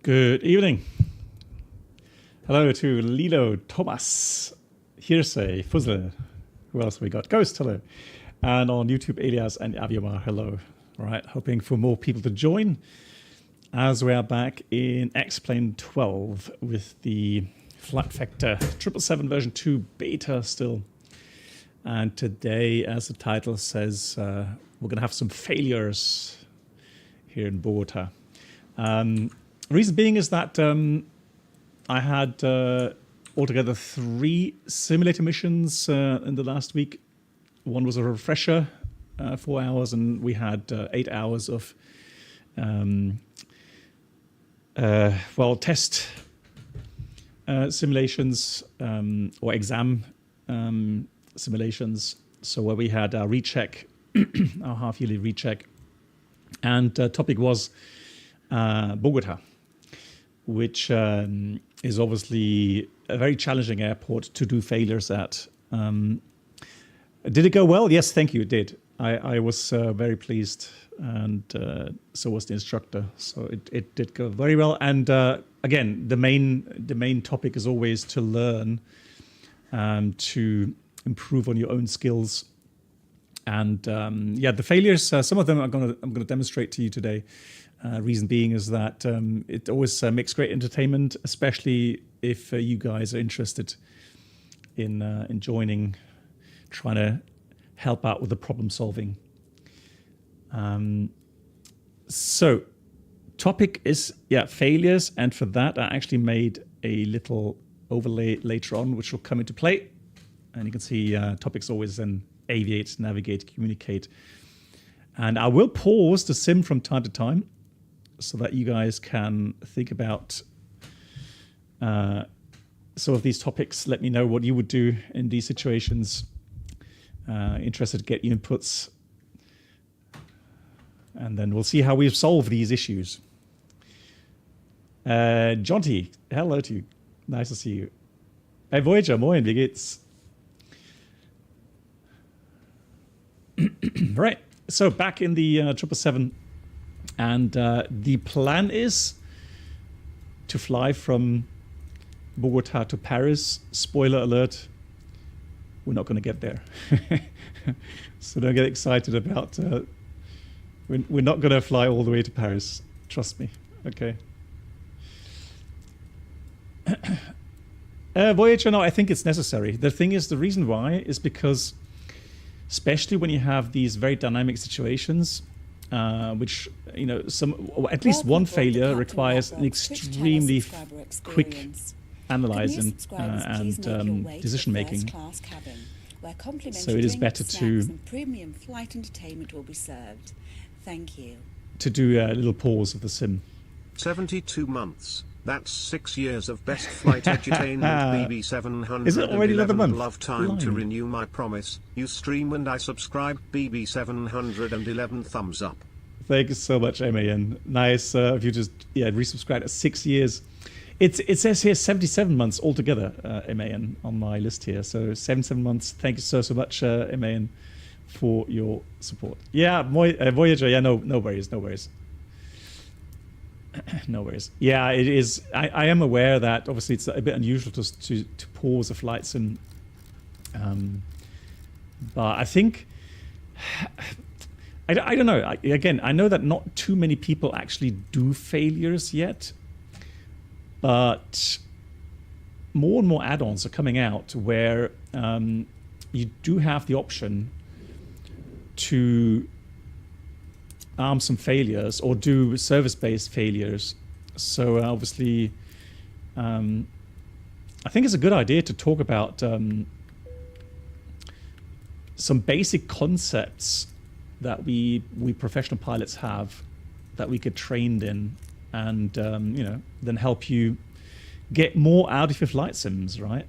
Good evening. Hello to Lilo, Thomas, Hearsay, Fuzzle. Who else we got? Ghost, hello. And on YouTube, Elias and Aviomar, hello. All right, hoping for more people to join as we are back in XP12 with the Flight Factor 777 version 2 beta still. And today, as the title says, we're going to have some failures here in Bogota. Reason being is that I had altogether 3 simulator missions in the last week. One was a refresher, 4 hours, and we had 8 hours of test simulations or exam simulations. So where we had our recheck, our half-yearly recheck, and topic was Bogota, which is obviously a very challenging airport to do failures at. Did it go well? Yes, thank you, it did. I was very pleased, and so was the instructor. So it did go very well. And again, the main topic is always to learn, to improve on your own skills. And yeah, the failures, some of them I'm gonna demonstrate to you today. Reason being is that it always makes great entertainment, especially if you guys are interested in joining, trying to help out with the problem solving. So topic is, yeah, failures. And for that, I actually made a little overlay later on, which will come into play. And you can see topics always then aviate, navigate, communicate. And I will pause the sim from time to time so that you guys can think about some of these topics. Let me know what you would do in these situations. Interested to get your inputs. And then we'll see how we solve these issues. Jonty, hello to you. Nice to see you. Hey Voyager, moin, wie geht's? Right, so back in the 777, and the plan is to fly from Bogota to Paris. Spoiler alert, we're not going to get there. So don't get excited about we're not going to fly all the way to Paris, trust me. Okay. Voyager, no, I think it's necessary. The thing is, the reason why is because especially when you have these very dynamic situations, which, you know, or at least one failure requires an extremely quick analyzing and decision making. So it is better to premium flight entertainment will be served. Thank you. To do a little pause of the sim. 72 months. That's 6 years of best flight edutainment. BB700. Is it already another month? Love time to renew my promise. You stream and I subscribe. BB711 thumbs up. Thank you so much, MAN. Nice. If you just resubscribed at 6 years. It says here 77 months altogether, MAN, on my list here. So 77 months. Thank you so much, MAN, for your support. Yeah, Voyager. Yeah, no worries, no worries. No worries. Yeah, it is. I am aware that obviously it's a bit unusual to pause a flight sim. But I think, I don't know. Again, I know that not too many people actually do failures yet. But more and more add-ons are coming out where you do have the option to arm some failures or do service-based failures. So obviously, I think it's a good idea to talk about some basic concepts that we professional pilots have that we get trained in, and you know, then help you get more out of your flight sims, right?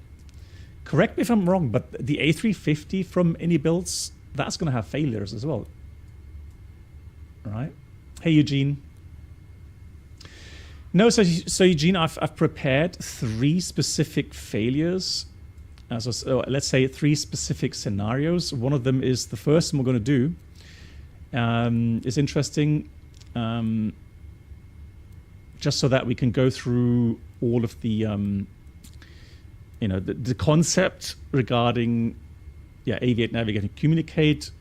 Correct me if I'm wrong, but the A350 from any builds, that's going to have failures as well. Right? Hey, Eugene. No, so Eugene, I've prepared 3 specific failures. So let's say 3 specific scenarios. One of them is the first one we're going to do. Is interesting. just so that we can go through all of the, the concept regarding, aviate, navigate, and communicate,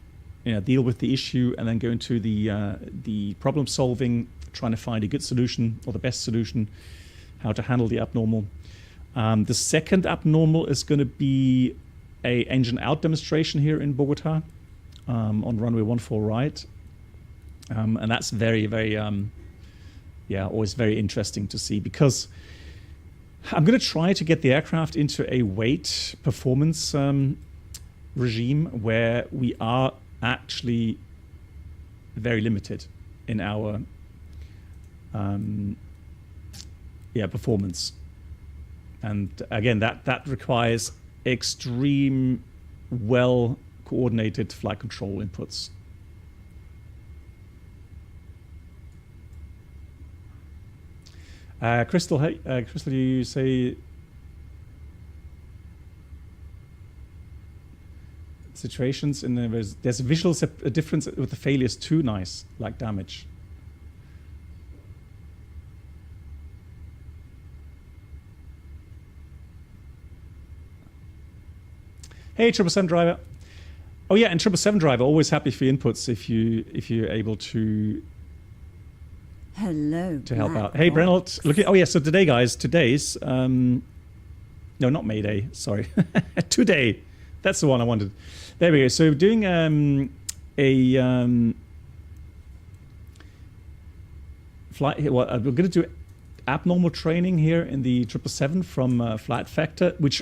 deal with the issue, and then go into the problem solving, trying to find a good solution or the best solution, how to handle the abnormal. The second abnormal is going to be a engine out demonstration here in Bogota on runway 14 right. And that's very, very, always very interesting to see, because I'm going to try to get the aircraft into a weight performance regime where we are actually very limited in our performance. And again, that requires extreme, well coordinated flight control inputs. Crystal, hey, Crystal, you say situations in there's a visual difference with the failures too. Nice, like damage. Hey, 777 driver. Oh yeah, and 777 driver, always happy for your inputs if you're able to. Hello. To help out. Hey, Brennelt. Look at. Oh yeah. So today, guys. Today's. No, not Mayday. Sorry. Today. That's the one I wanted. There we go. So doing flight. Well, we're going to do abnormal training here in the 777 from Flight Factor, which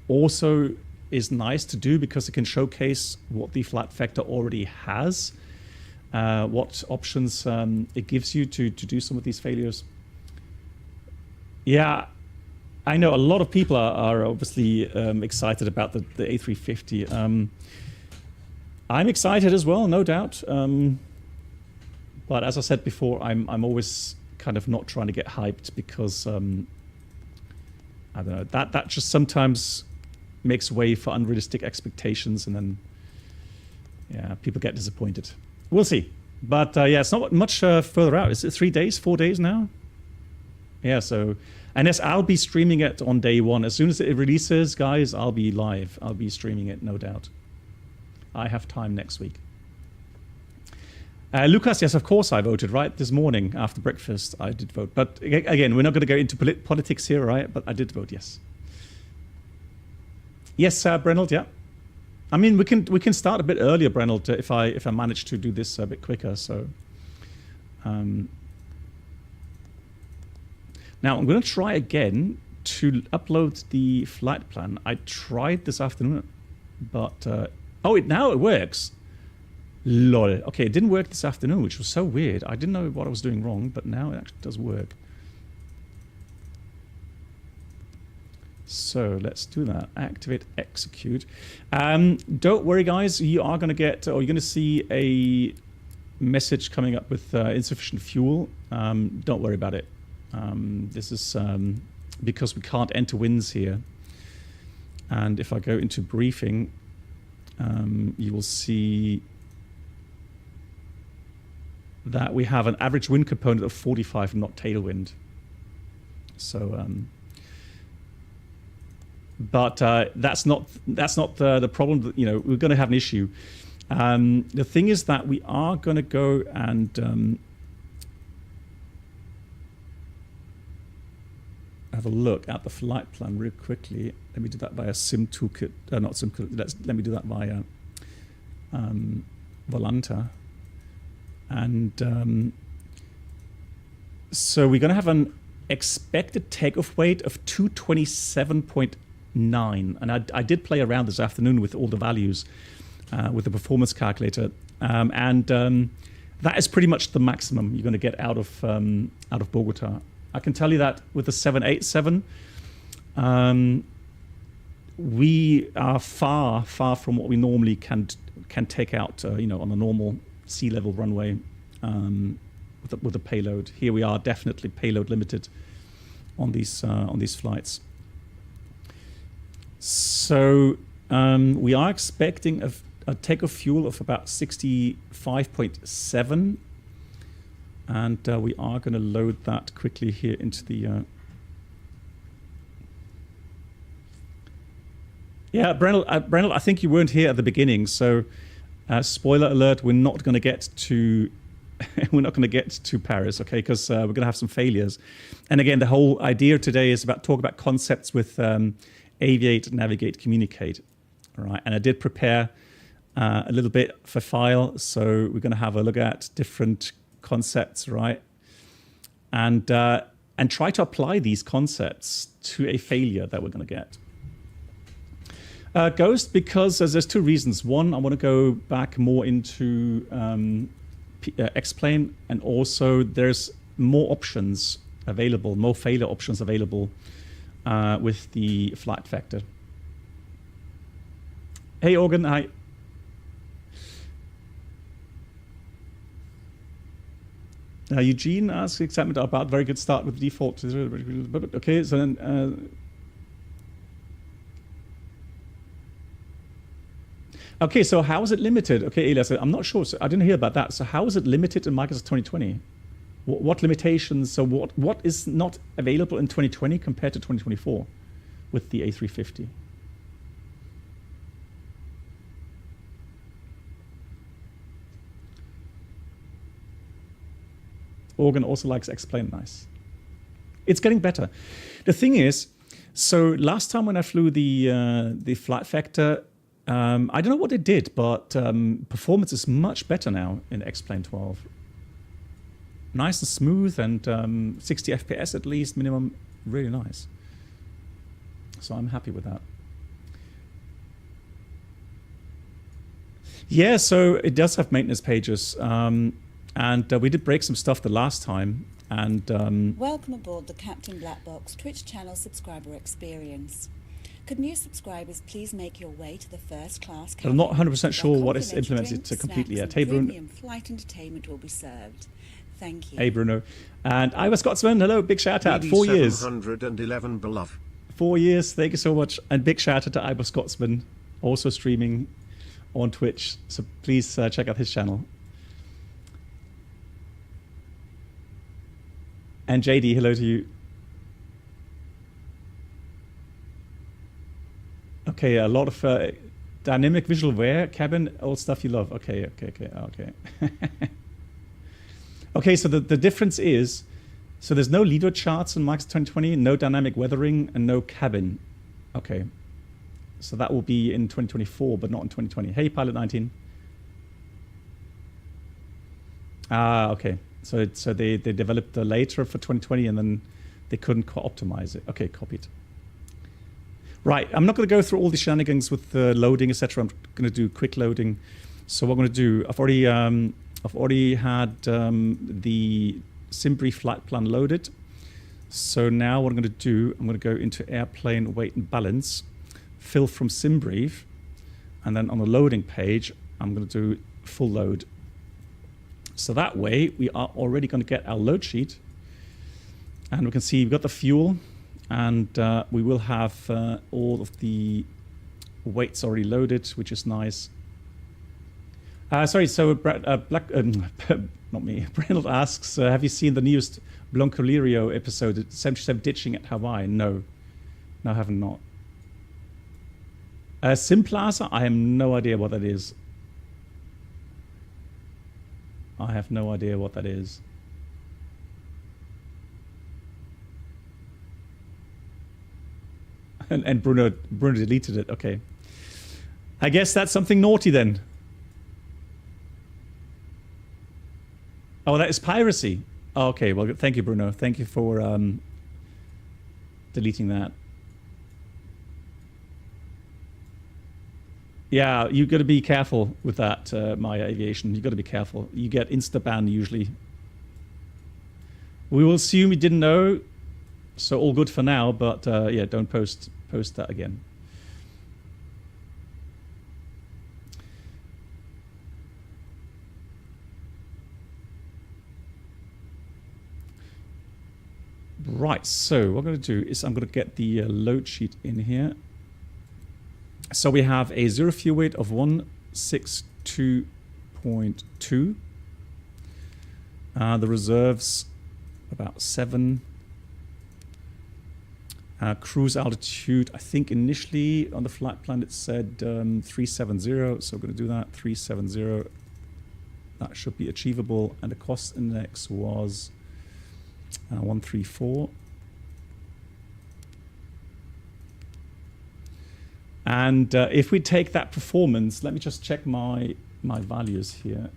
also is nice to do because it can showcase what the Flight Factor already has. What options it gives you to do some of these failures. Yeah, I know a lot of people are obviously excited about the A350. I'm excited as well, no doubt. But as I said before, I'm always kind of not trying to get hyped because I don't know, that just sometimes makes way for unrealistic expectations, and then people get disappointed. We'll see. But it's not much further out. Is it 3 days, 4 days now? Yeah, so, and yes, I'll be streaming it on day one. As soon as it releases, guys, I'll be live. I'll be streaming it, no doubt. I have time next week. Lucas, yes, of course I voted, right? This morning after breakfast, I did vote. But again, we're not going to go into politics here, right? But I did vote, yes. Yes, Brennelt, yeah. I mean, we can start a bit earlier, Brennelt, if I manage to do this a bit quicker. So, now I'm going to try again to upload the flight plan. I tried this afternoon, but now it works. Lol. Okay, it didn't work this afternoon, which was so weird. I didn't know what I was doing wrong, but now it actually does work. So let's do that. Activate, execute. Don't worry, guys. You are going to get, or you're going to see a message coming up with insufficient fuel. Don't worry about it. This is because we can't enter winds here. And if I go into briefing, you will see that we have an average wind component of 45 knot tailwind. So, but that's not the problem. That, we're going to have an issue. The thing is that we are going to go and have a look at the flight plan real quickly. Let me do that via Sim Toolkit. Not Sim Toolkit. Let me do that via Volanta. And so we're going to have an expected takeoff weight of 227.9. And I did play around this afternoon with all the values with the performance calculator. That is pretty much the maximum you're going to get out of Bogota. I can tell you that with the 787, we are far from what we normally can take out, on a normal sea level runway with a payload. Here we are definitely payload limited on these flights. So we are expecting a takeoff fuel of about 65.7. And we are going to load that quickly here into the... Yeah, Brennell, I think you weren't here at the beginning, so spoiler alert, we're not going to get to we're not going to get to Paris, okay? Because we're going to have some failures. And again, the whole idea today is about talk about concepts with Aviate, Navigate, Communicate. All right, and I did prepare a little bit for file, so we're going to have a look at different concepts, right? And try to apply these concepts to a failure that we're going to get. Ghost, because there's two reasons. One, I want to go back more into X-Plane, and also there's more options available, more failure options available with the flight factor. Hey, Organ, hi. Eugene asks exactly about very good start with default. Okay, so then... Okay, so how is it limited? Okay, Elias, I'm not sure. So I didn't hear about that. So how is it limited in Microsoft 2020? What limitations? So what is not available in 2020 compared to 2024 with the A350? Organ also likes X-Plane. Nice. It's getting better. The thing is, so last time when I flew the flight factor, I don't know what it did, but performance is much better now in X-Plane 12. Nice and smooth, and 60 FPS at least minimum. Really nice. So I'm happy with that. Yeah, so it does have maintenance pages, and we did break some stuff the last time. And welcome aboard the Captain Black Box Twitch channel subscriber experience. Could new subscribers please make your way to the first class cabin? I'm not 100% sure what is implemented completely yet. Hey, Bruno. Premium flight entertainment will be served. Thank you. Hey, Bruno. And Iowa Scotsman, hello, big shout out. 4 years. B711 beloved. 4 years, thank you so much. And big shout out to Iowa Scotsman, also streaming on Twitch. So please check out his channel. And JD, hello to you. Okay, a lot of dynamic visual wear, cabin, all stuff you love. Okay. Okay, so the difference is, so there's no leader charts in Microsoft 2020, no dynamic weathering, and no cabin. Okay, so that will be in 2024, but not in 2020. Hey, Pilot 19. Ah, okay. So they developed the later for 2020, and then they couldn't optimize it. Okay, copied. Right, I'm not going to go through all the shenanigans with the loading, etc. I'm going to do quick loading. So what I'm going to do, I've already had the Debrief flight plan loaded. So now what I'm going to do, I'm going to go into airplane weight and balance, fill from Debrief, and then on the loading page, I'm going to do full load. So that way, we are already going to get our load sheet, and we can see we've got the fuel. And we will have all of the weights already loaded, which is nice. Sorry, so not me. Brennell asks, have you seen the newest Blanco-Lirio episode, 777 ditching at Hawaii? No, I have not. Simplaza, I have no idea what that is. I have no idea what that is. And Bruno deleted it. Okay. I guess that's something naughty then. Oh, that is piracy. Oh, okay. Well, thank you, Bruno. Thank you for deleting that. Yeah, you got to be careful with that, Maya Aviation. You got to be careful. You get insta-ban usually. We will assume you didn't know, so all good for now. But yeah, don't post that again. Right, so what I'm going to do is I'm going to get the load sheet in here. So we have a zero fuel weight of 162.2. The reserves, about 7. Cruise altitude, I think initially on the flight plan it said 370, so we're going to do that, 370. That should be achievable, and the cost index was 134. And if we take that performance, let me just check my values here.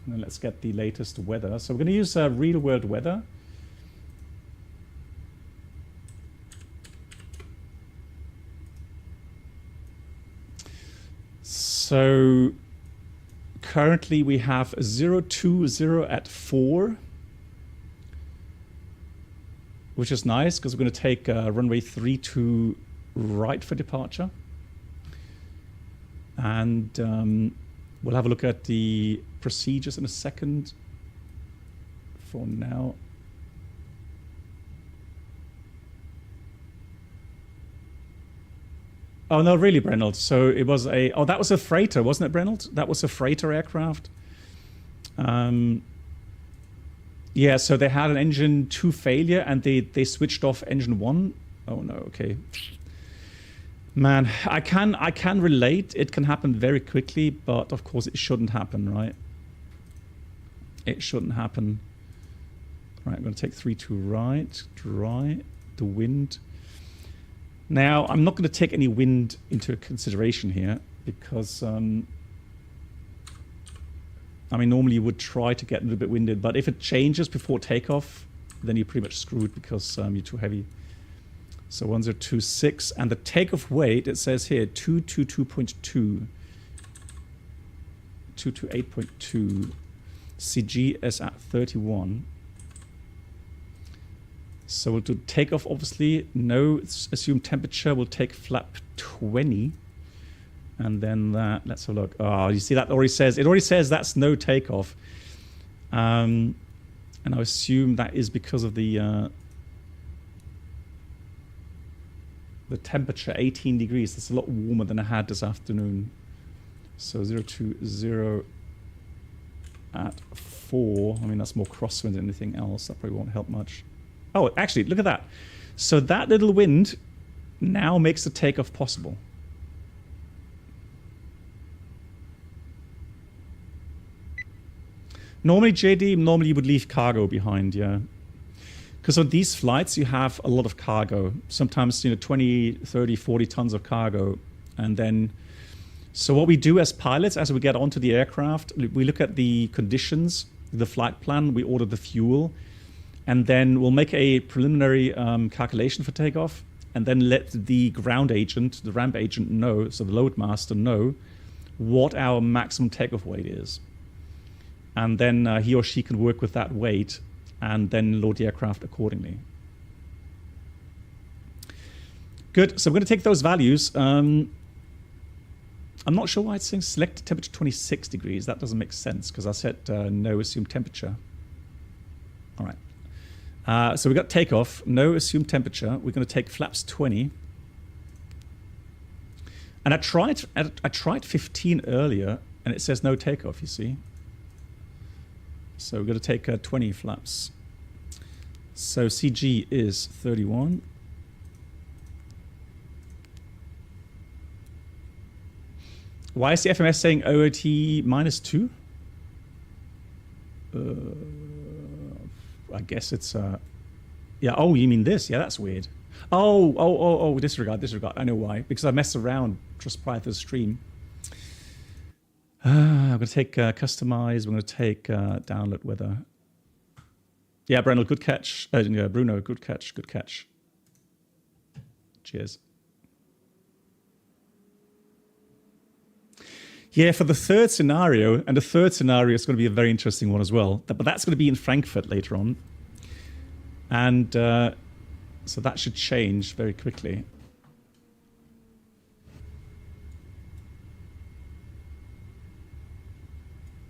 And then let's get the latest weather. So we're going to use real world weather. So currently we have 020 at 4, which is nice because we're going to take runway 32 right for departure. And we'll have a look at the procedures in a second. For now. Oh, no, really, Brenold. So it was a... Oh, that was a freighter, wasn't it, Brenold? That was a freighter aircraft. Yeah, so they had an engine 2 failure and they switched off engine 1. Oh, no, okay. Man, I can relate. It can happen very quickly, but of course it shouldn't happen, right? It shouldn't happen. Right, I'm going to take 32 right, dry, the wind. Now, I'm not going to take any wind into consideration here because, I mean, normally you would try to get a little bit winded, but if it changes before takeoff, then you're pretty much screwed because you're too heavy. So 1026, and the takeoff weight, it says here, 222.2. 228.2. CG is at 31. So we'll do takeoff, obviously. No assumed temperature. We'll take flap 20. And then that, let's have a look. Oh, you see that already says, it already says that's no takeoff. And I assume that is because of the temperature, 18 degrees. That's a lot warmer than I had this afternoon. So 020 at 4. I mean, that's more crosswind than anything else. That probably won't help much. Oh, actually, look at that. So that little wind now makes the takeoff possible. Normally, JD, normally you would leave cargo behind, yeah. Because on these flights, you have a lot of cargo. Sometimes, 20, 30, 40 tons of cargo. And then, so what we do as pilots, as we get onto the aircraft, we look at the conditions, the flight plan, we order the fuel, and then we'll make a preliminary calculation for takeoff, and then let the ground agent, the ramp agent know, so the load master know, what our maximum takeoff weight is. And then he or she can work with that weight and then load the aircraft accordingly. Good, so we're going to take those values. I'm not sure why it's saying select temperature 26 degrees. That doesn't make sense because I said no assumed temperature. All right. So we got takeoff, no assumed temperature. We're going to take flaps 20. And I tried 15 earlier, and it says no takeoff, you see. So we're going to take 20 flaps. So CG is 31. Why is the FMS saying OOT -2? I guess it's yeah. Oh, you mean this? Yeah, that's weird. Oh, disregard. I know why. Because I messed around just prior to the stream. I'm going to take customize. We're going to take download weather. Yeah, Brendel, good catch. Yeah, Bruno, good catch. Good catch. Cheers. Yeah, for the third scenario, and the third scenario is going to be a very interesting one as well. But that's going to be in Frankfurt later on. And so that should change very quickly.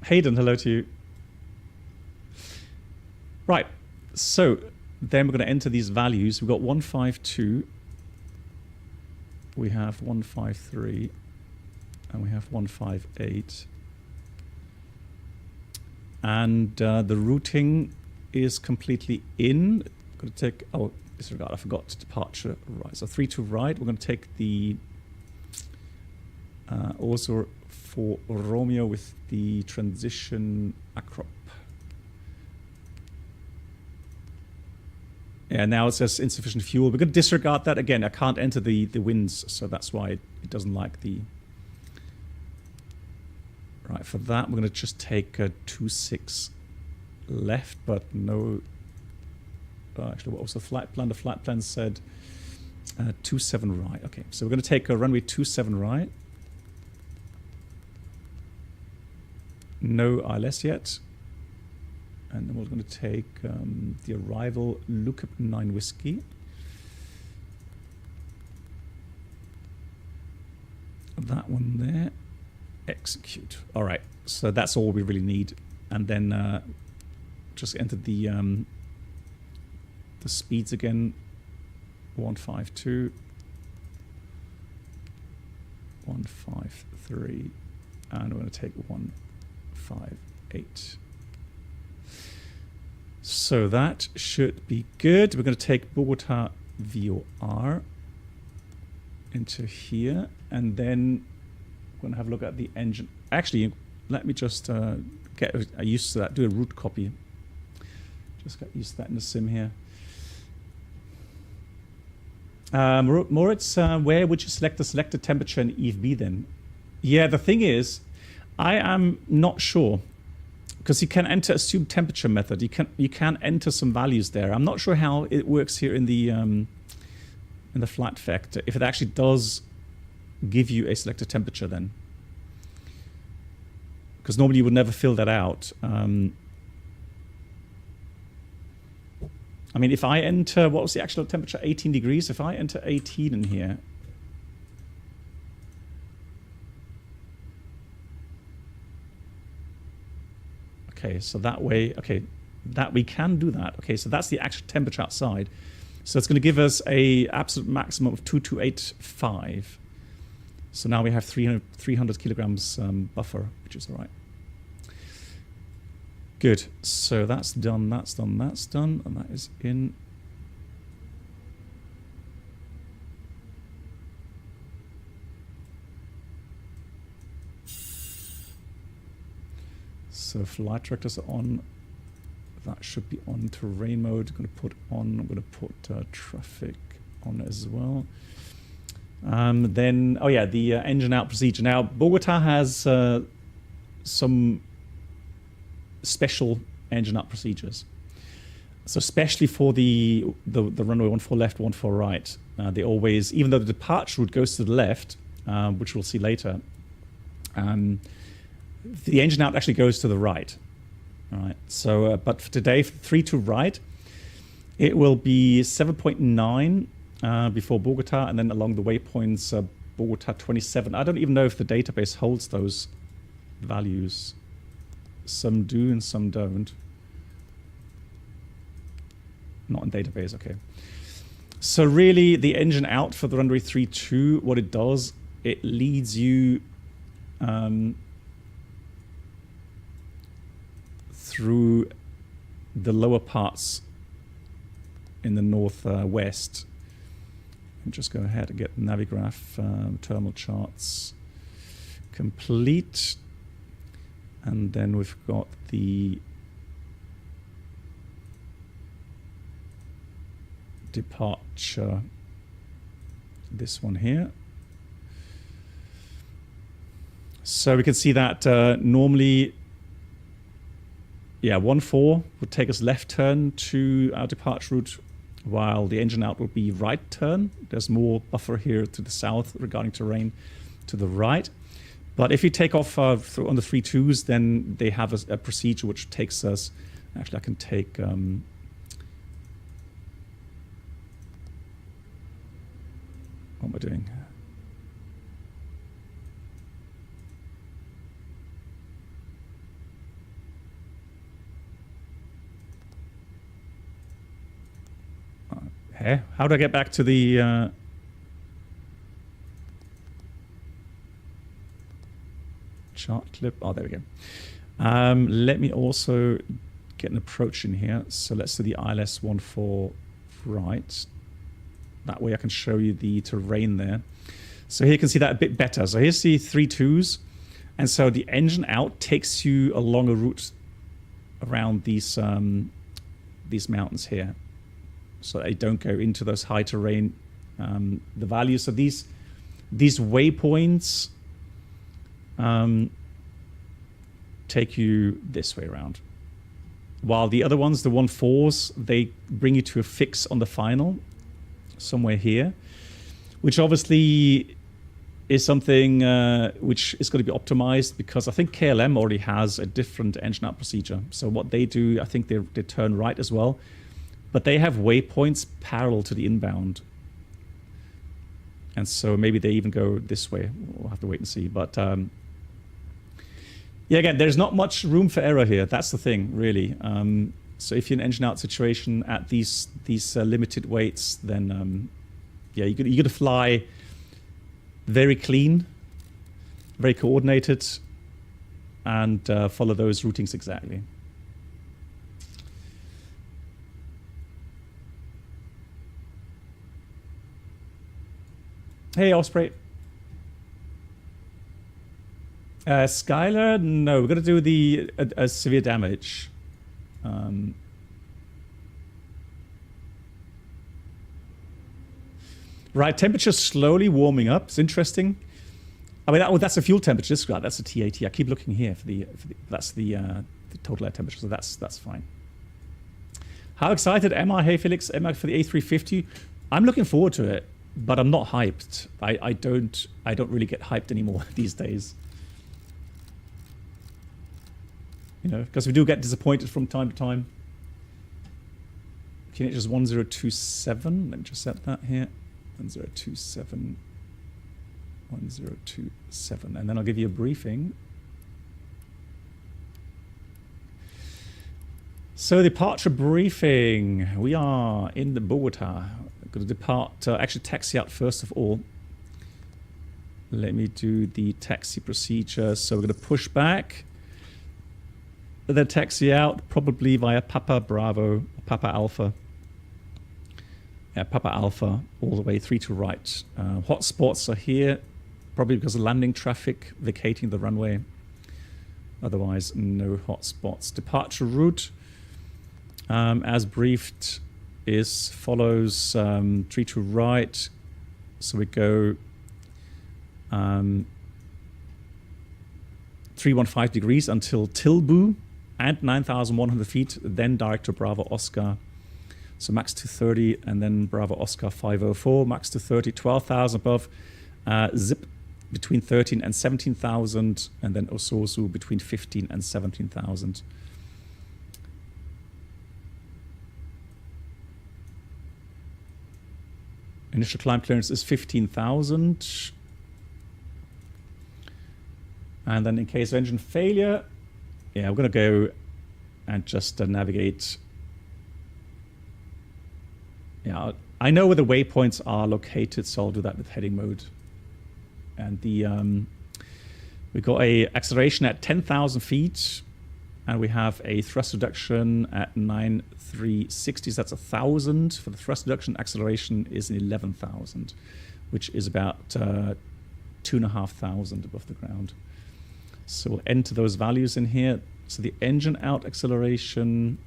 Hayden, hello to you. Right, so then we're going to enter these values. We've got 152. We have 153. And we have 158. And the routing is completely in. I'm going to take, oh, disregard, I forgot departure right. So 3 to right. We're going to take the also for Romeo with the transition acrop. Yeah, now it says insufficient fuel. We're going to disregard that again. I can't enter the winds, so that's why it doesn't like the. Right, for that we're going to just take 2-6 left, but no. Actually, what was the flight plan? The flight plan said 27 right. Okay, so we're going to take a runway 27 right. No ILS yet. And then we're going to take the arrival lookup 9 whiskey. That one there. Execute. All right. So that's all we really need. And then just enter the speeds again. 152. 153. And we're going to take 158. So that should be good. We're going to take Bogota VOR into here, and then we're going to have a look at the engine. Actually, let me just get used to that. Do a route copy. Just get used to that in the sim here. Moritz, where would you select the selected temperature in EFB then? Yeah, the thing is, I am not sure. Because you can enter assumed temperature method. You can enter some values there. I'm not sure how it works here in the flight factor. If it actually does give you a selected temperature then. Because normally you would never fill that out. I mean, if I enter, what was the actual temperature? 18 degrees. If I enter 18 in here. Okay, so that way, okay, that we can do that. Okay, so that's the actual temperature outside. So it's going to give us a absolute maximum of 2285. So now we have 300 kilograms buffer, which is all right. Good. So that's done, that's done, that's done, and that is in. So flight directors are on. That should be on. Terrain mode. I'm going to put on. I'm going to put traffic on as well. Then, oh yeah, the engine out procedure. Now, Bogota has some special engine out procedures. So especially for the runway 14 left, 14 right, they always, even though the departure route goes to the left, which we'll see later, the engine out actually goes to the right. All right. So, but for today, for 3 to right, it will be 7.9 before Bogota, and then along the waypoints, Bogota 27. I don't even know if the database holds those values. Some do and some don't. Not in database, okay. So really, the engine out for the runway 32, what it does, it leads you through the lower parts in the northwest. And just go ahead and get Navigraph terminal charts complete. And then we've got the departure, this one here. So we can see that normally, yeah, 14 would take us left turn to our departure route, while the engine out will be right turn. There's more buffer here to the south regarding terrain to the right. But if you take off on the 3.2s, then they have a procedure which takes us, actually I can take, what am I doing? How do I get back to the... chart clip. Oh, there we go. Let me also get an approach in here. So let's do the ILS 14 right. That way I can show you the terrain there. So here you can see that a bit better. So here's the 3.2s. And so the engine out takes you along a route around these mountains here. So they don't go into those high terrain. The values of these waypoints take you this way around. While the other ones, the 1.4s, they bring you to a fix on the final, somewhere here, which obviously is something which is going to be optimized, because I think KLM already has a different engine out procedure. So what they do, I think they turn right as well, but they have waypoints parallel to the inbound. And so maybe they even go this way. We'll have to wait and see. But yeah, again, there's not much room for error here. That's the thing, really. So if you're in an engine out situation at these limited weights, then yeah, you got to fly very clean, very coordinated, and follow those routings exactly. Hey, Osprey. Skylar, no, we're going to do the severe damage. Right, temperature slowly warming up. It's interesting. I mean, that's the fuel temperature. That's the TAT. I keep looking here for the that's the total air temperature. So that's fine. How excited am I? Hey, Felix, am I for the A350? I'm looking forward to it, but I'm not hyped. I don't really get hyped anymore these days. You know, because we do get disappointed from time to time. QNH 1027. Let me just set that here. 1027. 1027. And then I'll give you a briefing. So departure briefing. We are in the Bogota. Going to depart, actually taxi out first of all. Let me do the taxi procedure. So we're going to push back. Then taxi out, probably via Papa Bravo, Papa Alpha. Yeah, Papa Alpha, all the way 3 to right. Hotspots are here, probably because of landing traffic vacating the runway. Otherwise, no hotspots. Departure route, as briefed, follows 3 to right. So we go 315 degrees until Tilbu and 9,100 feet, then direct to Bravo Oscar. So max 230, and then Bravo Oscar 504, max 230, 12,000 above. Zip between 13 and 17,000, and then Ososu between 15 and 17,000. Initial climb clearance is 15,000. And then in case of engine failure, yeah, we're going to go and just navigate. Yeah, I know where the waypoints are located, so I'll do that with heading mode. And we got a acceleration at 10,000 feet, and we have a thrust reduction at 9,360. So that's 1,000 for the thrust reduction. Acceleration is 11,000, which is about 2,500 above the ground. So we'll enter those values in here. So the engine out acceleration.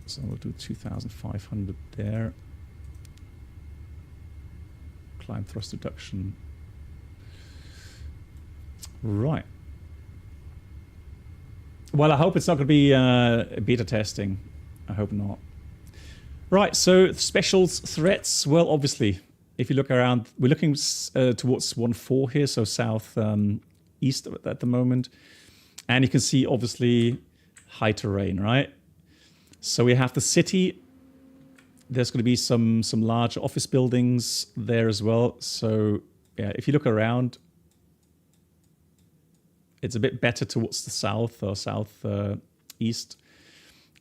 So we'll do 2,500 there. Climb thrust reduction. Right. Well, I hope it's not going to be beta testing. I hope not. Right, so specials, threats. Well, obviously, if you look around, we're looking towards 1-4 here, so south east at the moment. And you can see, obviously, high terrain, right? So we have the city. There's going to be some large office buildings there as well. So yeah, if you look around, it's a bit better towards the south or south east,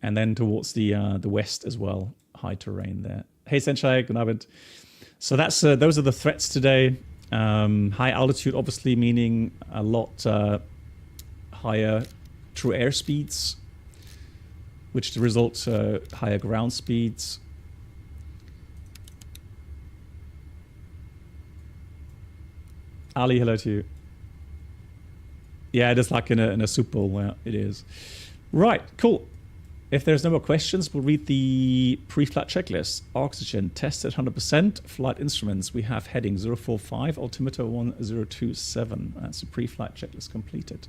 and then towards the west as well. High terrain there. Hey Senshai, good night. So that's those are the threats today. High altitude, obviously, meaning a lot higher true air speeds, which results higher ground speeds. Ali, hello to you. Yeah, it is like in a Super Bowl. Well, it is. Right, cool. If there's no more questions, we'll read the pre-flight checklist. Oxygen, test at 100%. Flight instruments, we have heading 045, altimeter 1027. That's the pre-flight checklist completed.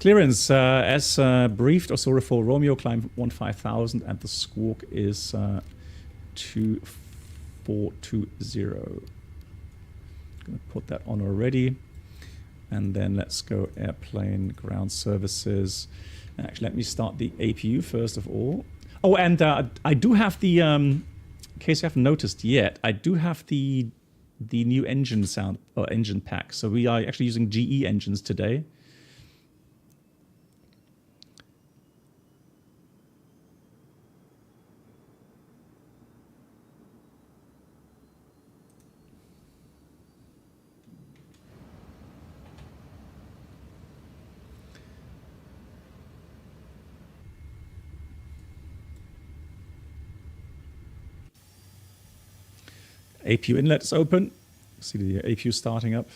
Clearance, as briefed, Osoro for Romeo, climb 15,000, and the squawk is 2420. Gonna put that on already. And then let's go airplane, ground services. Actually, let me start the APU first of all. Oh, and I do have the, in case you haven't noticed yet, I do have the new engine sound, or engine pack. So we are actually using GE engines today. APU inlet is open. See the APU starting up.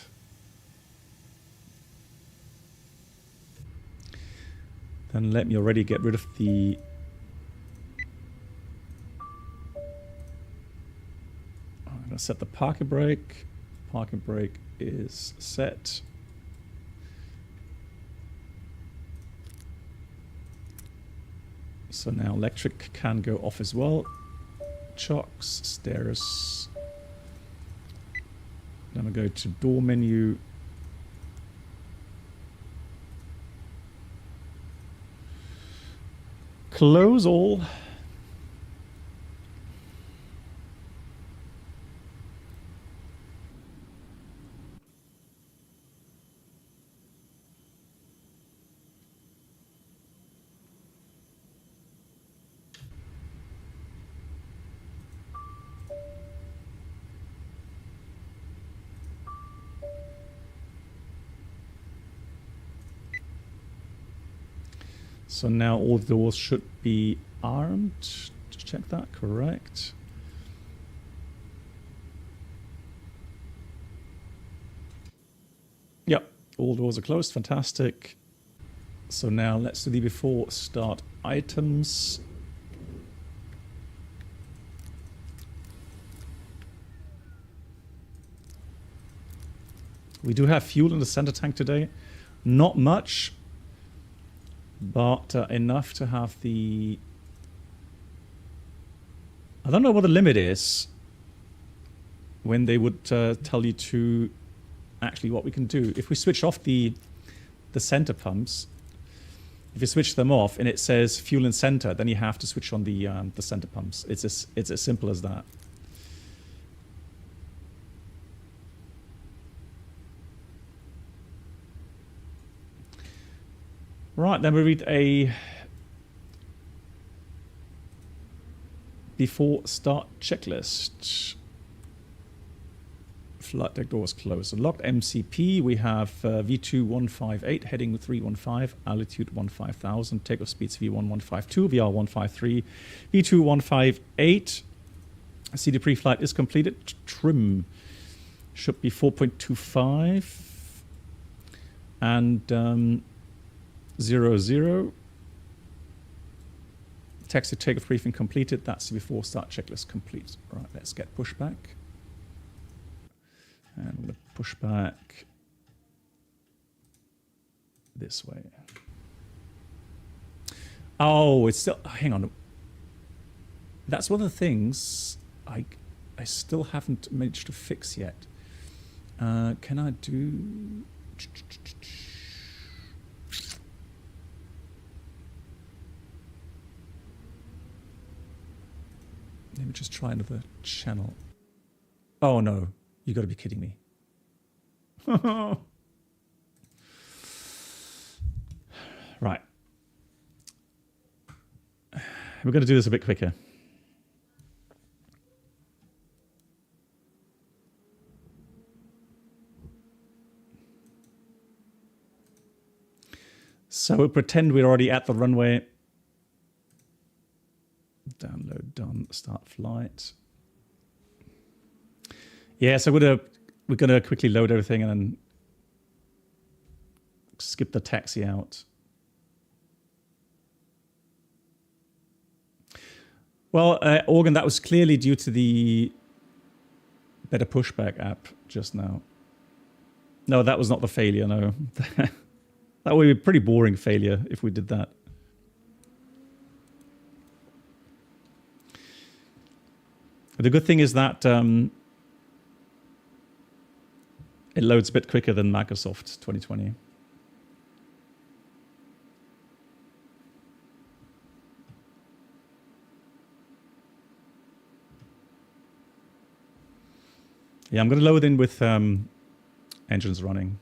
Then let me already get rid of the I'm going to set the parking brake. Parking brake is set. So now electric can go off as well. Chocks, stairs. Then we go to door menu. Close all. So now all the doors should be armed. Just check that, correct. Yep, all doors are closed, fantastic. So now let's do the before start items. We do have fuel in the center tank today. Not much, but enough to have the... I don't know what the limit is when they would tell you to actually what we can do. If we switch off the center pumps, if you switch them off and it says fuel in center, then you have to switch on the center pumps. It's as simple as that. Right, then we read a before start checklist. Flight deck doors closed. Locked MCP, we have V2158, heading 315, altitude 15,000, takeoff speeds V1152, VR153, V2158. See the pre-flight is completed. Trim should be 4.25. And 00. Taxi takeoff briefing completed. That's the before start checklist complete. Right, let's get pushback. And we'll push back this way. Oh, it's still... Hang on. That's one of the things I still haven't managed to fix yet. Can I do... Let me just try another channel. Oh no, you got to be kidding me. Right. We're going to do this a bit quicker. So we'll pretend we're already at the runway. Download done, start flight. Yeah, so we're gonna quickly load everything and then skip the taxi out. Well, Organ, that was clearly due to the Better Pushback app just now. No, that was not the failure, no. That would be a pretty boring failure if we did that. The good thing is that it loads a bit quicker than Microsoft 2020. Yeah, I'm going to load in with engines running.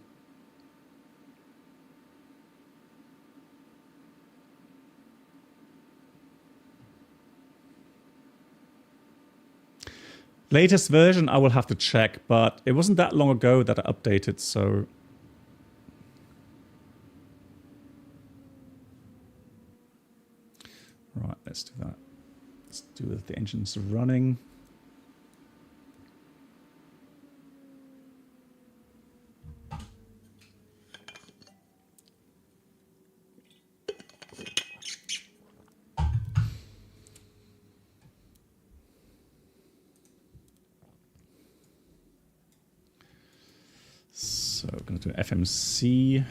Latest version, I will have to check, but it wasn't that long ago that I updated, so... Right, let's do that. Let's do with the engines running. So we're going to do FMC.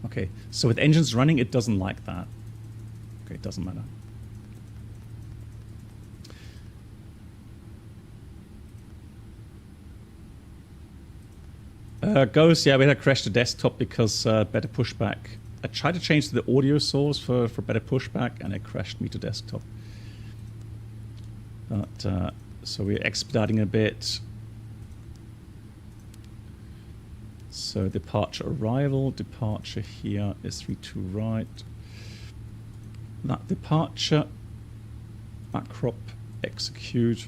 Okay, so with engines running, it doesn't like that. Okay, it doesn't matter. Ghost, yeah, we had to crash the desktop because Better Pushback. I tried to change the audio source for Better Pushback and it crashed me to desktop. But so we're expediting a bit. So departure arrival, departure here is 32 right. That departure, macrop, execute.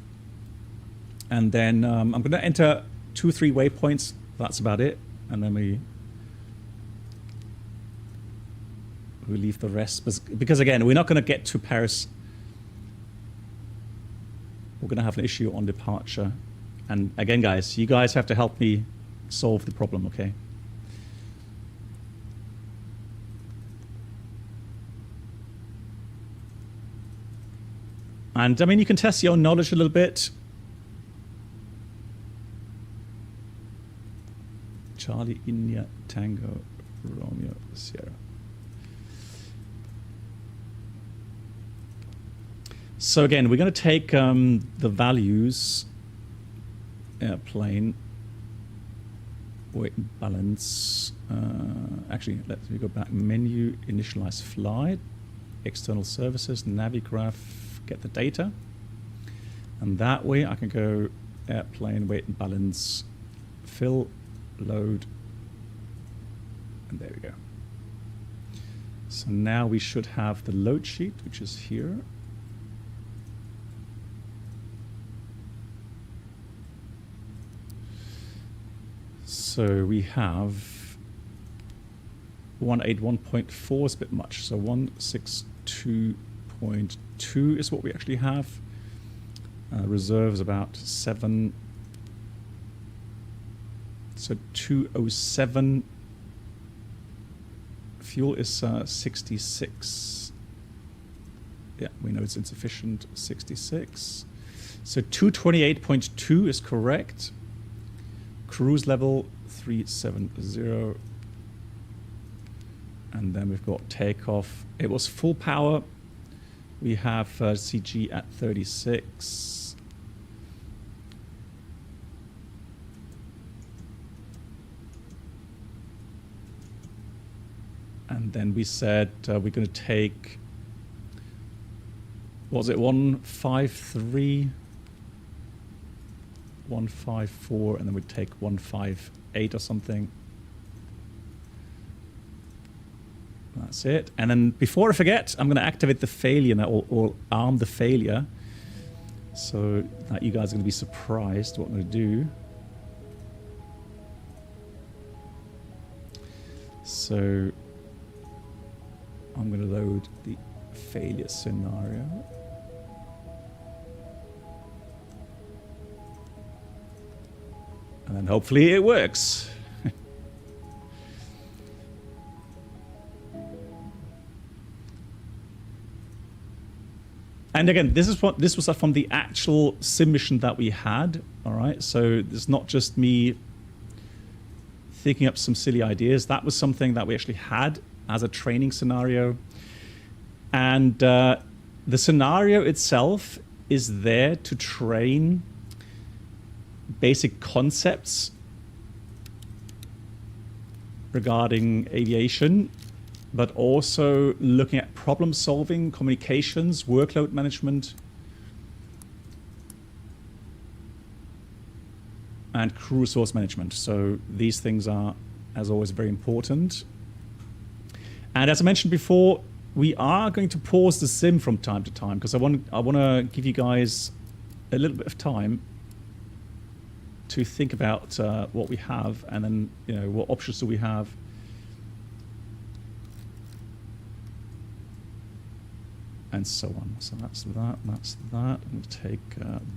And then I'm going to enter 2-3 waypoints. That's about it, and then we leave the rest because again we're not going to get to Paris. We're going to have an issue on departure, and again, guys, you guys have to help me solve the problem, okay? And I mean, you can test your own knowledge a little bit. Charlie, India, Tango, Romeo, Sierra. So again, we're going to take the values, airplane, weight and balance. Actually, let me go back. Menu, initialize flight, external services, Navigraph, get the data. And that way I can go airplane, weight and balance, fill, load, and there we go. So now we should have the load sheet, which is here. So we have 181.4 is a bit much, so 162.2 is what we actually have. Reserves about 7. So 207. Fuel is 66. Yeah, we know it's insufficient. 66. So 228.2 is correct. Cruise level 370. And then we've got takeoff. It was full power. We have CG at 36. And then we said we're going to take, what was it, 153, 154, and then we'd take 158 or something. That's it. And then before I forget, I'm going to activate the failure now, or arm the failure. So that you guys are going to be surprised what I'm going to do. So I'm going to load the failure scenario. And then hopefully it works. And again, this was from the actual sim mission that we had. All right, so it's not just me thinking up some silly ideas. That was something that we actually had as a training scenario. And the scenario itself is there to train basic concepts regarding aviation, but also looking at problem solving, communications, workload management, and crew resource management. So these things are, as always, very important. And as I mentioned before, we are going to pause the sim from time to time because I want to give you guys a little bit of time to think about what we have, and then what options do we have. And so on. So that's that, that's that. I'm going to take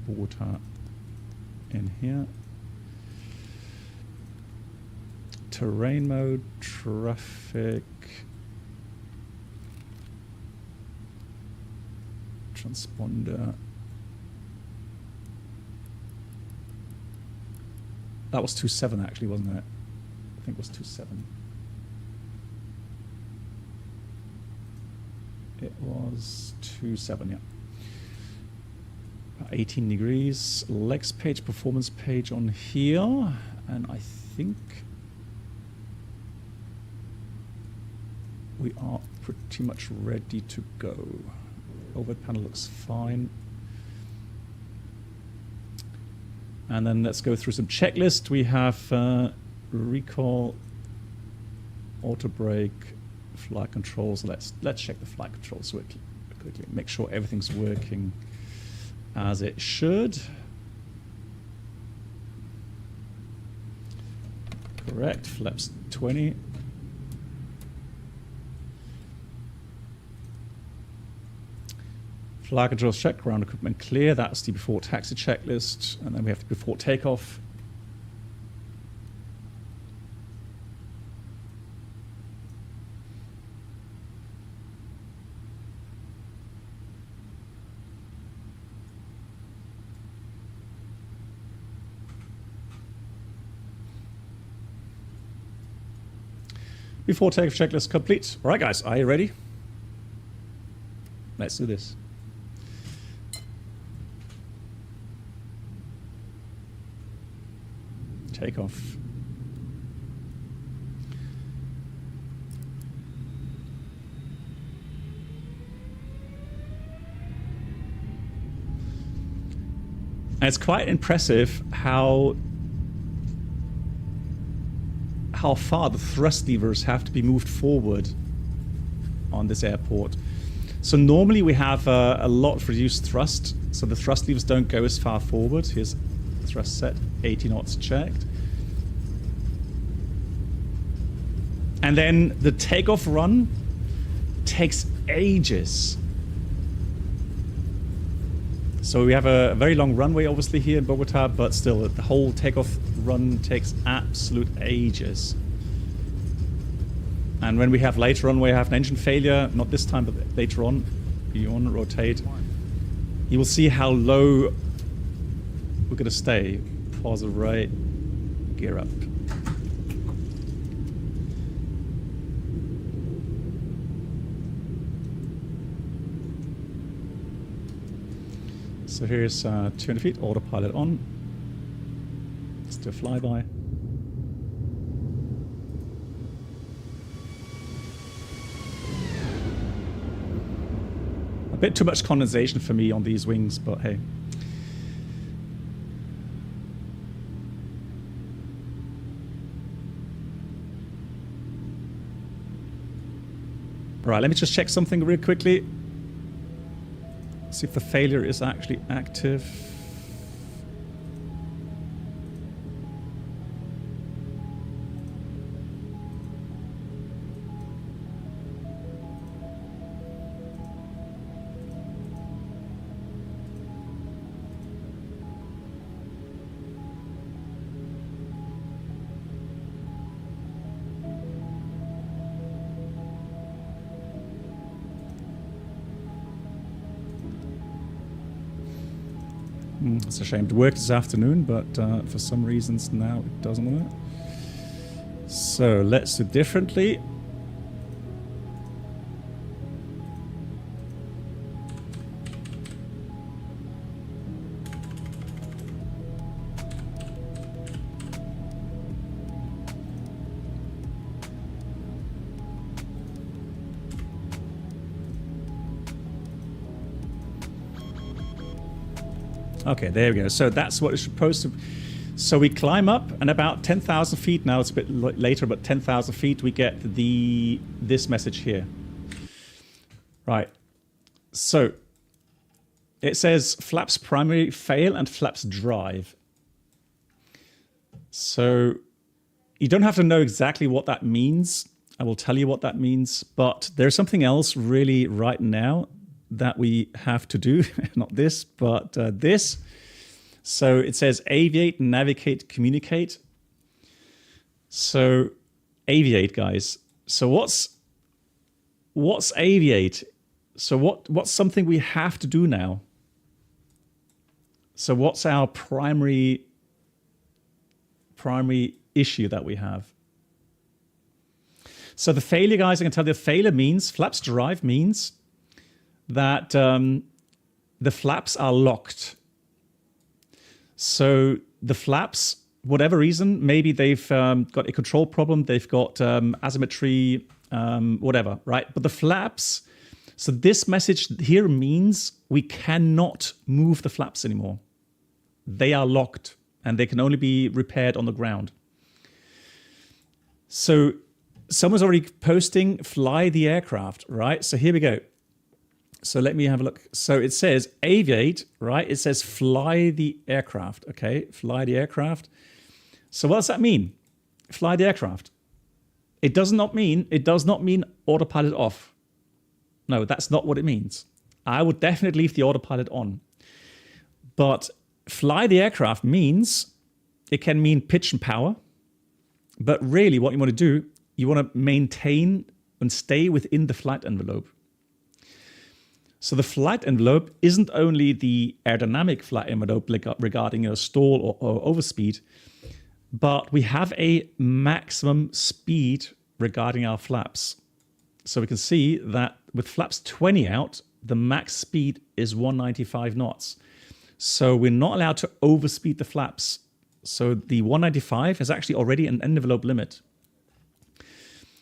Bogota in here. Terrain mode, traffic, transponder. That was 2.7 actually, wasn't it? I think it was 2.7. It was 2.7, yeah. 18 degrees. Legs page, performance page on here. And I think we are pretty much ready to go. Overhead panel looks fine. And then let's go through some checklist. We have recall, auto brake, flight controls. Let's check the flight controls quickly. Make sure everything's working as it should. Correct. Flaps 20. Flight controls check. Ground equipment clear. That's the before taxi checklist. And then we have the before takeoff. Before takeoff checklist complete. All right, guys, are you ready? Let's do this. Takeoff. And it's quite impressive how far the thrust levers have to be moved forward on this airport. So normally we have a lot of reduced thrust, so the thrust levers don't go as far forward. Here's thrust set, 80 knots checked. And then the takeoff run takes ages. So we have a very long runway obviously here in Bogota, but still the whole takeoff run takes absolute ages. And when we have later on, we have an engine failure, not this time, but later on, you want to rotate, you will see how low we're going to stay. Pause the right, gear up. So here's 200 feet, autopilot on. Let's do a flyby. A bit too much condensation for me on these wings, but hey. Right, let me just check something real quickly. See if the failure is actually active. It's a shame. It worked this afternoon, but for some reasons now it doesn't work. So let's do differently. Okay, there we go. So that's what it's supposed to... So we climb up, and about 10,000 feet, now it's a bit later, but 10,000 feet, we get this message here. Right. So it says flaps primary fail and flaps drive. So you don't have to know exactly what that means. I will tell you what that means, but there's something else really right now that we have to do. Not this, but this. So it says aviate, navigate, communicate. So aviate, guys. So what's aviate? So what's something we have to do now? So what's our primary issue that we have? So the failure, guys, I can tell you, the failure means, flaps drive means that the flaps are locked. So the flaps, whatever reason, maybe they've got a control problem, they've got asymmetry, whatever, right? But the flaps, so this message here means we cannot move the flaps anymore. They are locked and they can only be repaired on the ground. So someone's already posting fly the aircraft, right? So here we go. So let me have a look. So it says aviate, right? It says fly the aircraft, okay? Fly the aircraft. So what does that mean? Fly the aircraft. It does not mean autopilot off. No, that's not what it means. I would definitely leave the autopilot on. But fly the aircraft means, it can mean pitch and power. But really what you want to do, you want to maintain and stay within the flight envelope. So the flight envelope isn't only the aerodynamic flight envelope regarding stall or overspeed, but we have a maximum speed regarding our flaps. So we can see that with flaps 20 out, the max speed is 195 knots. So we're not allowed to overspeed the flaps. So the 195 is actually already an envelope limit.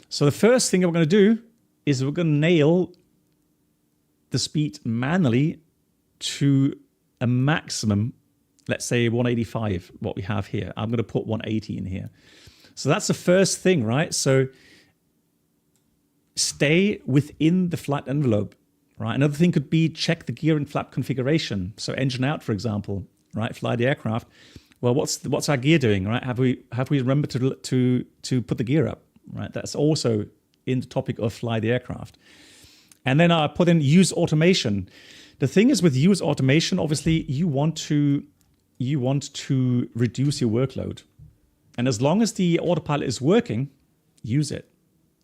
So the first thing we're going to do is we're going to nail the speed manually to a maximum, let's say 185, what we have here. I'm going to put 180 in here. So that's the first thing, right? So stay within the flight envelope, right? Another thing could be check the gear and flap configuration. So engine out, for example, right? Fly the aircraft. Well, what's our gear doing, right? Have we remembered to put the gear up, right? That's also in the topic of fly the aircraft. And then I put in use automation. The thing is with use automation, obviously you want to reduce your workload. And as long as the autopilot is working, use it.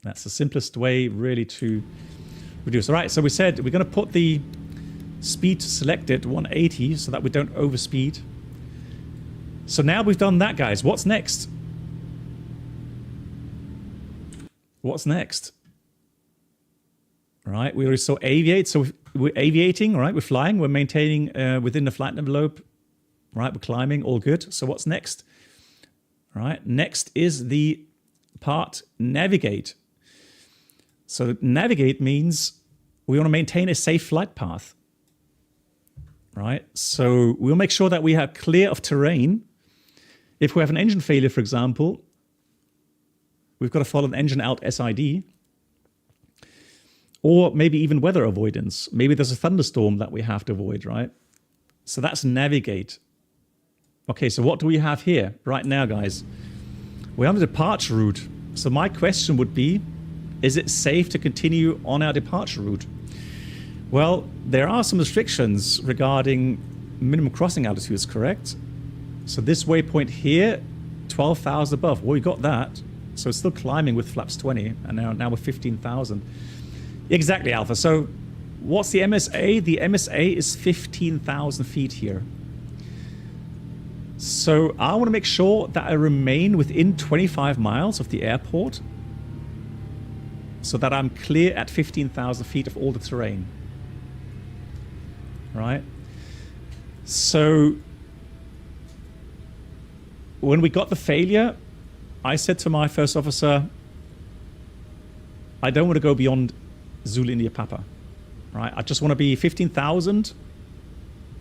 That's the simplest way really to reduce. All right, so we said we're going to put the speed selected 180 so that we don't overspeed. So now we've done that, guys. What's next? What's next? Right, we already saw aviate, so we're aviating, right? We're flying, we're maintaining within the flight envelope, right? We're climbing, all good. So what's next? All right, next is the part navigate. So navigate means we want to maintain a safe flight path, right? So we'll make sure that we are clear of terrain. If we have an engine failure, for example, we've got to follow an engine out SID. Or maybe even weather avoidance. Maybe there's a thunderstorm that we have to avoid, right? So that's navigate. Okay, so what do we have here right now, guys? We're on the departure route. So my question would be, is it safe to continue on our departure route? Well, there are some restrictions regarding minimum crossing altitudes, correct? So this waypoint here, 12,000 above. Well, we got that. So it's still climbing with flaps 20, and now we're 15,000. Exactly, Alpha. So what's the MSA? The MSA is 15,000 feet here. So I want to make sure that I remain within 25 miles of the airport so that I'm clear at 15,000 feet of all the terrain. Right? So when we got the failure, I said to my first officer, I don't want to go beyond Zulu India Papa. Right? I just want to be 15,000,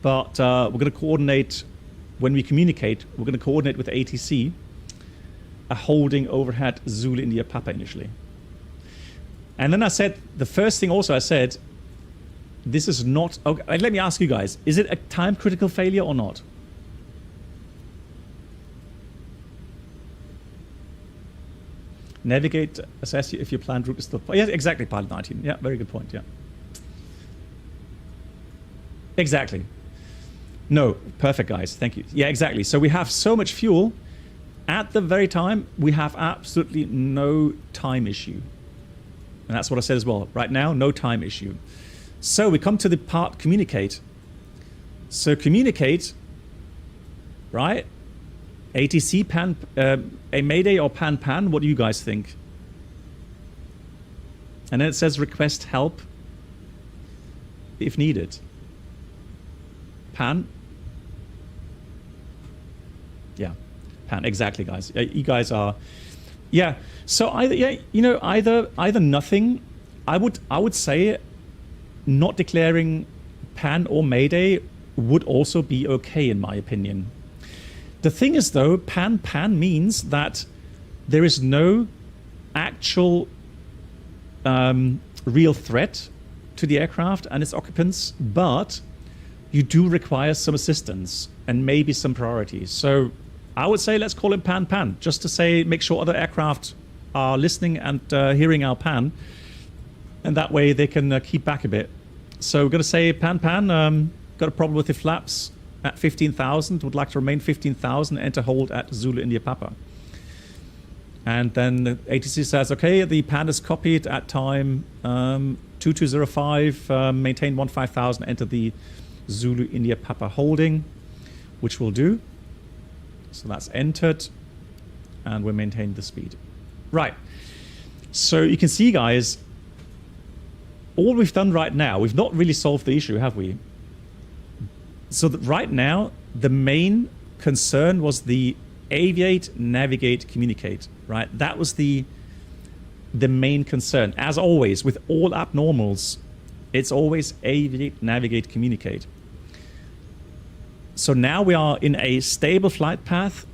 but we're going to coordinate. When we communicate, we're going to coordinate with ATC, a holding overhead Zulu India Papa initially. And then I said, the first thing also I said, this is not, okay, let me ask you guys, is it a time critical failure or not? Navigate, assess if your planned route is still, yeah, exactly, Pilot 19. Yeah, very good point, yeah. Exactly. No, perfect, guys. Thank you. Yeah, exactly. So we have so much fuel. At the very time, we have absolutely no time issue. And that's what I said as well. Right now, no time issue. So we come to the part communicate. So communicate, right? ATC, pan, a Mayday or pan, what do you guys think? And then it says request help if needed. Pan. Yeah, pan, exactly, guys. You guys are, yeah. So either, yeah, you know, either nothing. I would say, not declaring pan or Mayday would also be okay in my opinion. The thing is though, pan means that there is no actual real threat to the aircraft and its occupants, but you do require some assistance and maybe some priorities. So I would say let's call it pan, just to say, make sure other aircraft are listening and hearing our pan, and that way they can keep back a bit. So we're going to say pan, got a problem with the flaps at 15,000, would like to remain 15,000, enter hold at Zulu India Papa. And then the ATC says, okay, the pan is copied at time 2205, maintain 15,000, enter the Zulu India Papa holding, which we'll do. So that's entered, and we maintain the speed. Right. So you can see, guys, all we've done right now, we've not really solved the issue, have we? So that right now, the main concern was the aviate, navigate, communicate, right? That was the main concern. As always, with all abnormals, it's always aviate, navigate, communicate. So now we are in a stable flight path,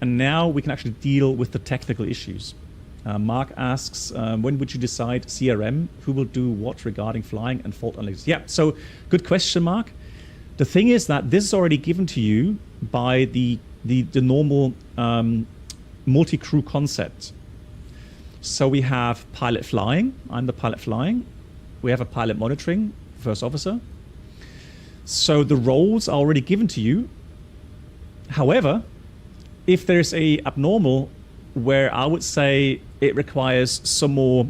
and now we can actually deal with the technical issues. Mark asks, when would you decide CRM? Who will do what regarding flying and fault analysis? Yeah, so good question, Mark. The thing is that this is already given to you by the normal multi-crew concept. So we have pilot flying. I'm the pilot flying. We have a pilot monitoring, first officer. So the roles are already given to you. However, if there's a abnormal where I would say it requires some more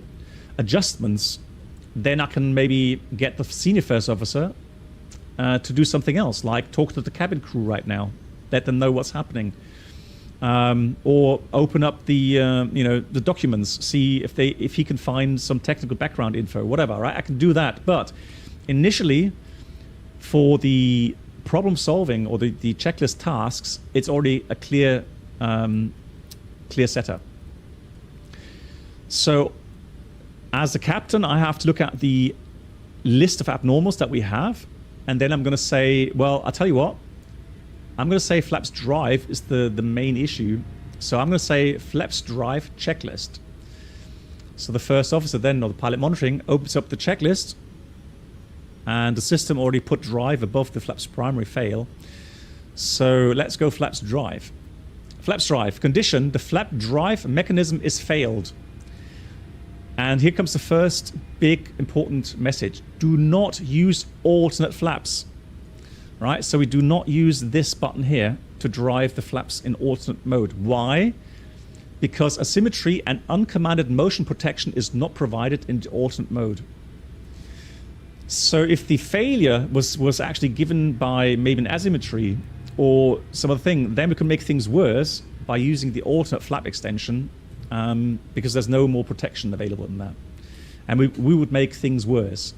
adjustments, then I can maybe get the senior first officer to do something else, like talk to the cabin crew right now, let them know what's happening, or open up the the documents, see if he can find some technical background info, whatever. Right, I can do that, but initially, for the problem solving or the checklist tasks, it's already a clear setup. So as the captain, I have to look at the list of abnormals that we have, and then I'm going to say, well, I'll tell you what, I'm going to say flaps drive is the main issue. So I'm going to say flaps drive checklist. So the first officer then, or the pilot monitoring, opens up the checklist, and the system already put drive above the flaps primary fail. So let's go flaps drive. Flaps drive. Condition, the flap drive mechanism is failed. And here comes the first big important message. Do not use alternate flaps. Right? So we do not use this button here to drive the flaps in alternate mode. Why? Because asymmetry and uncommanded motion protection is not provided in the alternate mode. So if the failure was actually given by maybe an asymmetry or some other thing, then we can make things worse by using the alternate flap extension, because there's no more protection available in that. And we would make things worse.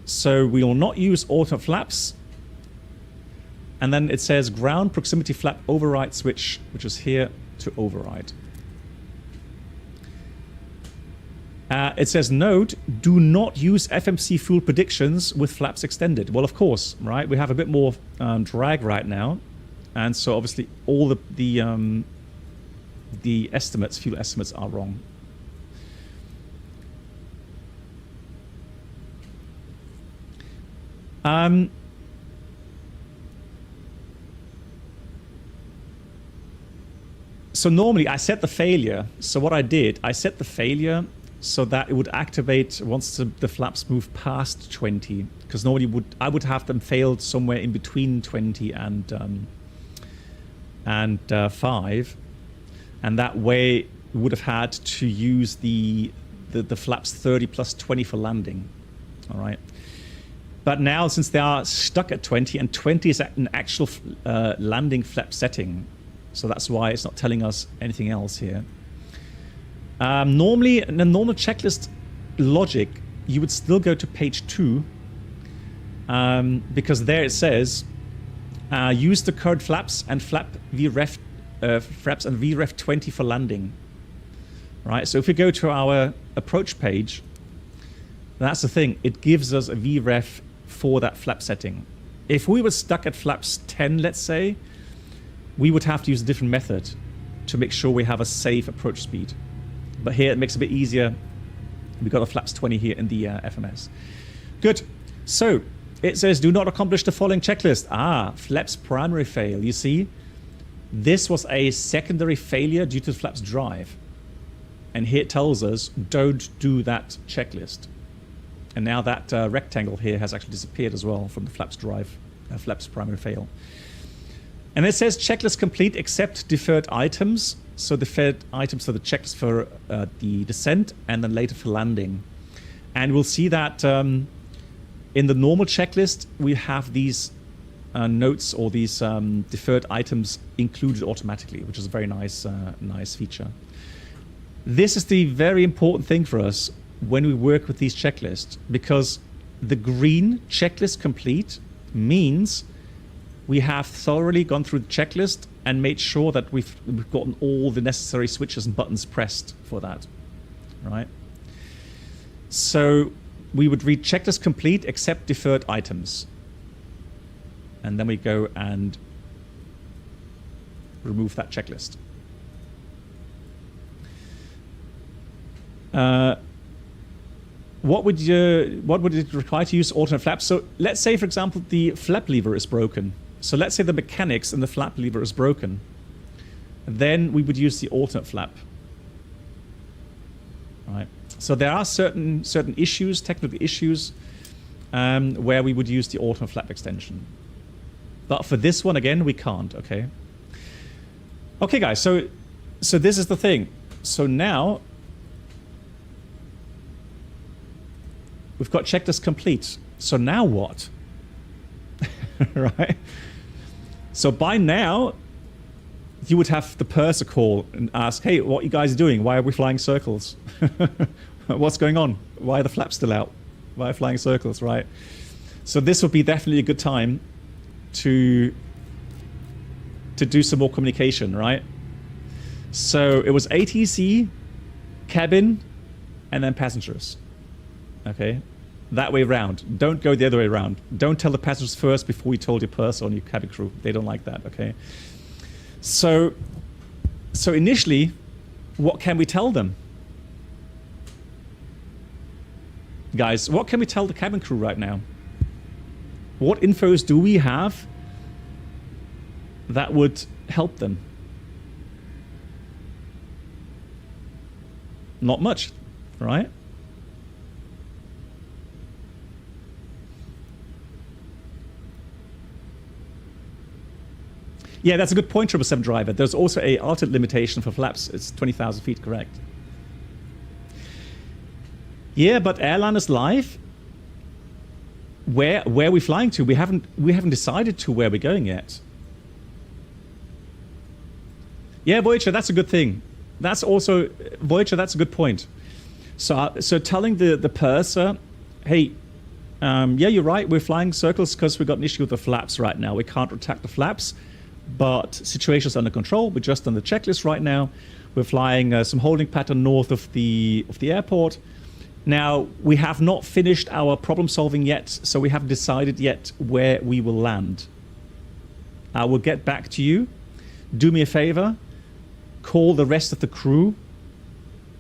So we will not use alternate flaps. And then it says ground proximity flap override switch, which is here to override. It says note, do not use FMC fuel predictions with flaps extended. Well, of course, right? We have a bit more drag right now. And so obviously all the estimates, fuel estimates are wrong. So normally I set the failure. So what I did, I set the failure so that it would activate once the flaps move past 20. Because normally I would have them failed somewhere in between 20 and 5. And that way we would have had to use the flaps 30 plus 20 for landing. All right. But now, since they are stuck at 20, and 20 is an actual landing flap setting, so that's why it's not telling us anything else here. Normally, in a normal checklist logic, you would still go to page 2, because there it says, use the current flaps and flaps and VREF 20 for landing. Right. So if we go to our approach page, that's the thing. It gives us a VREF for that flap setting. If we were stuck at flaps 10, let's say, we would have to use a different method to make sure we have a safe approach speed. But here it makes it a bit easier. We've got a flaps 20 here in the FMS. Good. So it says do not accomplish the following checklist. Flaps primary fail. You see, this was a secondary failure due to the flaps drive. And here it tells us don't do that checklist. And now that rectangle here has actually disappeared as well from the flaps drive, flaps primary fail. And it says checklist complete except deferred items. So deferred items are the checklist for the descent and then later for landing. And we'll see that in the normal checklist, we have these notes or these deferred items included automatically, which is a very nice, nice feature. This is the very important thing for us when we work with these checklists, because the green checklist complete means we have thoroughly gone through the checklist and made sure that we've gotten all the necessary switches and buttons pressed for that, right? So we would read checklist complete except deferred items. And then we go and remove that checklist. What would it require to use alternate flaps? So let's say, for example, the flap lever is broken. So let's say the mechanics in the flap lever is broken. Then we would use the alternate flap. Right. So there are certain issues, technical issues, where we would use the alternate flap extension. But for this one, again, we can't. Okay. Okay, guys. So this is the thing. So now we've got checklist complete. So now what? Right? So by now, you would have the purser call and ask, hey, what are you guys doing? Why are we flying circles? What's going on? Why are the flaps still out? Why are we flying circles, right? So this would be definitely a good time to do some more communication, right? So it was ATC, cabin, and then passengers. Okay? That way around. Don't go the other way around. Don't tell the passengers first before you told your purser or your cabin crew. They don't like that, okay? So initially, what can we tell them? guys, what can we tell the cabin crew right now? What infos do we have that would help them? Not much, right? Yeah, that's a good point, 777 driver. There's also a altitude limitation for flaps. It's 20,000 feet, correct? Yeah, but airline is live. Where are we flying to? We haven't decided to where we're going yet. Yeah, Voyager, that's a good thing. That's also Voyager. That's a good point. So telling the purser, hey, yeah, you're right. We're flying circles because we got an issue with the flaps right now. We can't attack the flaps, but situation's under control. We're just on the checklist right now. We're flying some holding pattern north of the airport. Now, we have not finished our problem solving yet, so we haven't decided yet where we will land. I will get back to you. Do me a favor, call the rest of the crew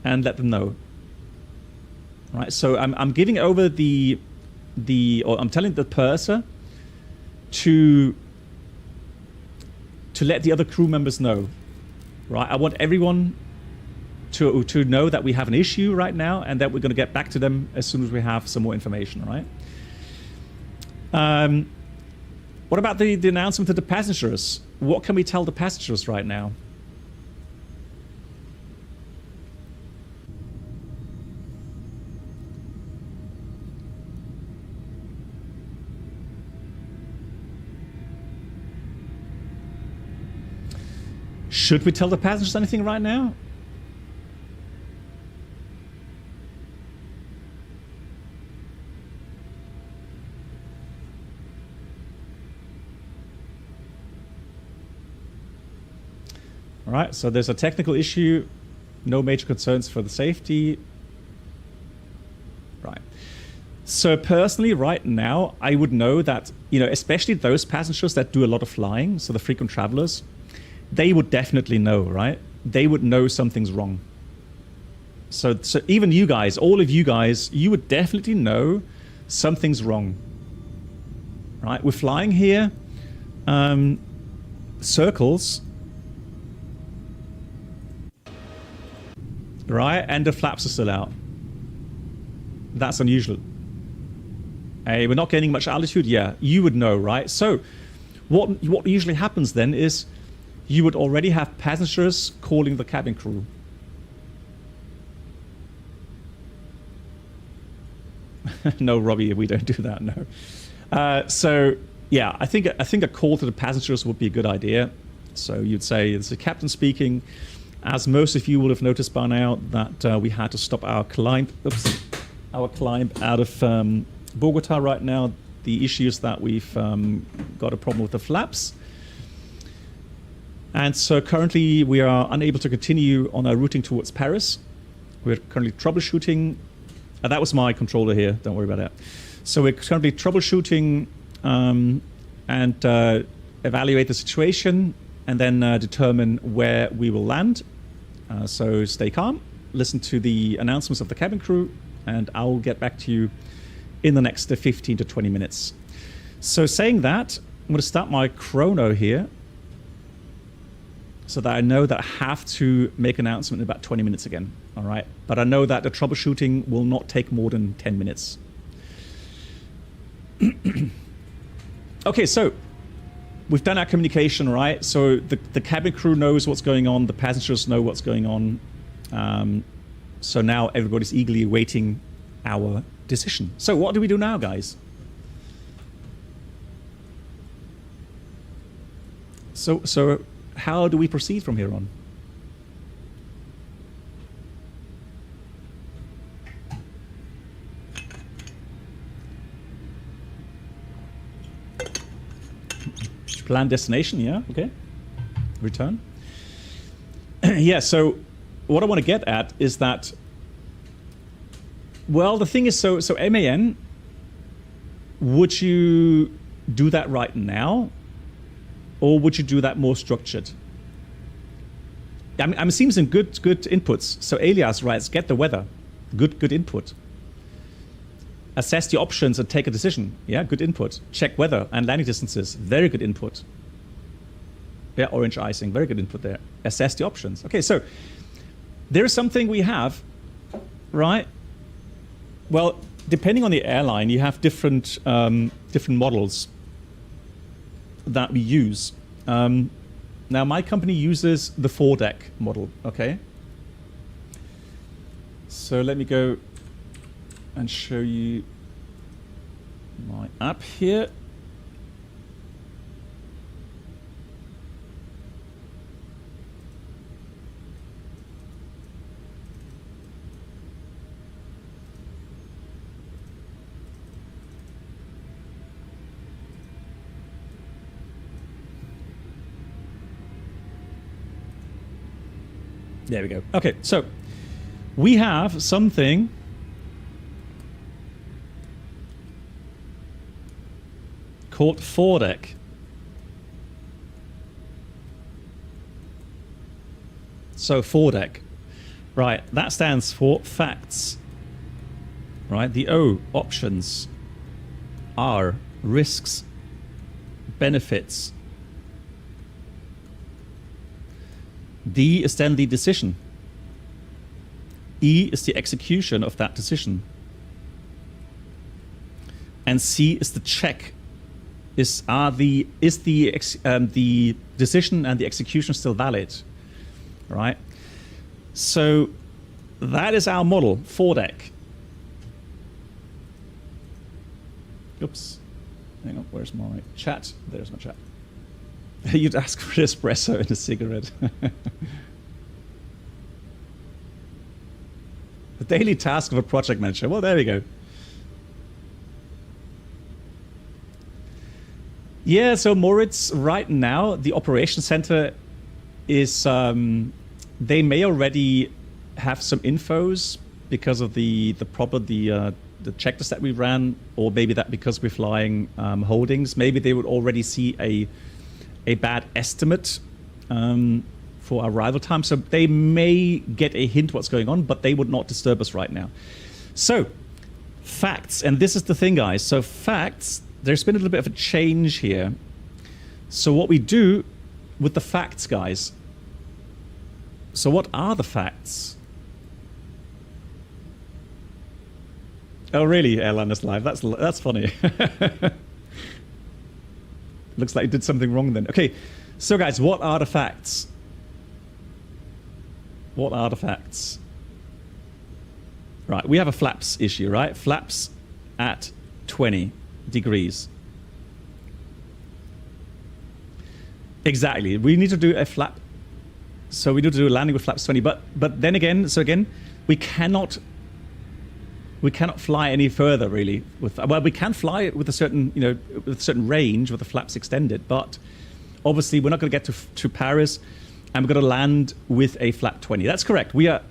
and let them know. Right, so I'm giving over or I'm telling the purser to let the other crew members know. Right, I want everyone to know that we have an issue right now and that we're going to get back to them as soon as we have some more information, right? What about the announcement to the passengers? What can we tell the passengers right now? Should we tell the passengers anything right now? All right, so there's a technical issue, no major concerns for the safety. Right. So personally, right now, I would know that, especially those passengers that do a lot of flying, so the frequent travelers, they would definitely know, right? They would know something's wrong. So even you guys, all of you guys, you would definitely know something's wrong. Right? We're flying here, circles, right? And the flaps are still out. That's unusual. Hey, we're not gaining much altitude. Yeah, you would know, right? So what usually happens then is you would already have passengers calling the cabin crew. No, Robbie, we don't do that. No. So yeah, I think a call to the passengers would be a good idea. So you'd say, "This is the captain speaking. As most of you will have noticed by now, that we had to stop our climb. Our climb out of Bogota right now. The issue is that we've got a problem with the flaps, and so currently we are unable to continue on our routing towards Paris. We're currently troubleshooting." That was my controller here. Don't worry about that. So we're currently troubleshooting and evaluate the situation, and then determine where we will land. So stay calm, listen to the announcements of the cabin crew, and I'll get back to you in the next 15 to 20 minutes. So saying that, I'm going to start my chrono here so that I know that I have to make an announcement in about 20 minutes again. All right. But I know that the troubleshooting will not take more than 10 minutes. Okay, so we've done our communication, right? So the cabin crew knows what's going on. The passengers know what's going on. So now everybody's eagerly awaiting our decision. So what do we do now, guys? So how do we proceed from here on? Plan destination, yeah, okay. Return. Yeah, so what I want to get at is that, well, the thing is, so MAN, would you do that right now? Or would you do that more structured? I'm seeing some good inputs. So Elias writes, get the weather. Good input. Assess the options and take a decision. Yeah, good input. Check weather and landing distances. Very good input. Yeah, orange icing. Very good input there. Assess the options. Okay, so there is something we have, right? Well, depending on the airline, you have different models that we use. Now, my company uses the FORDEC model, okay? So let me go and show you my app here. There we go. Okay, so we have something called FORDEC. So FORDEC, right, that stands for facts, right? The O, options, R, risks, benefits. D is then the decision. E is the execution of that decision. And C is the check. Is the decision and the execution still valid? Right? So that is our model, FORDEC. Oops. Hang on, where's my chat? There's my chat. You'd ask for an espresso and a cigarette. The daily task of a project manager. Well, there we go. Yeah, so Moritz, right now, the operation center is, they may already have some infos because of the checklist that we ran, or maybe that because we're flying holdings, maybe they would already see a bad estimate for arrival time. So they may get a hint what's going on, but they would not disturb us right now. So facts, and this is the thing, guys. So facts, there's been a little bit of a change here. So what we do with the facts, guys. So what are the facts? Oh, really? Airline is live. That's funny. Looks like you did something wrong then. Okay, so guys, what are the facts? What are the facts? Right, we have a flaps issue, right? Flaps at 20 degrees. Exactly. We need to do a flap. So we need to do a landing with flaps 20. But then again, we cannot fly any further really. Well, we can fly it with a certain, with a certain range with the flaps extended, but obviously we're not going to get to Paris, and we're going to land with a flap 20. That's correct. We are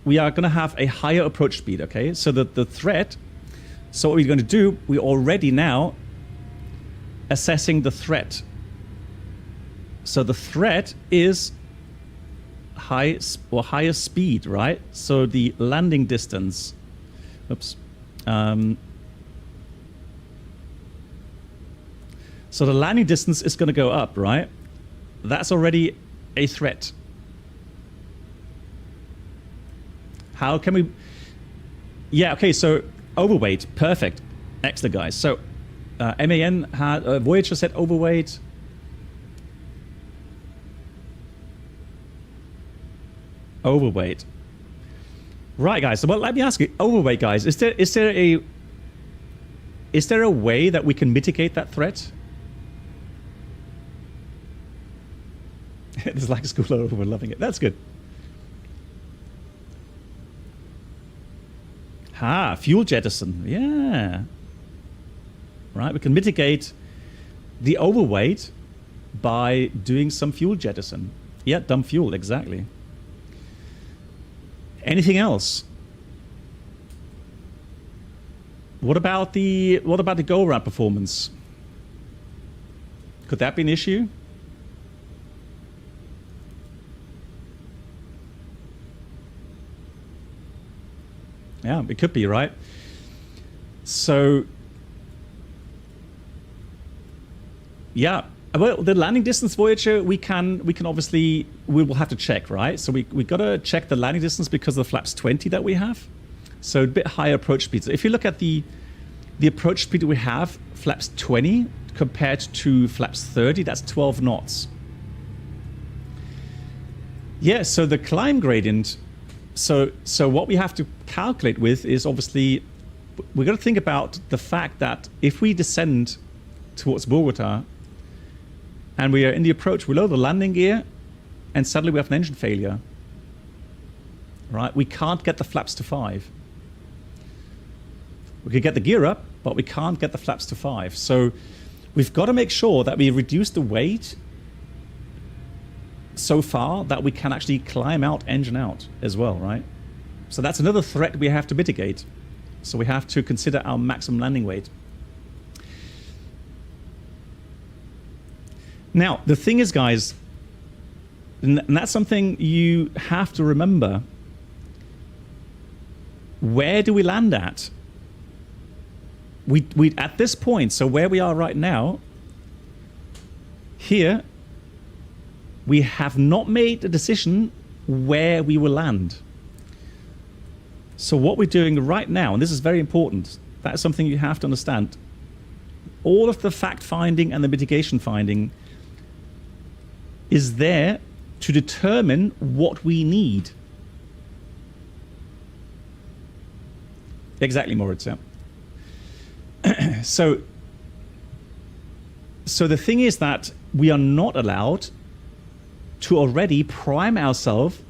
going to have a higher approach speed. Okay, so the threat. So what we're going to do, we're already now assessing the threat. So the threat is higher speed, right? So the landing distance. Oops. So the landing distance is going to go up, right? That's already a threat. How can we... Yeah, okay, so overweight. Perfect. Excellent, guys. So MAN had... Voyager said overweight. Overweight. Right, guys. So, well, let me ask you, overweight, guys. Is there a way that we can mitigate that threat? It's like school over. We're loving it. That's good. Fuel jettison. Yeah. Right. We can mitigate the overweight by doing some fuel jettison. Yeah, dump fuel. Exactly. Anything else? What about the go around performance? Could that be an issue? Yeah, it could be, right? So, yeah. Well, the landing distance, Voyager, we will have to check, right? So we got to check the landing distance because of the flaps 20 that we have. So a bit higher approach speeds. If you look at the approach speed we have, flaps 20 compared to flaps 30, that's 12 knots. Yeah, so the climb gradient, so what we have to calculate with is obviously, we've got to think about the fact that if we descend towards Bogota, and we are in the approach below the landing gear, and suddenly we have an engine failure. Right? We can't get the flaps to 5. We could get the gear up, but we can't get the flaps to 5. So we've got to make sure that we reduce the weight so far that we can actually climb out, engine out as well, right? So that's another threat we have to mitigate. So we have to consider our maximum landing weight. Now, the thing is, guys, and that's something you have to remember. Where do we land at? We at this point, so where we are right now, here, we have not made a decision where we will land. So what we're doing right now, and this is very important, that is something you have to understand. All of the fact finding and the mitigation finding is there to determine what we need. Exactly, Moritz, yeah. So the thing is that we are not allowed to already prime ourselves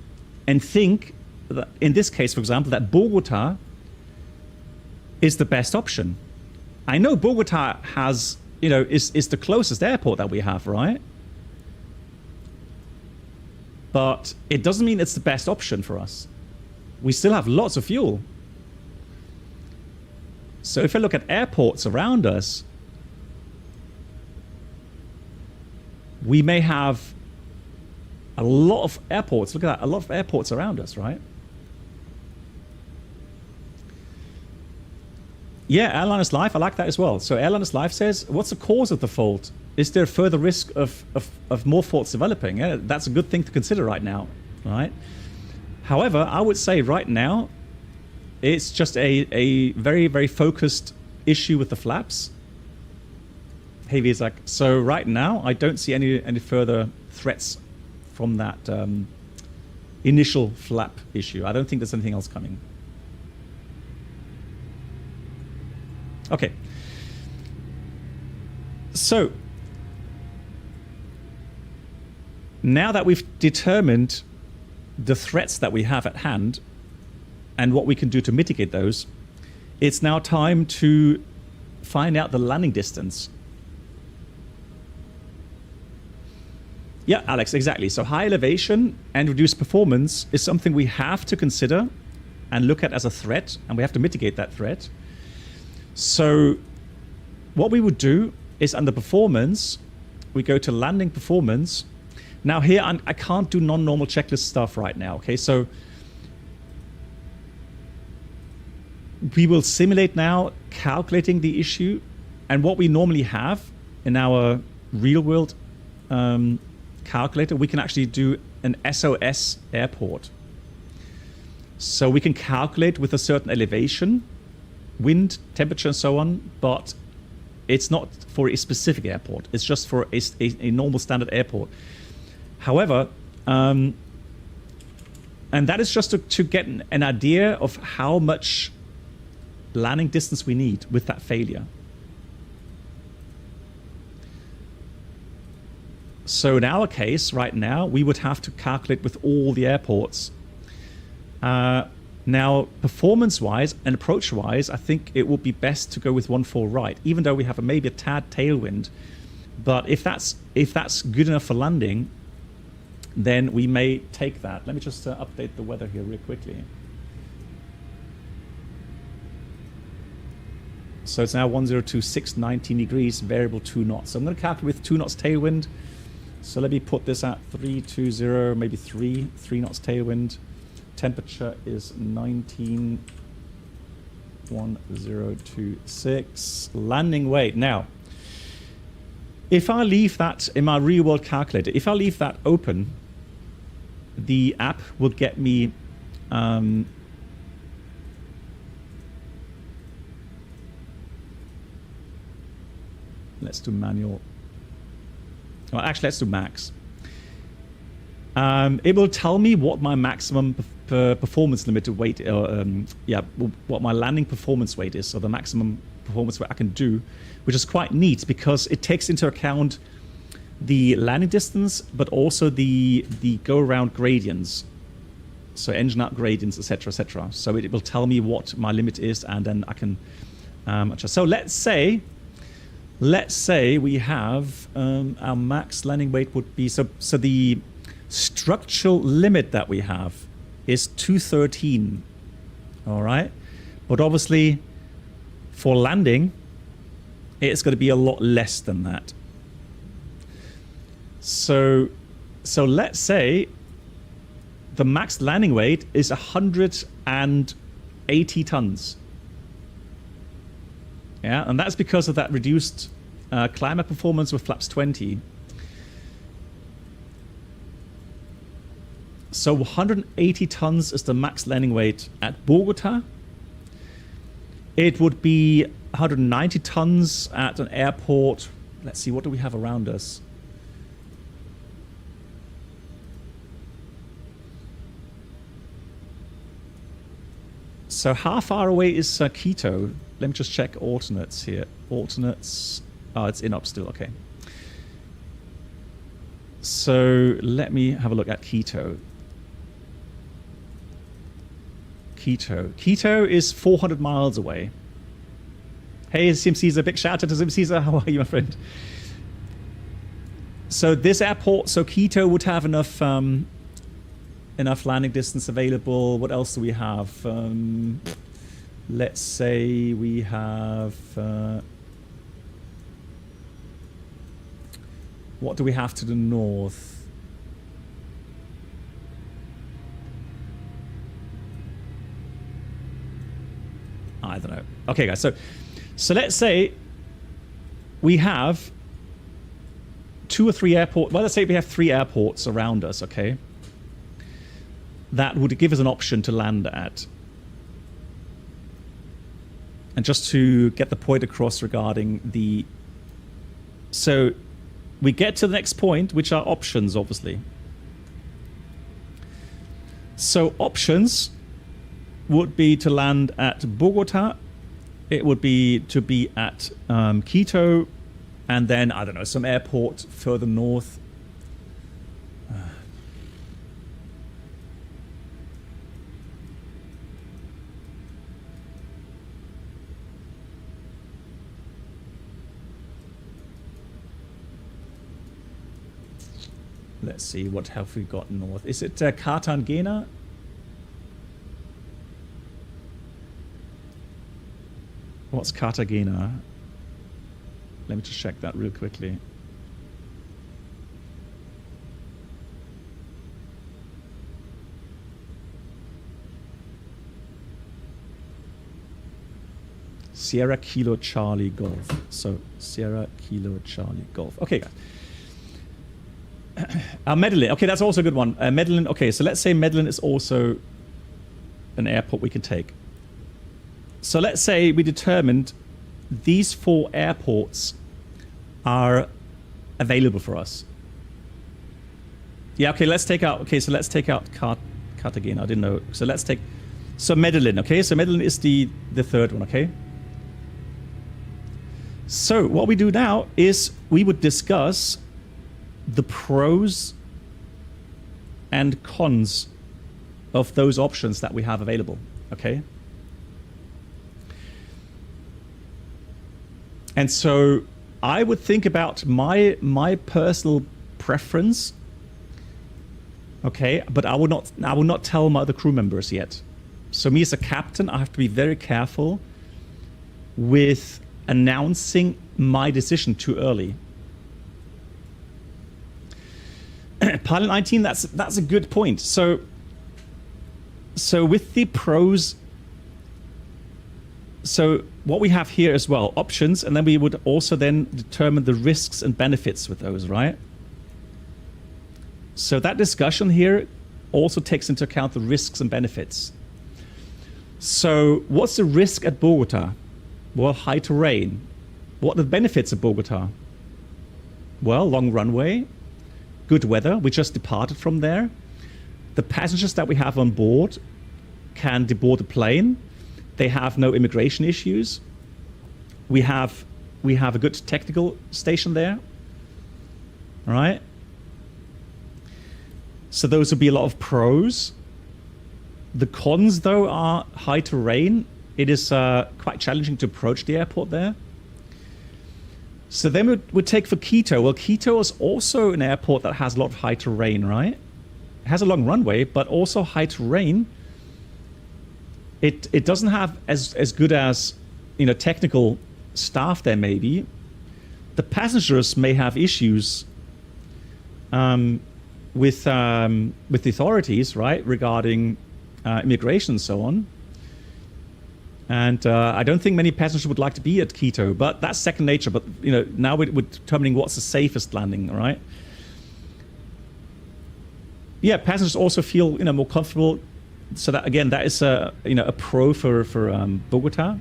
and think that, in this case, for example, that Bogota is the best option. I know Bogota has, is the closest airport that we have, right? But it doesn't mean it's the best option for us. We still have lots of fuel. So if I look at airports around us, we may have a lot of airports. Look at that, a lot of airports around us, right? Yeah, Airline is Live, I like that as well. So Airline is Live says, what's the cause of the fault? Is there further risk of more faults developing? Yeah, that's a good thing to consider right now, right? However, I would say right now, it's just a very, very focused issue with the flaps. Hey, Vizak. So right now, I don't see any further threats from that initial flap issue. I don't think there's anything else coming. Okay. So now that we've determined the threats that we have at hand and what we can do to mitigate those, it's now time to find out the landing distance. Yeah, Alex, exactly. So high elevation and reduced performance is something we have to consider and look at as a threat, and we have to mitigate that threat. So what we would do is under performance, we go to landing performance. Now here, I can't do non-normal checklist stuff right now, okay? So we will simulate now calculating the issue, and what we normally have in our real-world calculator, we can actually do an SOS airport. So we can calculate with a certain elevation, wind, temperature, and so on, but it's not for a specific airport. It's just for a normal standard airport. However, and that is just to get an idea of how much landing distance we need with that failure. So in our case, right now, we would have to calculate with all the airports. Now, performance-wise and approach-wise, I think it would be best to go with 1-4 right, even though we have maybe a tad tailwind. But if that's good enough for landing, then we may take that. Let me just update the weather here real quickly. So it's now 1026, 19 degrees, variable 2 knots. So I'm going to calculate with 2 knots tailwind. So let me put this at 320, maybe 3 knots tailwind. Temperature is 19 1026. Landing weight. Now, if I leave that in my real world calculator, if I leave that open, the app will get me let's do manual. Well, actually, let's do max. It will tell me what my maximum performance limited weight, what my landing performance weight is, so the maximum performance weight I can do, which is quite neat because it takes into account the landing distance, but also the go-around gradients, so engine out gradients, etc., etc. So it will tell me what my limit is, and then I can adjust. So let's say we have our max landing weight would be so the structural limit that we have is 213. All right, but obviously for landing, it's going to be a lot less than that. So let's say the max landing weight is 180 tons. Yeah, and that's because of that reduced climate performance with flaps 20. So 180 tons is the max landing weight at Bogota. It would be 190 tons at an airport. Let's see, what do we have around us? So how far away is Quito? Let me just check alternates here. Alternates. Oh, it's in up still. Okay. So let me have a look at Quito. Quito is 400 miles away. Hey, Sim Caesar, big shout out to Sim Caesar. How are you, my friend? So this airport, so Quito would have enough landing distance available. What else do we have? Let's say we have... what do we have to the north? I don't know. Okay, guys. So let's say we have 2 or 3 airports. Well, let's say we have 3 airports around us, okay? That would give us an option to land at. And just to get the point across regarding the... So we get to the next point, which are options, obviously. So options would be to land at Bogota. It would be to be at Quito, and then, I don't know, some airport further north. Let's see, what have we got north? Is it Cartagena? What's Cartagena? Let me just check that real quickly. Sierra Kilo Charlie Golf. So Sierra Kilo Charlie Golf. Okay, guys. Medellin. Okay, that's also a good one. Medellin. Okay, so let's say Medellin is also an airport we can take. So let's say we determined these 4 airports are available for us. Yeah, okay, let's take out... Okay, so let's take out Cartagena. I didn't know. So let's take... So Medellin, okay? So Medellin is the 3rd one, okay? So what we do now is we would discuss the pros and cons of those options that we have available, okay? And so I would think about my personal preference, okay, but I will not tell my other crew members yet. So me as a captain, I have to be very careful with announcing my decision too early. Pilot 19, that's a good point. So with the pros so what we have here as well, options, and then we would also then determine the risks and benefits with those, right? So that discussion here also takes into account the risks and benefits. So what's the risk at Bogota? Well, high terrain. What are the benefits of Bogota? Well, long runway, good weather. We just departed from there. The passengers that we have on board can deboard the plane. They have no immigration issues. We have a good technical station there. All right. So those would be a lot of pros. The cons, though, are high terrain. It is quite challenging to approach the airport there. So then we'd take for Quito. Well, Quito is also an airport that has a lot of high terrain, right? It has a long runway, but also high terrain. It doesn't have as good as, you know, technical staff there maybe. The passengers may have issues with the authorities, right, regarding immigration and so on. And I don't think many passengers would like to be at Quito, but that's second nature. But, you know, now we're determining what's the safest landing, right? Yeah, passengers also feel, you know, more comfortable. So that, again, that is a, you know, a pro for Bogota.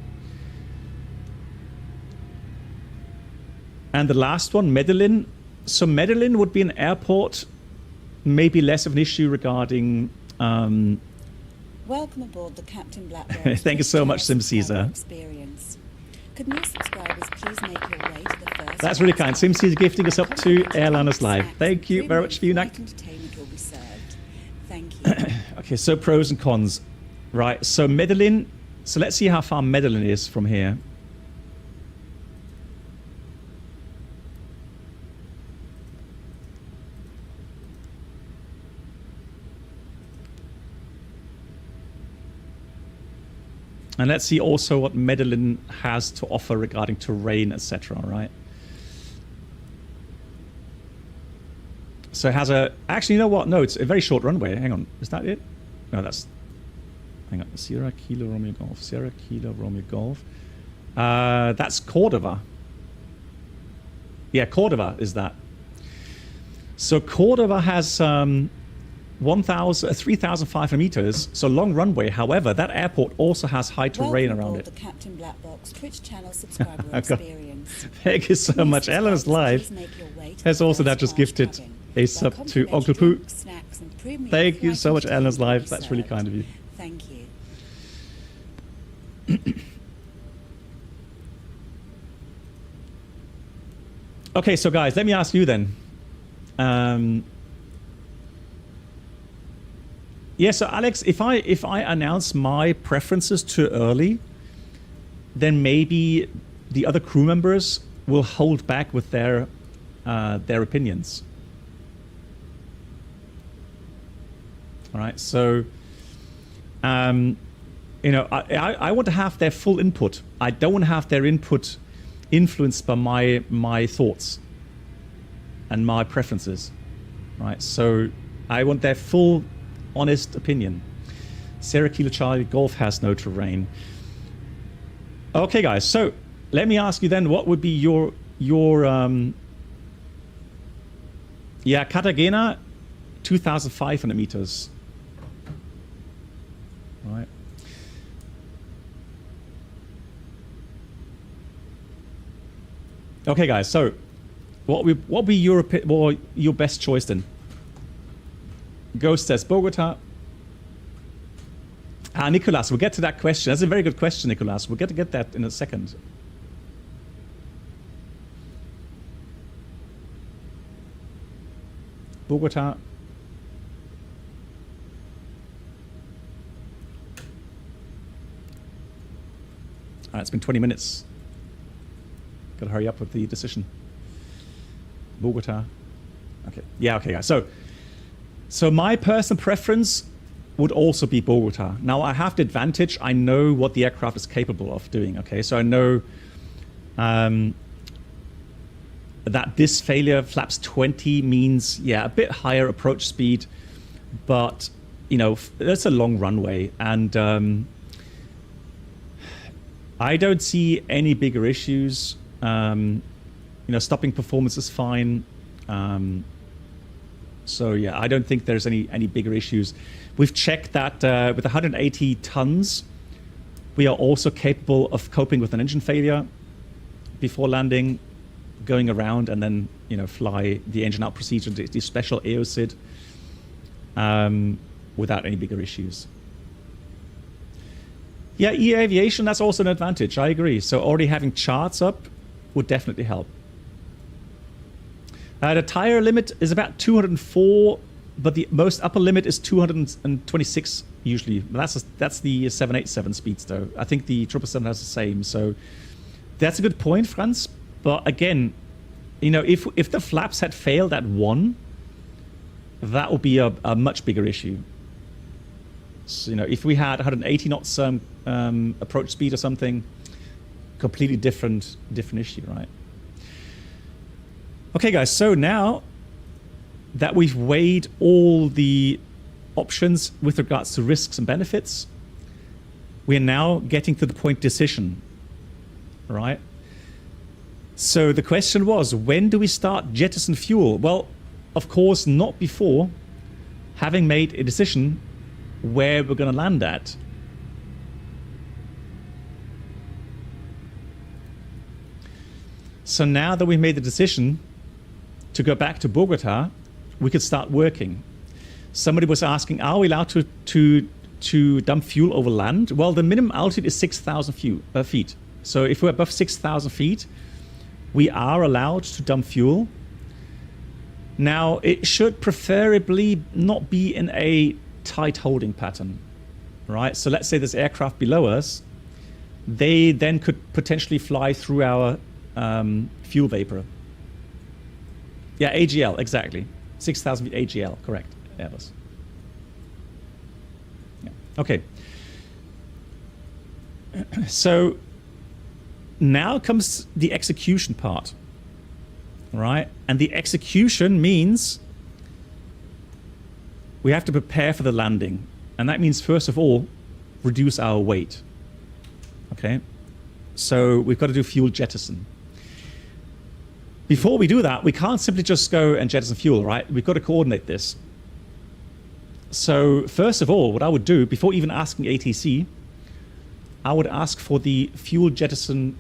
And the last one, Medellin. So Medellin would be an airport, maybe less of an issue regarding. Welcome aboard the Captain Blackbird. Thank you so much, Sim Caesar. Experience. Could new subscribers please make your way to the first? That's really kind. Sim Caesar gifting us up to Airliners Live. Thank you very much for you, Nak. Entertainment will be served. Thank you. Okay, so pros and cons. Right, so Medellin. So let's see how far Medellin is from here. And let's see also what Medellin has to offer regarding terrain, etc. Right. So it has a. Actually, you know what? No, it's a very short runway. Hang on. Is that it? No, that's. Hang on. Sierra Kilo Romeo Golf. Sierra Kilo Romeo Golf. That's Cordova. Yeah, Cordova is that. So Cordova has 3,500 meters, so long runway. However, that airport also has high terrain around it. The Captain Black Box Twitch channel subscriber experience. Thank you so much. Airliners Live has also now just gifted a sub to Uncle Poo. Thank you so much, Airliners Live. That's really kind of you. Thank you. Okay, so guys, let me ask you then. Yeah, so Alex, if I announce my preferences too early, then maybe the other crew members will hold back with their opinions. All right, so you know, I want to have their full input. I don't want to have their input influenced by my thoughts and my preferences. Right, so I want their full honest opinion. Sierra Kilo Charlie Golf has no terrain. Okay, guys. So let me ask you then, what would be your yeah, Cartagena, 2,500 meters. Right. Okay, guys. So what would be your best choice then? Ghost says Bogota. Nicolas, we'll get to that question. That's a very good question, Nicolas. We'll get that in a second. Bogota. All right, it's been 20 minutes. Got to hurry up with the decision. Bogota. Okay. Yeah, okay, guys. So my personal preference would also be Bogota. Now I have the advantage, I know what the aircraft is capable of doing, okay? So I know that this failure, flaps 20, means, yeah, a bit higher approach speed, but, you know, that's a long runway. And I don't see any bigger issues. Stopping performance is fine. So yeah, I don't think there's any bigger issues. We've checked that with 180 tons, we are also capable of coping with an engine failure before landing, going around and then fly the engine out procedure, the special AOSID, without any bigger issues. Yeah, aviation, that's also an advantage. I agree. So already having charts up would definitely help. The tire limit is about 204, but the most upper limit is 226 usually. That's the 787 Speedster. I think the 777 has the same. So that's a good point, Franz. But again, if the flaps had failed at 1, that would be a much bigger issue. So, if we had 180 knots approach speed or something, completely different issue, right? Okay, guys, so now that we've weighed all the options with regards to risks and benefits, we're now getting to the point decision, right? So the question was, when do we start jettison fuel? Well, of course, not before having made a decision where we're going to land at. So now that we've made the decision to go back to Bogota, we could start working. Somebody was asking, are we allowed to dump fuel over land? Well, the minimum altitude is 6,000 feet. So if we're above 6,000 feet, we are allowed to dump fuel. Now, it should preferably not be in a tight holding pattern, right? So let's say there's aircraft below us. They then could potentially fly through our fuel vapor. Yeah, AGL, exactly. 6,000 feet AGL, correct, Airbus. Yeah. Okay. So now comes the execution part, right? And the execution means we have to prepare for the landing. And that means, first of all, reduce our weight. Okay? So we've got to do fuel jettison. Before we do that, we can't simply just go and jettison fuel, right? We've got to coordinate this. So first of all, what I would do, before even asking ATC, I would ask for the fuel jettison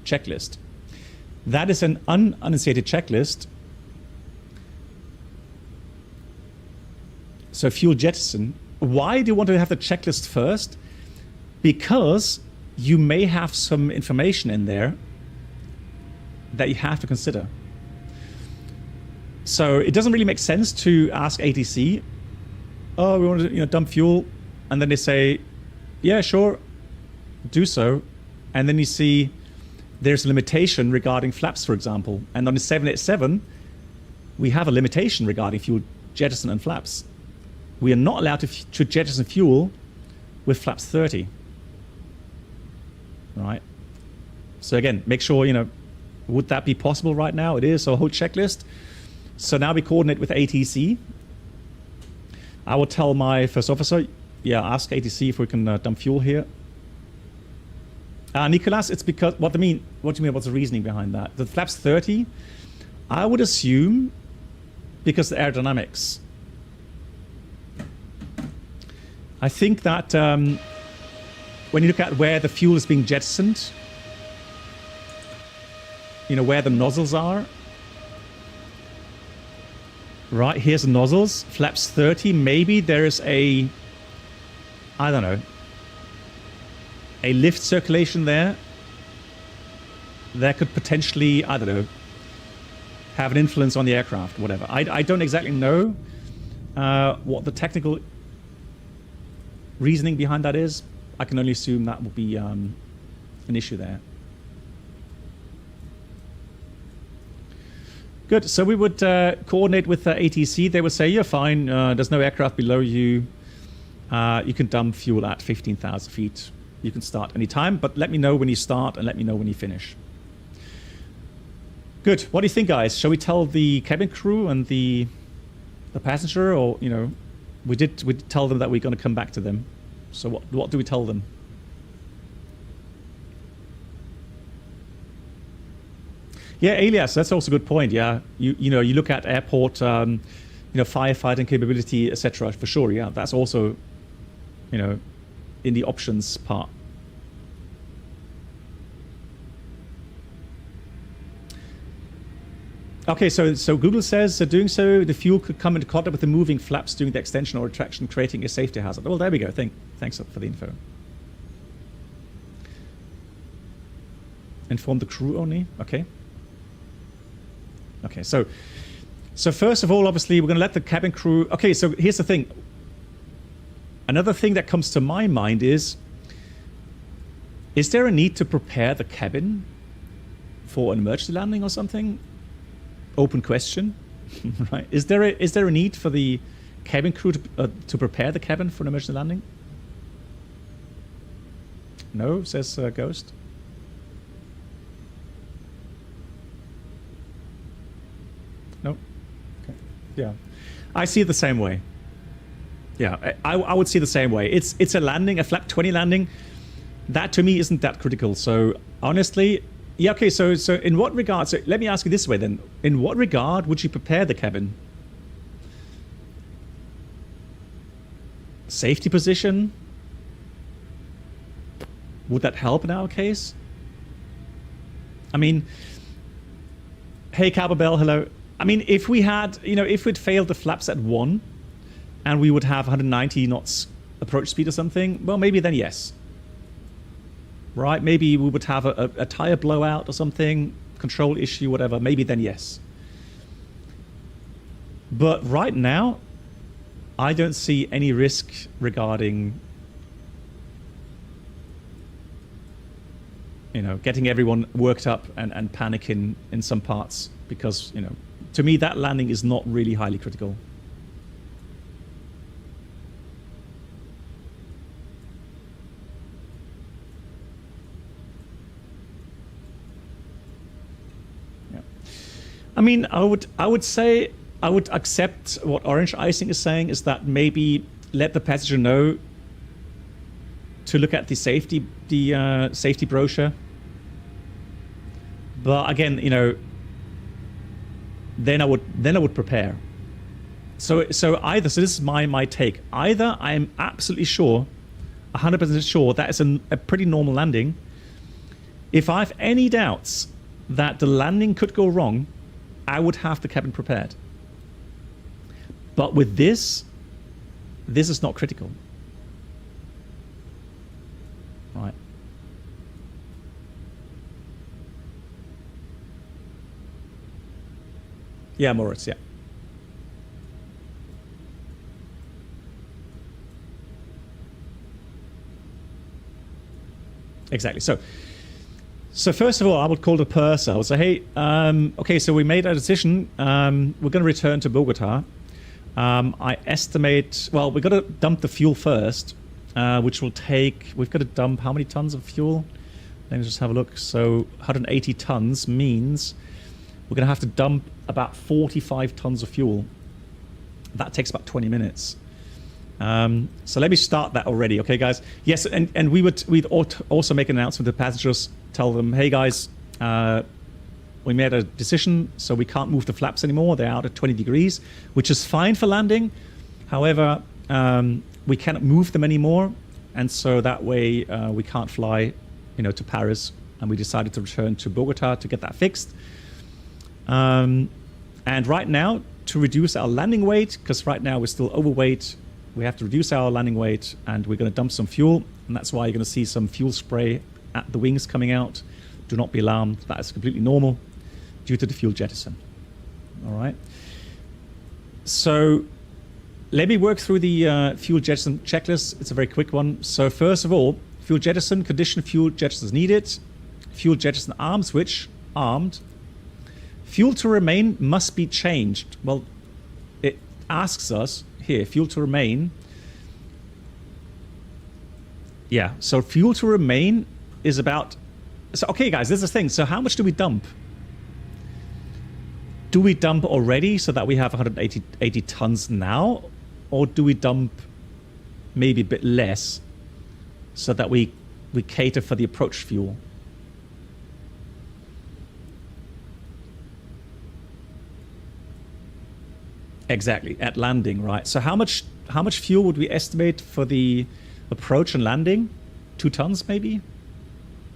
checklist. That is an unenunciated checklist. So fuel jettison. Why do you want to have the checklist first? Because you may have some information in there that you have to consider. So it doesn't really make sense to ask ATC, oh, we want to dump fuel, and then they say, yeah, sure, do so. And then you see there's a limitation regarding flaps, for example. And on the 787, we have a limitation regarding fuel jettison and flaps. We are not allowed to jettison fuel with flaps 30. Right? So again, make sure, would that be possible right now? It is, so a whole checklist. So now we coordinate with ATC. I will tell my first officer, yeah, ask ATC if we can dump fuel here. Nicolas, it's because, what do you mean, what's the reasoning behind that? The flaps 30, I would assume because the aerodynamics. I think that when you look at where the fuel is being jettisoned, where the nozzles are. Right, here's the nozzles, flaps 30. Maybe there is I don't know, a lift circulation there. That could potentially, I don't know, have an influence on the aircraft, whatever. I don't exactly know what the technical reasoning behind that is. I can only assume that will be an issue there. Good. So we would coordinate with ATC. They would say, you're fine. There's no aircraft below you. You can dump fuel at 15,000 feet. You can start anytime, but let me know when you start and let me know when you finish. Good. What do you think, guys? Shall we tell the cabin crew and the passenger, or we did tell them that we're going to come back to them. So what do we tell them? Yeah, alias, that's also a good point. Yeah, you know, you look at airport, you know, firefighting capability, etc. For sure. Yeah, that's also, you know, in the options part. Okay, so Google says doing so, the fuel could come into contact with the moving flaps during the extension or retraction, creating a safety hazard. Well, there we go. Thanks for the info. Inform the crew only. Okay. Okay, so first of all, obviously, we're going to let the cabin crew... Okay, so here's the thing. Another thing that comes to my mind is there a need to prepare the cabin for an emergency landing or something? Open question, right? Is there a need for the cabin crew to prepare the cabin for an emergency landing? No, says Ghost. No. Okay. Yeah, I see it the same way. Yeah, I would see the same way. It's a landing, a flap 20 landing. That to me isn't that critical. So honestly. Yeah, okay, so in what regard, so let me ask you this way then. In what regard would you prepare the cabin? Safety position? Would that help in our case? I mean, hey, Cowbell, hello. I mean, if we had, you know, if we'd failed the flaps at 1 and we would have 190 knots approach speed or something, well, maybe then yes. Right, maybe we would have a tire blowout or something, control issue, whatever, maybe then yes. But right now, I don't see any risk regarding, you know, getting everyone worked up and panicking in some parts, because, you know, to me that landing is not really highly critical. I mean, I would say I would accept what Orange Icing is saying, is that maybe let the passenger know to look at the safety brochure. But again, you know, then I would prepare. So this is my take. Either I'm absolutely sure, 100% sure that is a pretty normal landing. If I have any doubts that the landing could go wrong, I would have the cabin prepared. But with this is not critical. Right. Yeah, Moritz, yeah. Exactly. So first of all, I would call the purser. I would say, hey, okay, so we made a decision. We're going to return to Bogota. I estimate, well, we've got to dump the fuel first, which will take, we've got to dump how many tons of fuel? Let me just have a look. So 180 tons means we're going to have to dump about 45 tons of fuel. That takes about 20 minutes. So let me start that already, okay, guys? Yes, and we'd also make an announcement to passengers, tell them, hey, guys, we made a decision, so we can't move the flaps anymore. They're out at 20 degrees, which is fine for landing. However, we cannot move them anymore, and so that way we can't fly, you know, to Paris. And we decided to return to Bogota to get that fixed. And right now, to reduce our landing weight, because right now we're still overweight, we have to reduce our landing weight, and we're going to dump some fuel, and that's why you're going to see some fuel spray at the wings coming out. Do not be alarmed. That is completely normal due to the fuel jettison. All right. So let me work through the fuel jettison checklist. It's a very quick one. So first of all, fuel jettison condition, fuel jettisons needed. Fuel jettison arm switch, armed. Fuel to remain must be changed. Well, it asks us here, fuel to remain. Yeah, so fuel to remain is about... So, okay, guys, this is the thing. So how much do we dump? Do we dump already so that we have 180 tons now? Or do we dump maybe a bit less so that we cater for the approach fuel? Exactly, at landing, right? So how much fuel would we estimate for the approach and landing? 2 tons, maybe?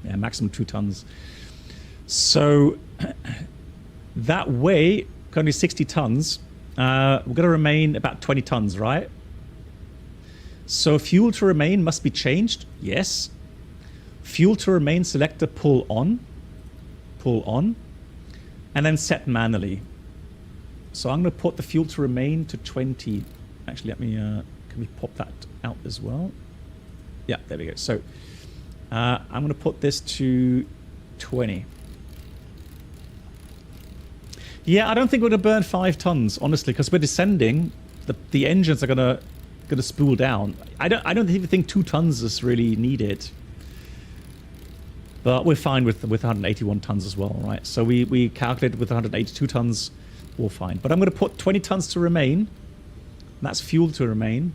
Yeah, maximum 2 tons. So that way, currently 60 tons, we're going to remain about 20 tons, right? So fuel to remain must be changed, yes. Fuel to remain selector pull on, and then set manually. So I'm going to put the fuel to remain to 20. Actually, let me, can we pop that out as well? Yeah, there we go. So I'm going to put this to 20. Yeah, I don't think we're going to burn 5 tons, honestly, because we're descending. The engines are going to spool down. I don't even think 2 tons is really needed. But we're fine with 181 tons as well, right? So we calculated with 182 tons, we're fine. But I'm going to put 20 tons to remain. That's fuel to remain.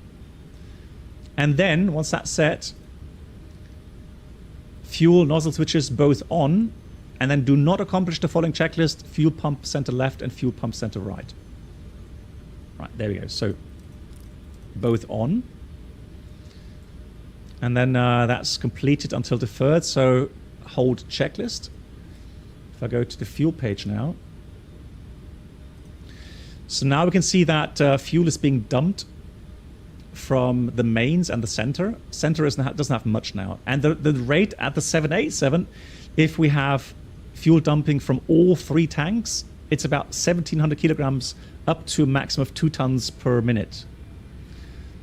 And then, once that's set, fuel nozzle switches both on, and then do not accomplish the following checklist: fuel pump center left and fuel pump center right. Right, there we go. So, both on. And then that's completed until deferred, so hold checklist. If I go to the fuel page now. So now we can see that fuel is being dumped from the mains and the center. Center doesn't have much now. And the rate at the 787, if we have fuel dumping from all 3 tanks, it's about 1,700 kilograms up to a maximum of 2 tons per minute.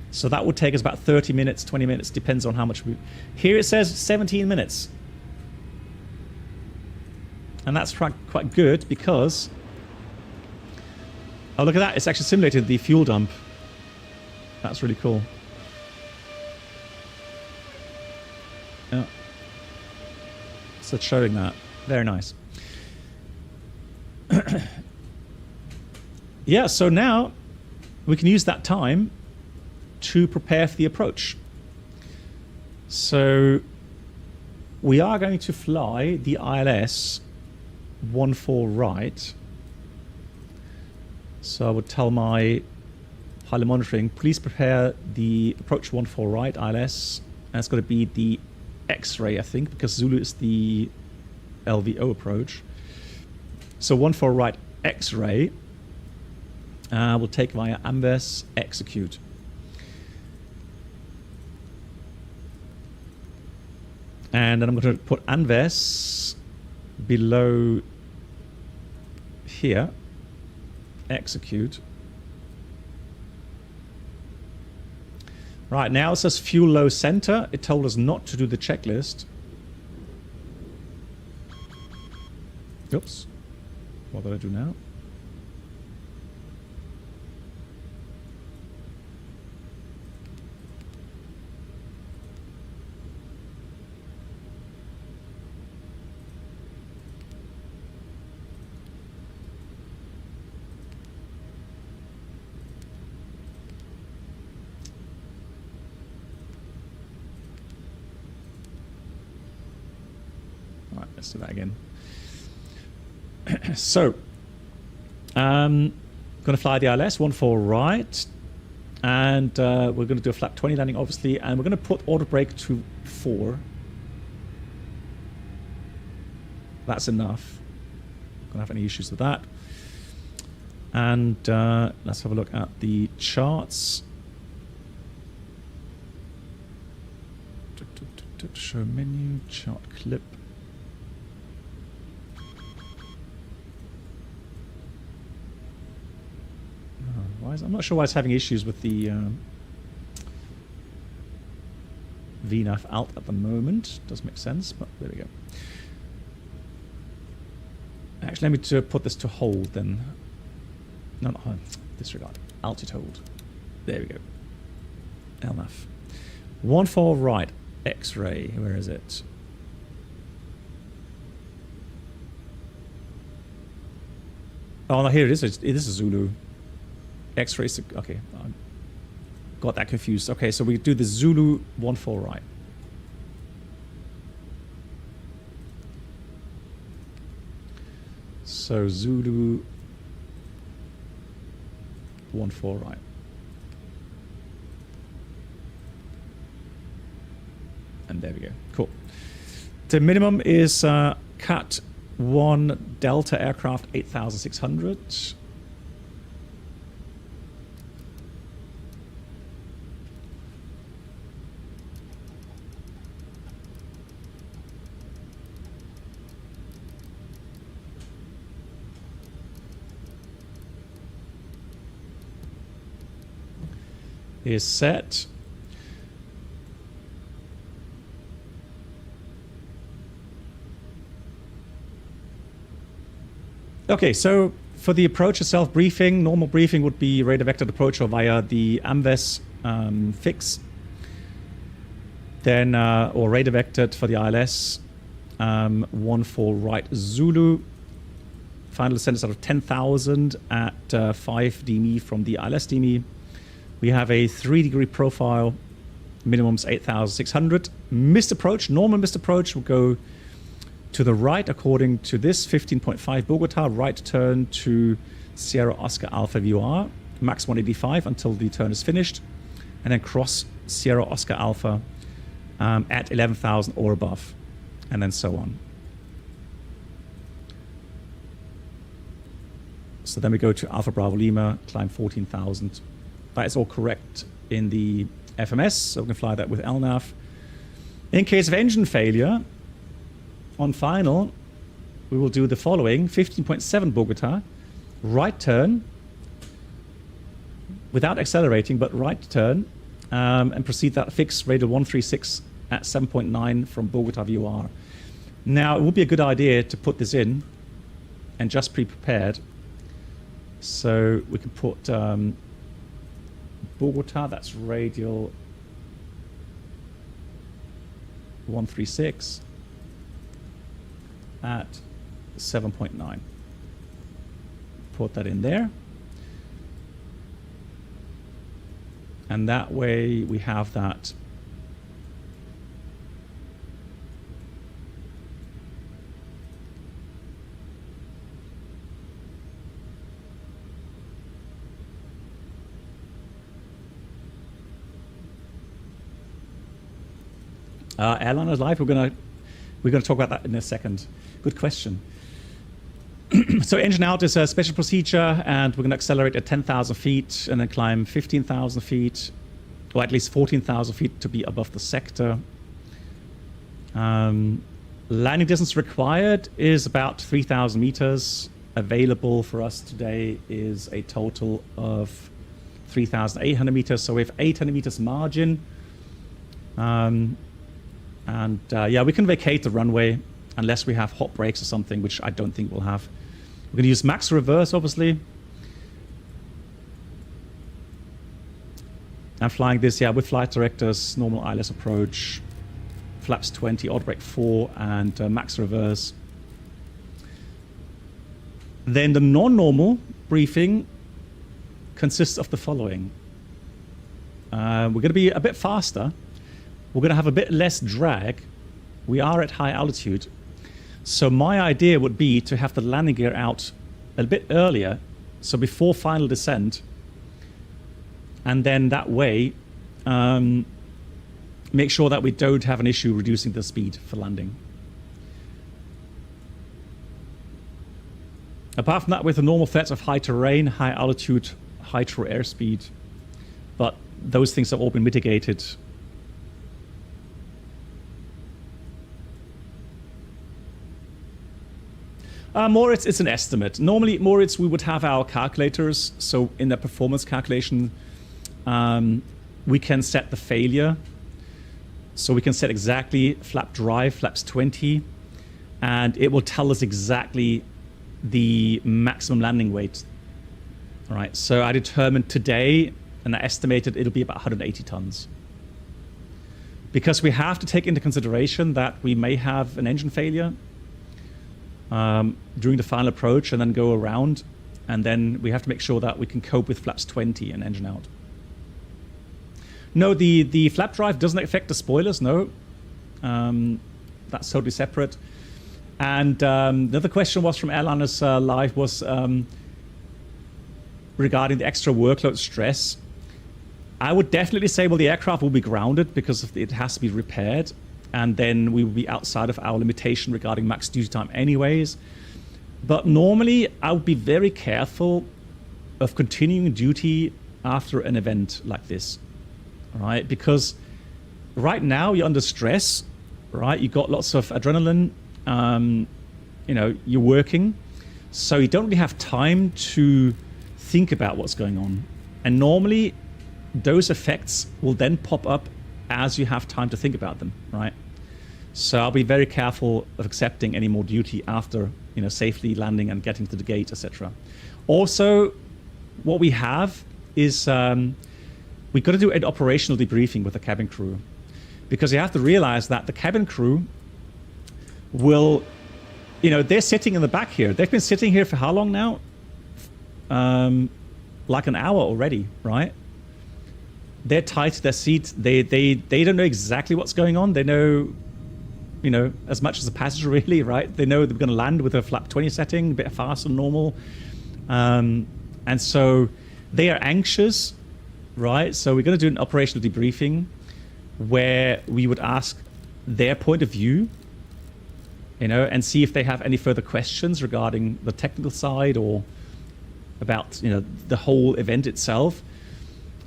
So that would take us about 30 minutes, 20 minutes, depends on how much we... Here it says 17 minutes. And that's quite good because... Oh, look at that. It's actually simulated the fuel dump. That's really cool. Yeah. So it's showing that. Very nice. Yeah, so now we can use that time to prepare for the approach. So we are going to fly the ILS 14 right. So I would tell my pilot monitoring, please prepare the approach 14 right ILS. And it's going to be the X-ray, I think, because Zulu is the LVO approach. So 14 right X-ray will take via Amves execute. And then I'm going to put Anves below here. Execute. Right, now it says fuel low center. It told us not to do the checklist. Oops. What did I do now? Let's do that again. So, going to fly the ILS 14 right, and we're going to do a flap 20 landing, obviously, and we're going to put auto brake to 4. That's enough. Don't have any issues with that. And let's have a look at the charts. Show menu, chart clip. I'm not sure why it's having issues with the VNAV alt at the moment. Doesn't make sense, but there we go. Actually, let me put this to hold then. No, not hold. Disregard. Altitude hold. There we go. LNAV. 14 right. X-ray. Where is it? Oh, no, here it is. It is a Zulu. X-ray. Okay, I got that confused. Okay, so we do the Zulu 14 right. So Zulu 14 right. And there we go. Cool. The minimum is Cat 1 Delta aircraft 8600. Is set. Okay, so for the approach itself, briefing, normal briefing would be radar vectored approach or via the AMVES fix. Then, or radar vectored for the ILS, 14 right Zulu. Final descent is out of 10,000 at 5 dmi from the ILS dmi. We have a 3-degree profile, minimum's 8,600. Missed approach, normal missed approach will go to the right according to this 15.5 Bogota, right turn to Sierra Oscar Alpha VOR, max 185 until the turn is finished, and then cross Sierra Oscar Alpha at 11,000 or above, and then so on. So then we go to Alpha Bravo Lima, climb 14,000. That is all correct in the FMS, so we can fly that with LNAV. In case of engine failure, on final, we will do the following: 15.7 Bogota, right turn, without accelerating, but right turn, and proceed that fix radial 136 at 7.9 from Bogota VOR. Now, it would be a good idea to put this in and just pre-prepared. So we can put Bogota, that's radial 136 at 7.9. Put that in there. And that way we have that. Airline is live. We're gonna talk about that in a second. Good question. So engine out is a special procedure, and we're going to accelerate at 10,000 feet and then climb 15,000 feet, or at least 14,000 feet to be above the sector. Landing distance required is about 3,000 meters. Available for us today is a total of 3,800 meters. So we have 800 meters margin. Yeah, we can vacate the runway unless we have hot brakes or something, which I don't think we'll have. We're going to use max reverse, obviously. I'm flying this, yeah, with flight directors, normal ILS approach, flaps 20, odd brake 4, and max reverse. Then the non-normal briefing consists of the following. We're going to be a bit faster. We're going to have a bit less drag. We are at high altitude. So my idea would be to have the landing gear out a bit earlier, so before final descent, and then that way make sure that we don't have an issue reducing the speed for landing. Apart from that, with the normal threats of high terrain, high altitude, high true airspeed, but those things have all been mitigated. Moritz, it's an estimate. Normally, Moritz, we would have our calculators. So in the performance calculation, we can set the failure. So we can set exactly flap drive, flaps 20, and it will tell us exactly the maximum landing weight. All right, so I determined today, and I estimated it'll be about 180 tons. Because we have to take into consideration that we may have an engine failure during the final approach and then go around, and then we have to make sure that we can cope with flaps 20 and engine out. No, the flap drive doesn't affect the spoilers, no. That's totally separate. And the other question was from Airliners Live was, regarding the extra workload stress, I would definitely say, well, the aircraft will be grounded because it has to be repaired, and then we will be outside of our limitation regarding max duty time anyways. But normally, I would be very careful of continuing duty after an event like this, right? Because right now you're under stress, right? You got lots of adrenaline, you know, you're working, so you don't really have time to think about what's going on. And normally, those effects will then pop up as you have time to think about them, right? So I'll be very careful of accepting any more duty after, you know, safely landing and getting to the gate, etc. Also, what we have is we've got to do an operational debriefing with the cabin crew, because you have to realize that the cabin crew will, you know, they're sitting in the back here. They've been sitting here for how long now? Like an hour already, right? They're tied to their seat. They don't know exactly what's going on. They know, you know, as much as a passenger really, right? They know they're going to land with a flap 20 setting, a bit faster than normal. And so they are anxious, right? So we're going to do an operational debriefing where we would ask their point of view, you know, and see if they have any further questions regarding the technical side or about, you know, the whole event itself.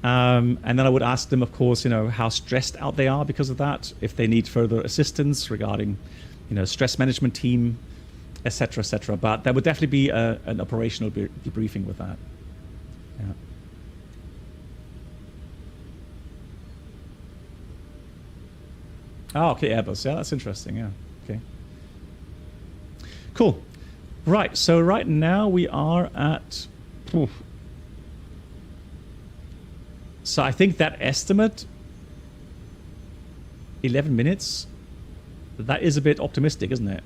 And then I would ask them, of course, you know, how stressed out they are because of that, if they need further assistance regarding, you know, stress management team, etc., etc. But there would definitely be an operational debriefing with that. Yeah. Oh, okay, Airbus. Yeah, that's interesting. Yeah. Okay. Cool. Right. So right now we are at. So I think that estimate, 11 minutes, that is a bit optimistic, isn't it?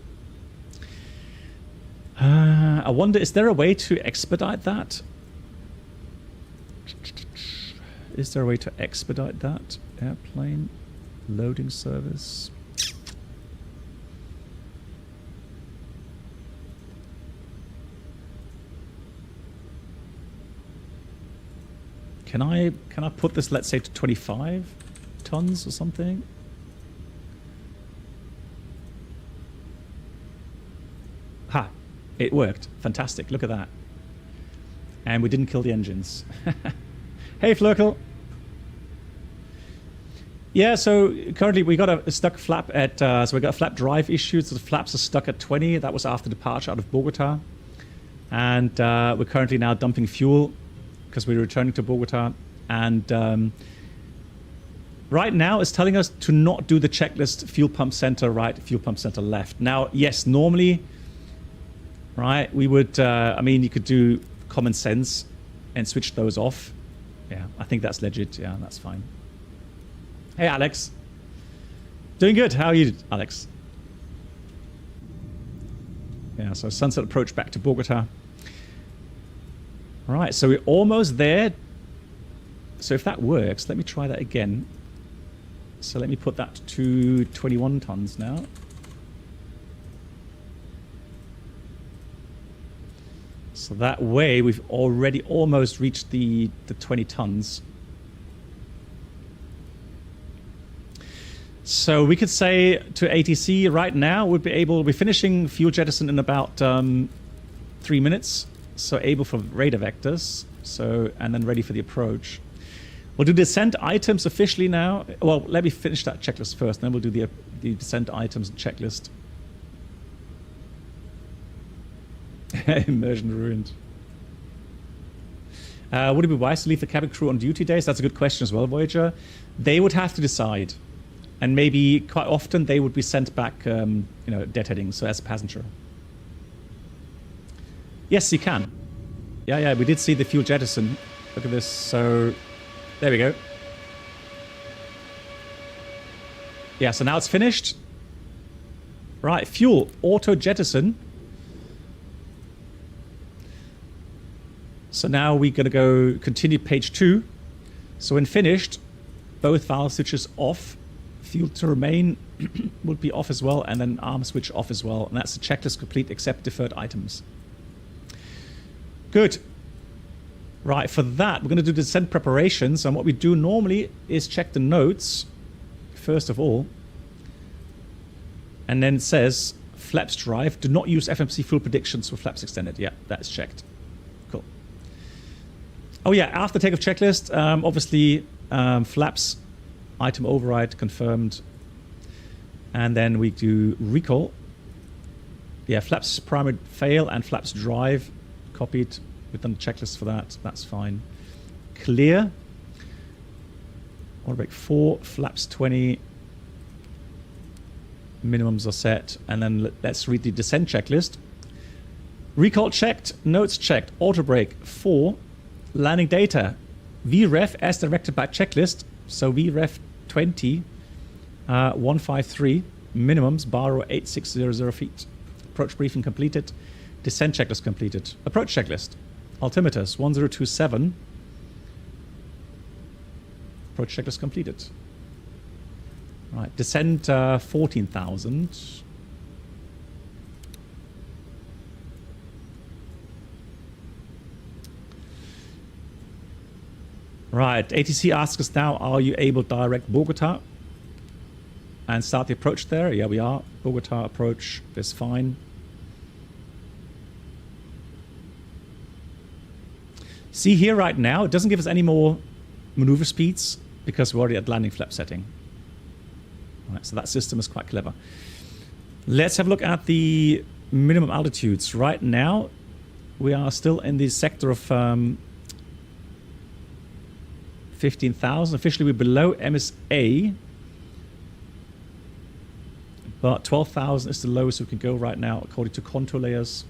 I wonder, is there a way to expedite that? Is there a way to expedite that? Airplane loading service. Can I put this, let's say, to 25 tons or something? Ha! It worked. Fantastic. Look at that. And we didn't kill the engines. Hey, Flurkle. Yeah, so currently we got a stuck flap at, so we got a flap drive issue, so the flaps are stuck at 20. That was after departure out of Bogota. And we're currently now dumping fuel because we're returning to Bogota. And right now it's telling us to not do the checklist fuel pump center right, fuel pump center left. Now, yes, normally, right, we would, I mean, you could do common sense and switch those off. Yeah, I think that's legit. Yeah, that's fine. Hey, Alex. Doing good. How are you, Alex? Yeah, so sunset approach back to Bogota. All right, so we're almost there. So if that works, let me try that again. So let me put that to 21 tons now. So that way we've already almost reached the 20 tons. So we could say to ATC right now, we're finishing fuel jettison in about 3 minutes. So able for radar vectors. So, and then ready for the approach. We'll do descent items officially now. Well, let me finish that checklist first, then we'll do the descent items checklist. Immersion ruined. Would it be wise to leave the cabin crew on duty days? That's a good question as well, Voyager. They would have to decide. And maybe quite often they would be sent back, you know, deadheading, so as a passenger. Yes, you can. Yeah, we did see the fuel jettison. Look at this. So there we go. Yeah, so now it's finished. Right, fuel, auto jettison. So now we're going to go continue page 2. So when finished, both valve switches off. Fuel to remain would be off as well, and then arm switch off as well. And that's the checklist complete except deferred items. Good. Right, for that, we're going to do descent preparations. And what we do normally is check the notes, first of all. And then it says, flaps drive, do not use FMC fuel predictions for flaps extended. Yeah, that's checked. Cool. Oh yeah, after takeoff checklist, obviously flaps, item override confirmed. And then we do recall. Yeah, flaps primary fail and flaps drive copied. We've done the checklist for that. That's fine. Clear. Order break 4, flaps 20. Minimums are set. And then let's read the descent checklist. Recall checked. Notes checked. Auto brake 4. Landing data. VREF as directed by checklist. So VREF 20. 153. Minimums. Bar 8600 feet. Approach briefing completed. Descent checklist completed. Approach checklist. Altimeters 1027. Approach checklist completed. Right, descent 14,000. Right, ATC asks us now, are you able to direct Bogota and start the approach there? Yeah, we are. Bogota approach is fine. See here right now, it doesn't give us any more maneuver speeds because we're already at landing flap setting. All right, so that system is quite clever. Let's have a look at the minimum altitudes. Right now, we are still in the sector of 15,000. Officially, we're below MSA. But 12,000 is the lowest we can go right now, according to contour layers.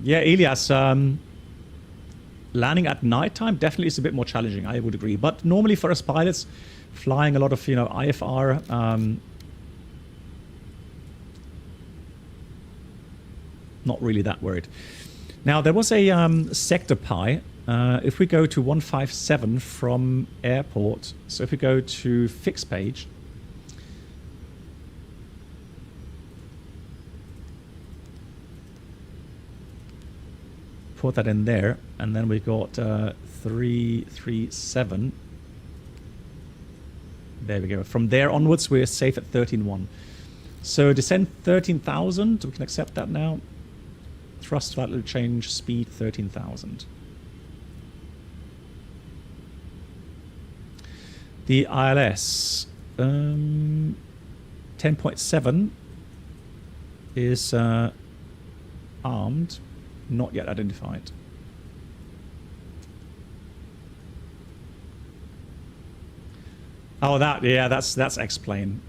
Yeah, Elias, landing at nighttime definitely is a bit more challenging, I would agree. But normally for us pilots, flying a lot of, IFR, not really that worried. Now, there was a sector pi. If we go to 157 from airport, so if we go to fixed page, put that in there, and then we got 337. There we go. From there onwards, we're safe at 13.1. So descent 13,000. We can accept that now. Thrust slightly change, speed 13,000. The ILS 10.7 is armed. Not yet identified. Oh, that's X-plane.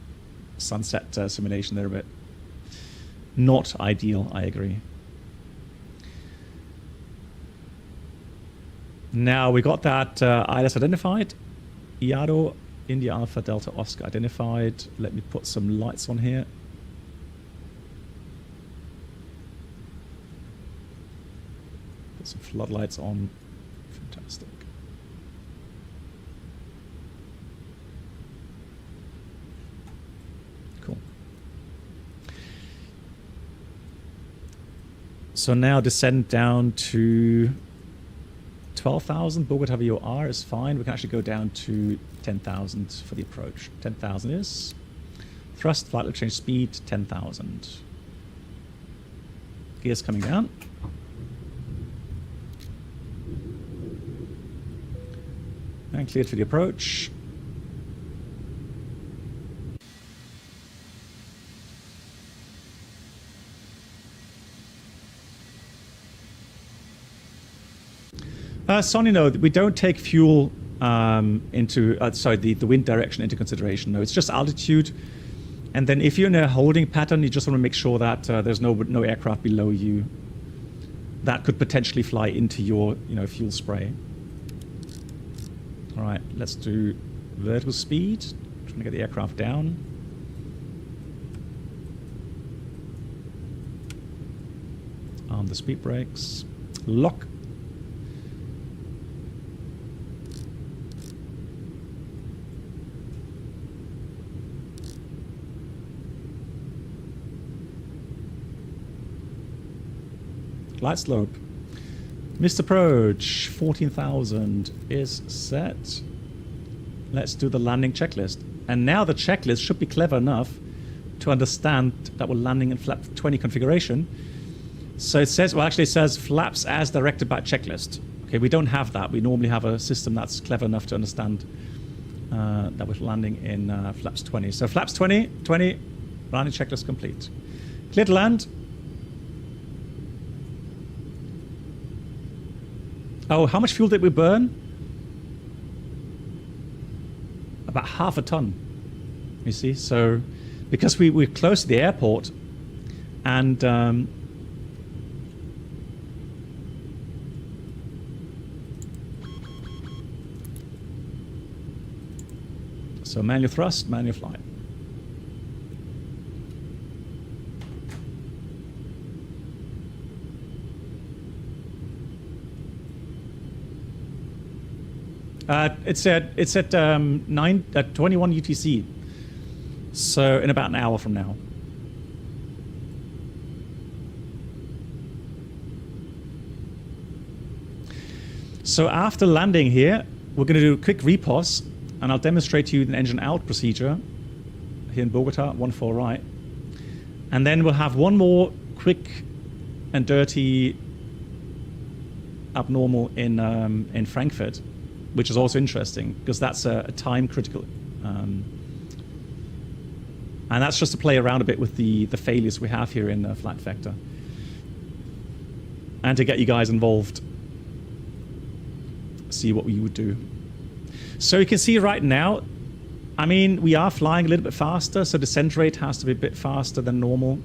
Sunset simulation there a bit. Not ideal, I agree. Now we got that ILS identified. IADO, India Alpha Delta Oscar identified. Let me put some lights on here. Some floodlights on. Fantastic. Cool. So now descend down to 12,000. Bogota VOR is fine. We can actually go down to 10,000 for the approach. 10,000 is. Thrust, flight level change speed, 10,000. Gears coming down. And cleared for the approach. Sonny, no, we don't take fuel into, the wind direction into consideration. No, it's just altitude. And then if you're in a holding pattern, you just want to make sure that there's no aircraft below you that could potentially fly into your, fuel spray. All right, let's do vertical speed. Trying to get the aircraft down. Arm the speed brakes. Lock. Flight slope. Missed approach, 14,000 is set. Let's do the landing checklist. And now the checklist should be clever enough to understand that we're landing in flap 20 configuration. So it says, well, actually it says flaps as directed by checklist. Okay, we don't have that. We normally have a system that's clever enough to understand that we're landing in flaps 20. So flaps 20, landing checklist complete. Clear to land. Oh, how much fuel did we burn? About half a ton. You see, so because we're close to the airport, and so manual thrust, manual flight. It's at 21 UTC, so in about an hour from now. So after landing here, we're going to do a quick repos, and I'll demonstrate to you the engine out procedure here in Bogota, 14 right, and then we'll have one more quick and dirty abnormal in Frankfurt, which is also interesting because that's a time critical, and that's just to play around a bit with the failures we have here in Flight Vector, and to get you guys involved, see what we would do. So you can see right now, I mean, we are flying a little bit faster, so descent rate has to be a bit faster than normal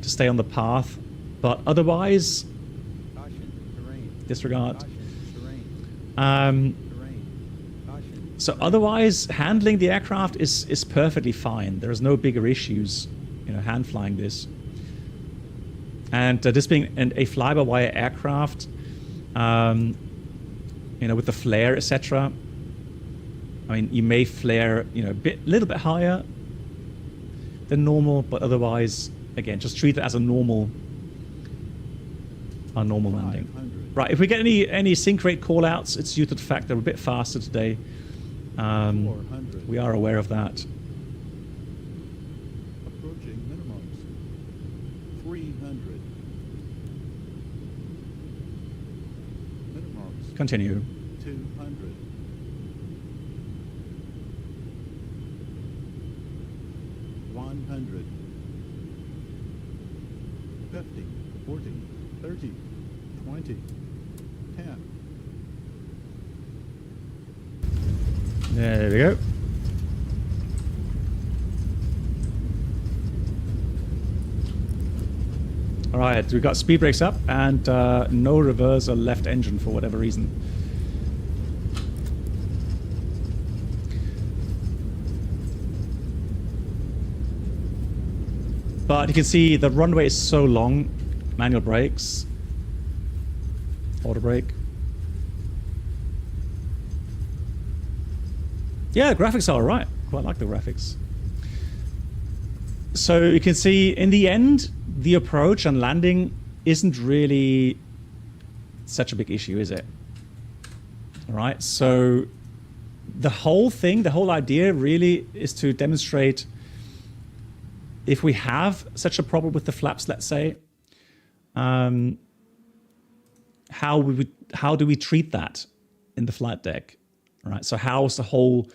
to stay on the path, but otherwise, disregard. So otherwise, handling the aircraft is perfectly fine. There is no bigger issues, hand flying this. And this being a fly-by-wire aircraft, with the flare, etc. I mean, you may flare, little bit higher than normal, but otherwise, again, just treat it as a normal landing. Right, if we get any sync rate call-outs, it's due to the fact that we're a bit faster today. We are aware of that. Approaching minimums. 300. Minimums. Continue. 200. 100. 50. 40. 30. 20. 10. There we go. All right, we've got speed brakes up and no reverse or left engine for whatever reason. But you can see the runway is so long. Manual brakes. Auto brake. Yeah, the graphics are alright. Quite like the graphics. So you can see in the end, the approach and landing isn't really such a big issue, is it? Alright, so the whole thing, the whole idea really is to demonstrate if we have such a problem with the flaps, let's say, how do we treat that in the flight deck? Right. So how's the whole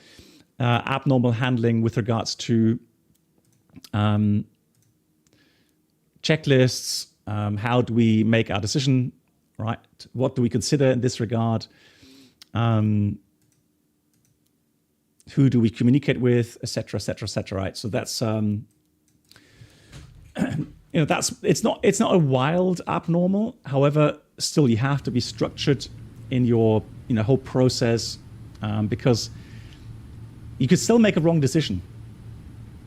abnormal handling with regards to checklists? How do we make our decision? Right. What do we consider in this regard? Who do we communicate with, etc., etc., etc. Right. So that's it's not a wild abnormal. However, still you have to be structured in your whole process. Because you could still make a wrong decision,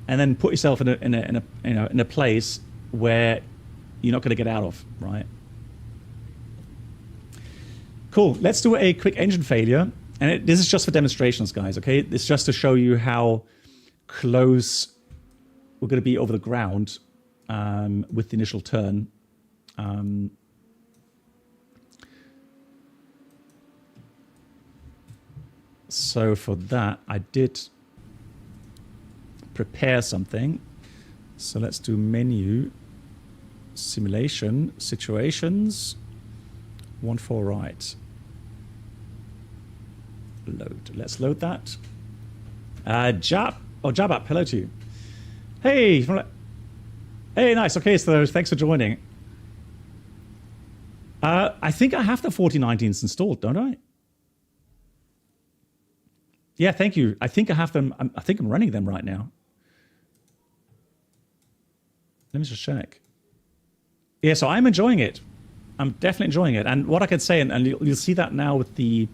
and then put yourself in a place where you're not going to get out of, right? Cool. Let's do a quick engine failure, and this is just for demonstrations, guys. Okay, it's just to show you how close we're going to be over the ground with the initial turn. So for that, I did prepare something. So let's do menu, simulation, situations, 1-4 right. Load. Let's load that. Jabap, hello to you. Hey, hey, nice. Okay, so thanks for joining. I think I have the 4019s installed, don't I? Yeah, thank you. I think I have them. I think I'm running them right now. Let me just check. Yeah, so I'm enjoying it. I'm definitely enjoying it. And what I can say, and you'll see that now with the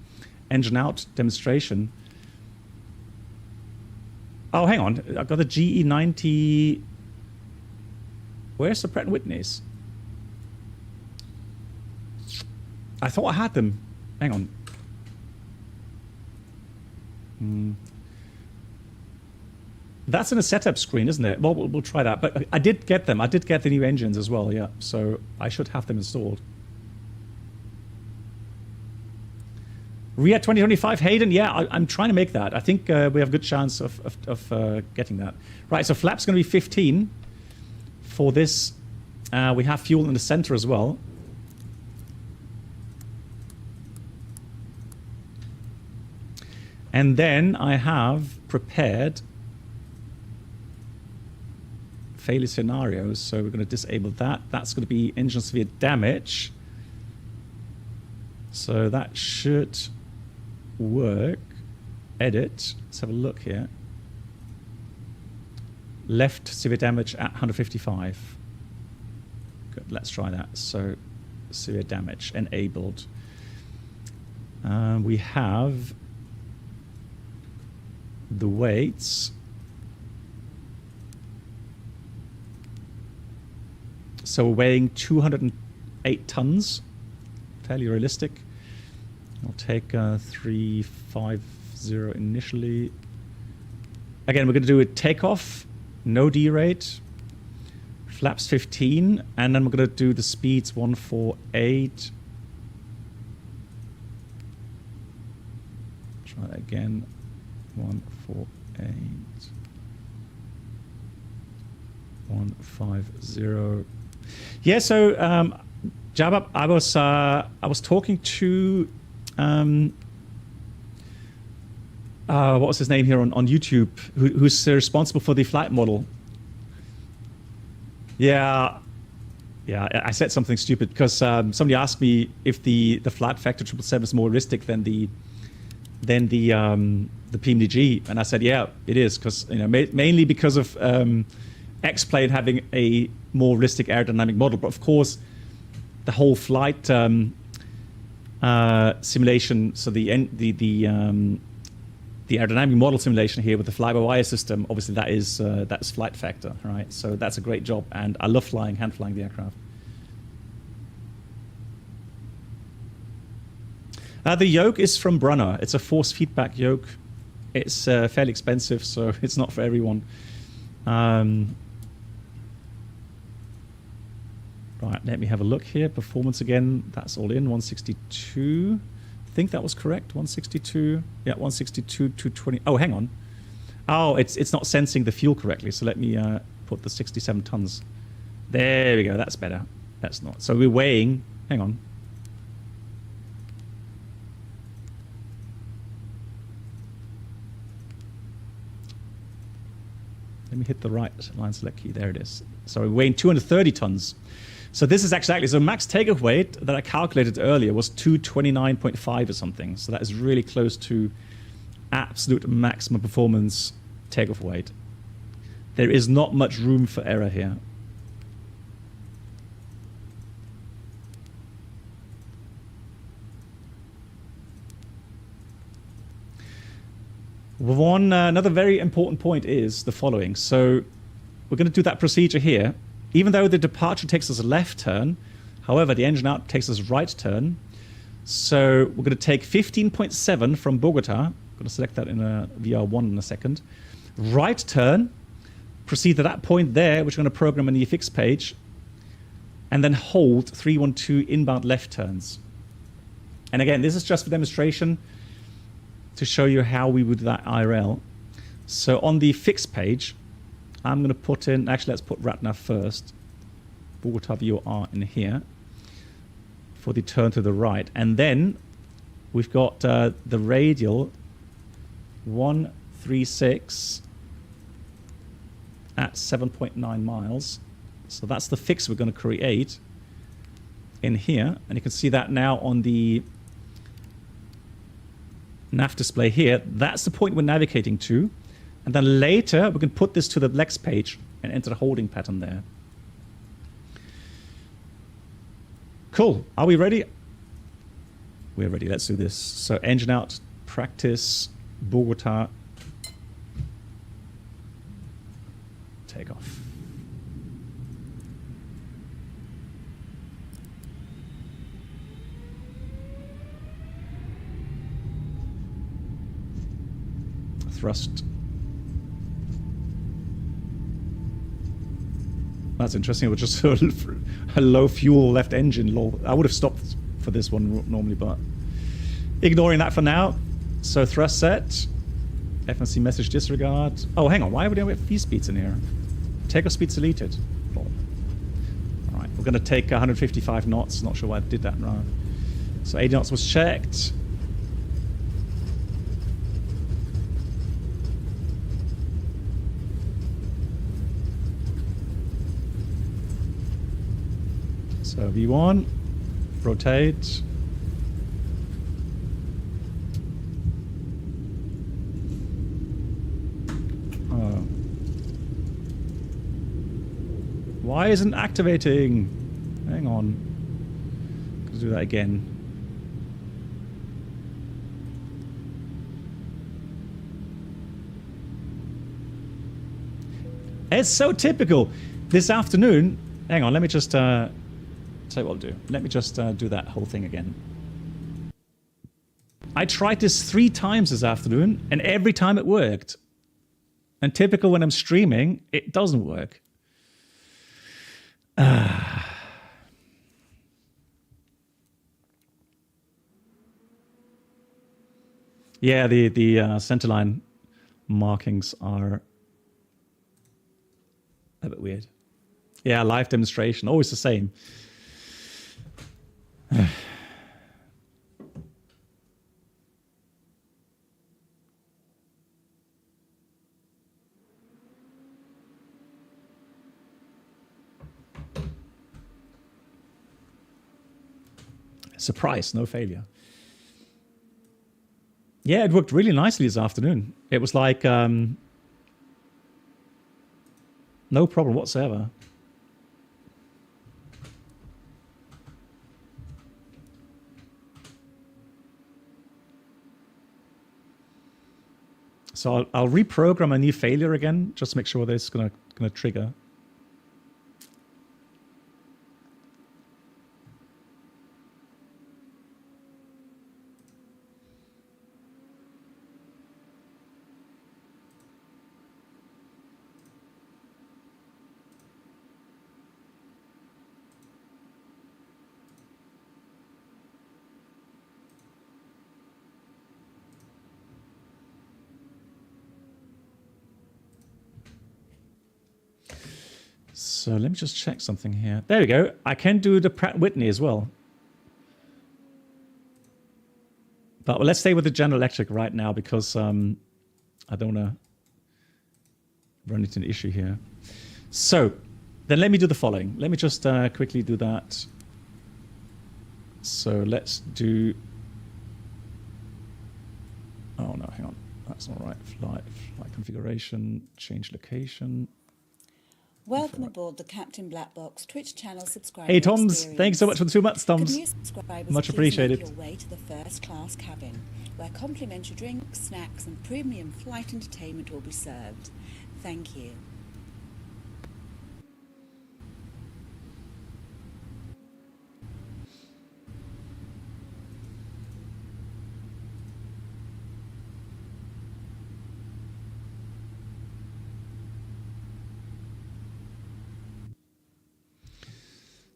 engine out demonstration. Oh, hang on. I've got the GE90. Where's the Pratt & Whitneys? I thought I had them. Hang on. That's in a setup screen, isn't it? Well, we'll try that. But I did get them. I did get the new engines as well, yeah. So I should have them installed. Riyadh 2025, Hayden, yeah, I'm trying to make that. I think we have a good chance of getting that. Right, so flap's going to be 15 for this. We have fuel in the center as well. And then I have prepared failure scenarios. So we're going to disable that. That's going to be engine severe damage. So that should work. Edit. Let's have a look here. Left severe damage at 155. Good. Let's try that. So severe damage enabled. We have the weights. So we're weighing 208 tons. Fairly realistic. I'll take 350 initially. Again, we're going to do a takeoff, no D-rate, flaps 15, and then we're going to do the speeds 148. Try that again. 148. 150. Yeah, so Jabab, I was talking to what was his name here on YouTube, who's responsible for the flight model. Yeah, I said something stupid because somebody asked me if the flight factor 777 is more realistic than the PMDG, and I said yeah, it is, because mainly because of X-plane having a more realistic aerodynamic model, but of course the whole flight simulation, so the aerodynamic model simulation here with the fly-by-wire system, obviously that's flight factor, right? So that's a great job, and I love hand flying the aircraft. The yoke is from Brunner. It's a force feedback yoke. It's fairly expensive, so it's not for everyone. Right, let me have a look here. Performance again, that's all in, 162. I think that was correct, 162. Yeah, 162, 220. Oh, hang on. Oh, it's not sensing the fuel correctly, so let me put the 67 tons. There we go, that's better. That's not. So we're weighing, hang on. Let me hit the right line select key. There it is. So we're weighing 230 tons. So this is exactly, so max takeoff weight that I calculated earlier was 229.5 or something. So that is really close to absolute maximum performance takeoff weight. There is not much room for error here. Another very important point is the following. So we're going to do that procedure here. Even though the departure takes us a left turn, however, the engine out takes us right turn. So we're going to take 15.7 from Bogota. I'm going to select that in a VR1 in a second. Right turn, proceed to that point there, which we're going to program in the FX page, and then hold 312 inbound left turns. And again, this is just for demonstration. to show you how we would do that IRL. So on the fixed page, I'm going to put in, actually let's put RATNAV first. Bogota VOR in here for the turn to the right. And then we've got the radial 136 at 7.9 miles. So that's the fix we're going to create in here. And you can see that now on the nav display here. That's the point we're navigating to. And then later we can put this to the next page and enter the holding pattern there. Cool. Are we ready? We're ready. Let's do this. So engine out, practice, Bogota, takeoff. Thrust. That's interesting. It was just a low fuel left engine. I would have stopped for this one normally, but ignoring that for now. So thrust set. FNC message disregard. Oh, hang on. Why would we have V-speeds in here? Takeoff speed deleted. All right. We're going to take 155 knots. Not sure why I did that now. So 80 knots was checked. So V1, rotate. Why isn't activating? Hang on. Let's do that again. It's so typical. This afternoon, hang on, let me just tell you what I'll do. Let me just do that whole thing again. I tried this 3 times this afternoon, and every time it worked. And typical when I'm streaming, it doesn't work. Yeah, the centerline markings are a bit weird. Yeah, live demonstration, always the same. Surprise, no failure. Yeah, it worked really nicely this afternoon. It was like no problem whatsoever. So I'll reprogram a new failure again, just to make sure that it's gonna trigger. So let me just check something here. There we go. I can do the Pratt & Whitney as well. But let's stay with the General Electric right now because I don't want to run into an issue here. So then let me do the following. Let me just quickly do that. So let's do... Oh no, hang on. That's not right. Flight configuration, change location. Welcome aboard the Captain Black Box Twitch channel subscriber. Hey Toms, experience. thanks so much for the 2 months, Toms. Could new subscribers Much please appreciated. Make your way to the first class cabin, where complimentary drinks, snacks, and premium flight entertainment will be served. Thank you.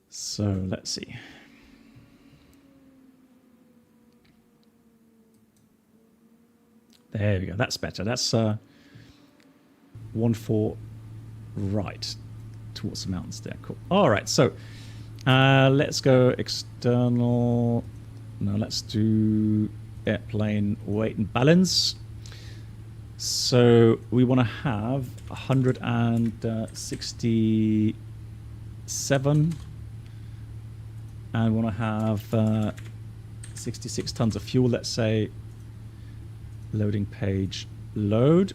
So let's see. There we go. That's better. That's 1-4 right towards the mountains there. Cool. All right. So let's go external. No, let's do airplane weight and balance. So we want to have 167 and we want to have 66 tons of fuel, let's say. Loading page load.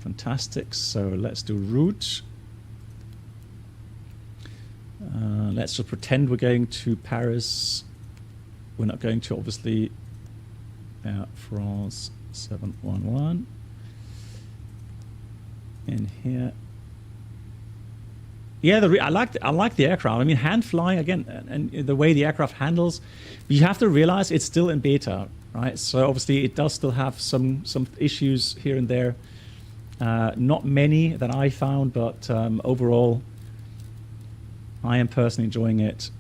Fantastic. So let's do route. Let's just pretend we're going to Paris. We're not going to, obviously. Air France 711. In here. Yeah, I like the aircraft. I mean, hand flying again, and the way the aircraft handles. But you have to realize it's still in beta, right? So obviously it does still have some issues here and there. Not many that I found, but overall, I am personally enjoying it.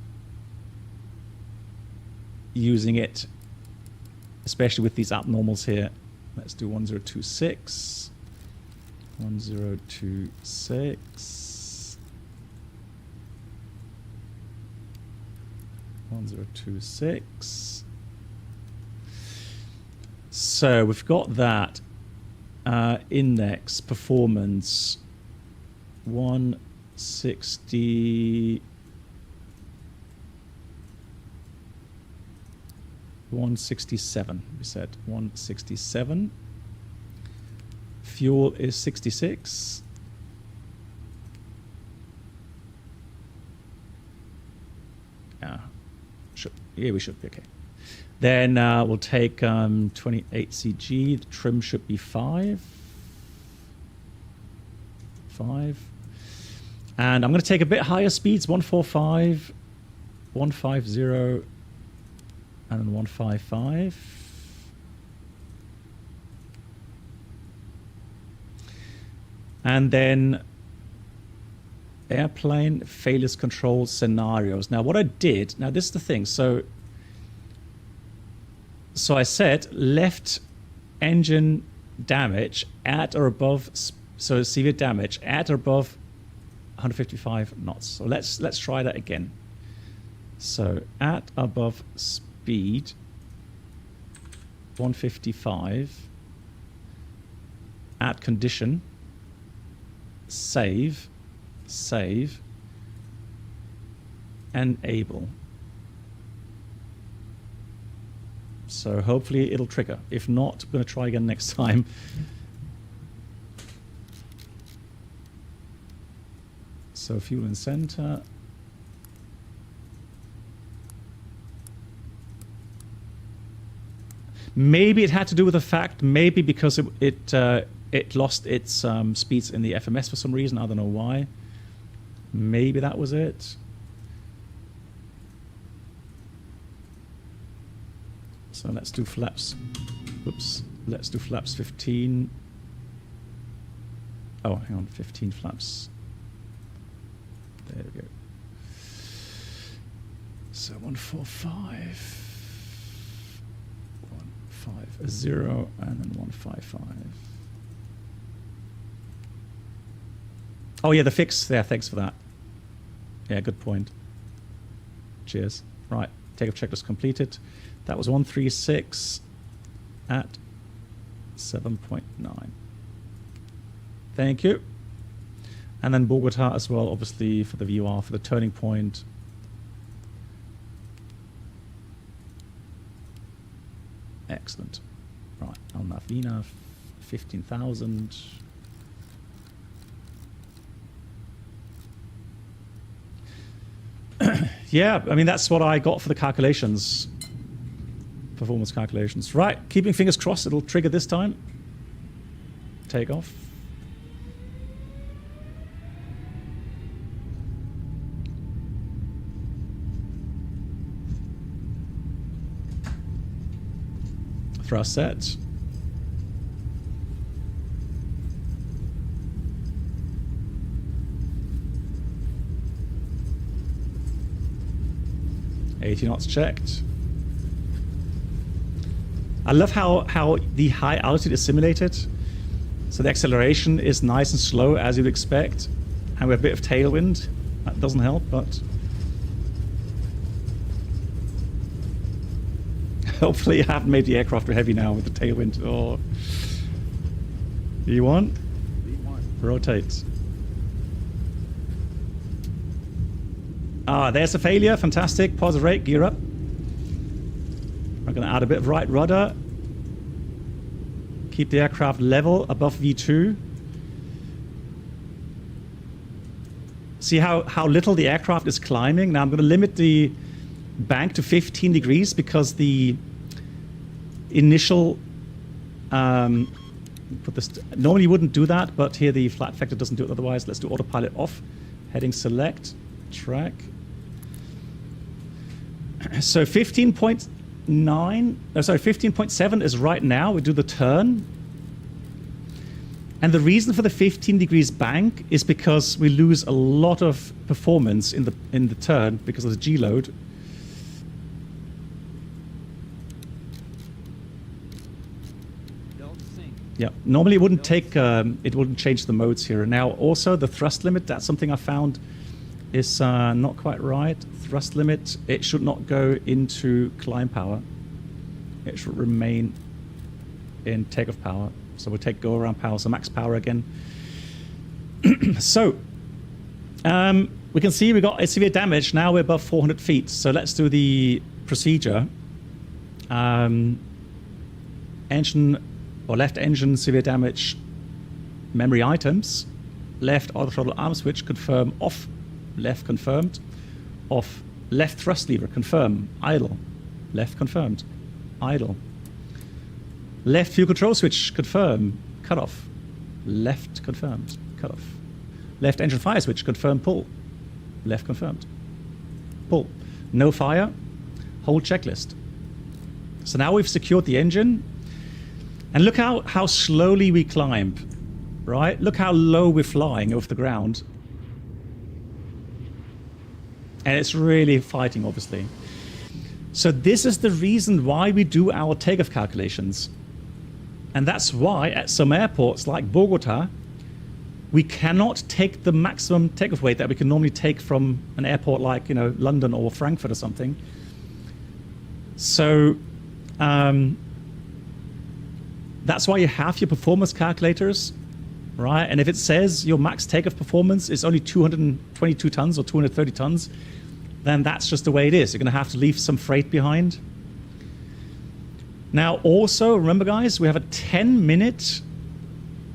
Using it, especially with these abnormals here. Let's do 1026. 1026. 1026. So we've got that index performance 160. 167, we said 167. Fuel is 66. Yeah, we should be okay. Then we'll take 28 CG. The trim should be 5. 5. And I'm going to take a bit higher speeds, 145, 150, and then 155. And then airplane failures control scenarios. Now what I did, now this is the thing. So I said left engine damage at or above, so severe damage at or above 155 knots. So let's try that again. So at above speed 155 at condition, save, enable. So hopefully it'll trigger. If not, I'm going to try again next time. So fuel in center. Maybe it had to do with the fact, maybe because it lost its speeds in the FMS for some reason. I don't know why. Maybe that was it. So let's do flaps. Oops. Let's do flaps 15. Oh, hang on. 15 flaps. There we go. So 145. 150 and then 155. Oh yeah, the fix. Yeah, thanks for that. Yeah, good point. Cheers. Right, takeoff checklist completed. That was 136 at 7.9. Thank you. And then Bogota as well, obviously for the VOR, for the turning point. Excellent. Right, Al Navina, 15,000. Yeah, I mean, that's what I got for the calculations. Performance calculations. Right, keeping fingers crossed it'll trigger this time. Take off. Thrust set. $80 knots checked. I love how the high altitude is simulated. So the acceleration is nice and slow as you'd expect. And we have a bit of tailwind. That doesn't help, but hopefully I haven't made the aircraft too heavy now with the tailwind. Or E1, B1. rotate. Ah, there's a failure. Fantastic. Positive rate, gear up. I'm going to add a bit of right rudder. Keep the aircraft level above V2. See how little the aircraft is climbing. Now I'm going to limit the bank to 15 degrees because the initial put this normally you wouldn't do that, but here the flat factor doesn't do it otherwise. Let's do autopilot off. Heading select, track. So 15.7 is right now. We do the turn. And the reason for the 15 degrees bank is because we lose a lot of performance in the turn because of the G load. Yeah, normally it wouldn't take, it wouldn't change the modes here. Now also the thrust limit, that's something I found is not quite right. Thrust limit, it should not go into climb power. It should remain in takeoff power. So we'll take go around power, so max power again. So we can see we got a severe damage. Now we're above 400 feet. So let's do the procedure. Engine or left engine severe damage, memory items, left auto throttle arm switch, confirm off, left confirmed, off, left thrust lever, confirm, idle, left confirmed, idle. Left fuel control switch, confirm, cut off. Left confirmed, cut off. Left engine fire switch, confirm, pull. Left confirmed, pull. No fire, hold checklist. So now we've secured the engine. And look how slowly we climb, right? Look how low we're flying off the ground. And it's really fighting, obviously. So this is the reason why we do our takeoff calculations. And that's why at some airports like Bogota, we cannot take the maximum takeoff weight that we can normally take from an airport like, you know, London or Frankfurt or something. So that's why you have your performance calculators, right? And if it says your max takeoff performance is only 222 tons or 230 tons, then that's just the way it is. You're going to have to leave some freight behind. Now, also, remember, guys, we have a 10-minute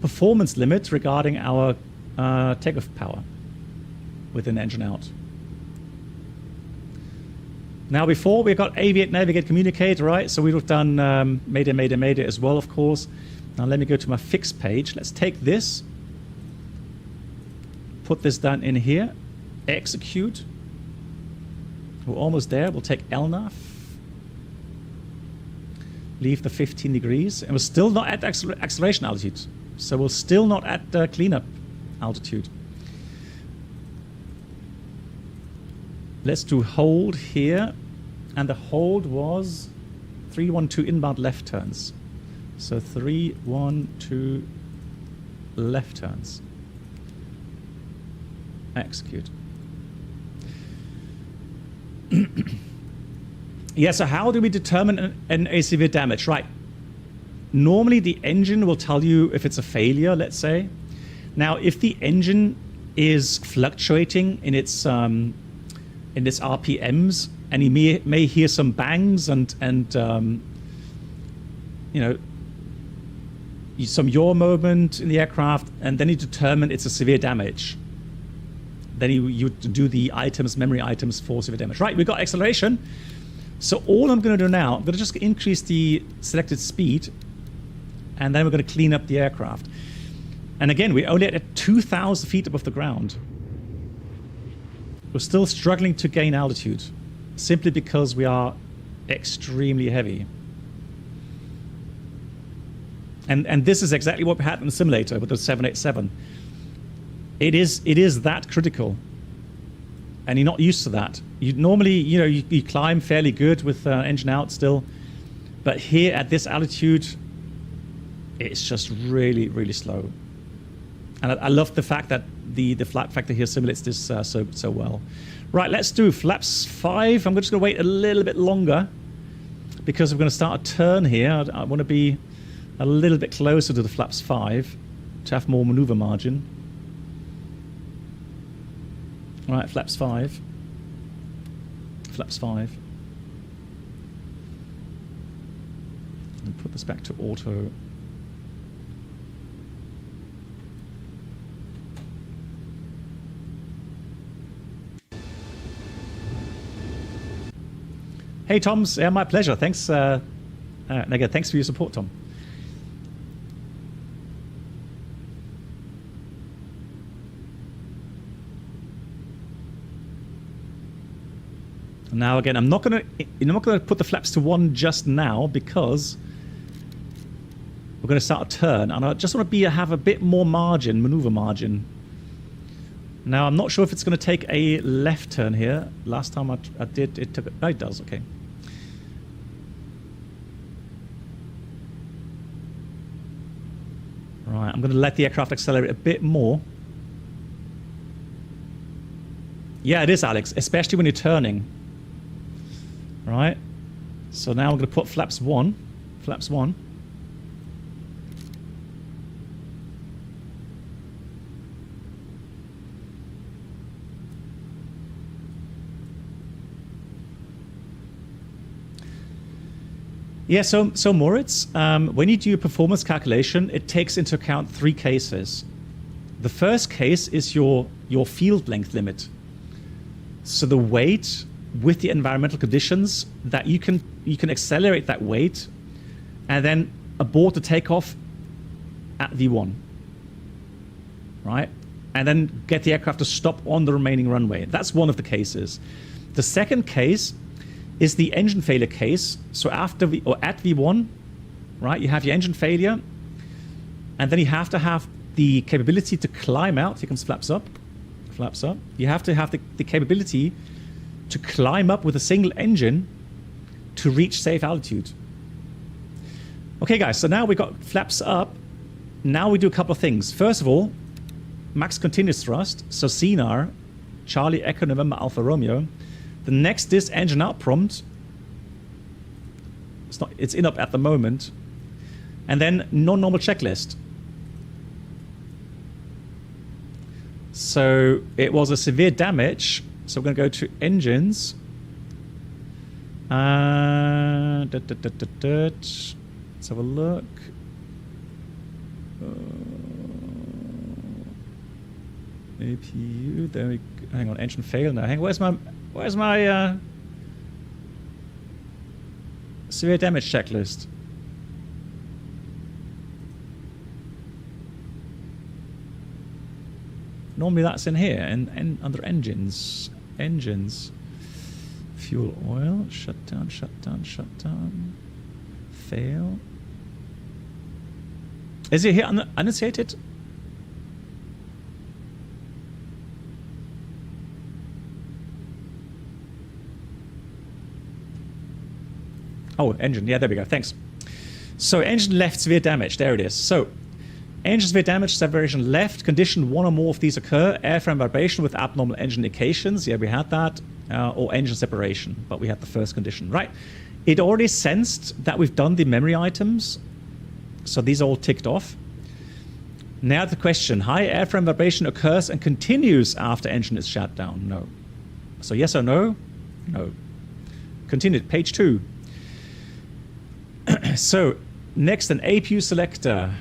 performance limit regarding our takeoff power within engine out. Now, before we got Aviate, Navigate, Communicate, right? So we've done Mayday, Mayday, Mayday as well, of course. Now, let me go to my fix page. Let's take this, put this down in here, execute. We're almost there. We'll take LNAV. Leave the 15 degrees. And we're still not at acceleration altitude. So we're still not at cleanup altitude. Let's do hold here. And the hold was 312 inbound left turns. So 312 left turns. Execute. Yeah, so how do we determine an severe damage? Right. Normally the engine will tell you if it's a failure, let's say. Now, if the engine is fluctuating in its RPMs, and you may hear some bangs and you know, some yaw moment in the aircraft, and then you determine it's a severe damage. Then you do the items, memory items for severe damage. Right, we've got acceleration. So all I'm going to do now, I'm going to just increase the selected speed, and then we're going to clean up the aircraft. And again, we're only at 2,000 feet above the ground. We're still struggling to gain altitude, simply because we are extremely heavy. And this is exactly what we had in the simulator with the 787. It is that critical, and you're not used to that. You normally, you know, you climb fairly good with engine out still, But here at this altitude, it's just really, really slow. And I love the fact that the flight factor here simulates this so well. Right, let's do flaps 5. I'm just going to wait a little bit longer because we're going to start a turn here. I want to be a little bit closer to the flaps 5 to have more maneuver margin. All right, flaps 5. Flaps 5. And put this back to auto. Hey, Toms. Yeah, my pleasure. Thanks. Again, thanks for your support, Tom. Now, again, I'm not gonna put the flaps to 1 just now because we're gonna start a turn, and I just want to have a bit more margin, maneuver margin. Now, I'm not sure if it's going to take a left turn here. Last time I did, it took... Oh, it does, okay. Right, I'm going to let the aircraft accelerate a bit more. Yeah, it is, Alex, especially when you're turning. Right, so now I'm going to put flaps 1. Flaps 1. Yeah, so Moritz, when you do your performance calculation, it takes into account 3 cases. The first case is your field length limit. So the weight with the environmental conditions that you can accelerate that weight and then abort the takeoff at V1. Right? And then get the aircraft to stop on the remaining runway. That's one of the cases. The second case is the engine failure case. So after at V1, right, you have your engine failure, and then you have to have the capability to climb out. Here comes flaps up, flaps up. You have to have the capability to climb up with a single engine to reach safe altitude. Okay, guys, so now we got flaps up. Now we do a couple of things. First of all, max continuous thrust. So CNAR, Charlie Echo November Alpha Romeo. The next is engine out prompt. It's in up at the moment. And then non-normal checklist. So it was a severe damage. So we're going to go to engines. Let's have a look. APU. There we go. Hang on, engine fail now. Where's my severe damage checklist? Normally that's in here, and under engines, fuel oil, shutdown, fail. Is it here uninitiated? Oh, engine. Yeah, there we go. Thanks. So engine left, severe damage. There it is. So engine severe damage, separation left. Condition 1 or more of these occur. Airframe vibration with abnormal engine indications. Yeah, we had that. Or engine separation. But we had the first condition. Right. It already sensed that we've done the memory items. So these are all ticked off. Now the question. High airframe vibration occurs and continues after engine is shut down. No. So yes or no? No. Continued. Page 2. So next, an APU selector.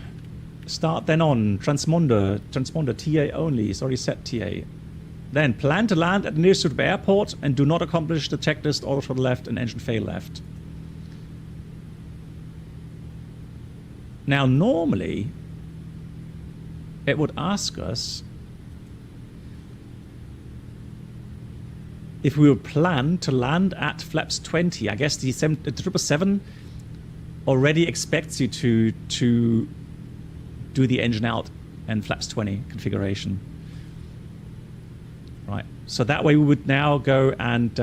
Start then on transponder TA only. It's already set TA. Then plan to land at the nearest suitable airport and do not accomplish the checklist auto throttle left and engine fail left. Now normally it would ask us if we would plan to land at flaps 20. I guess the 777 already expects you to do the engine out and flaps 20 configuration. Right, so that way we would now go and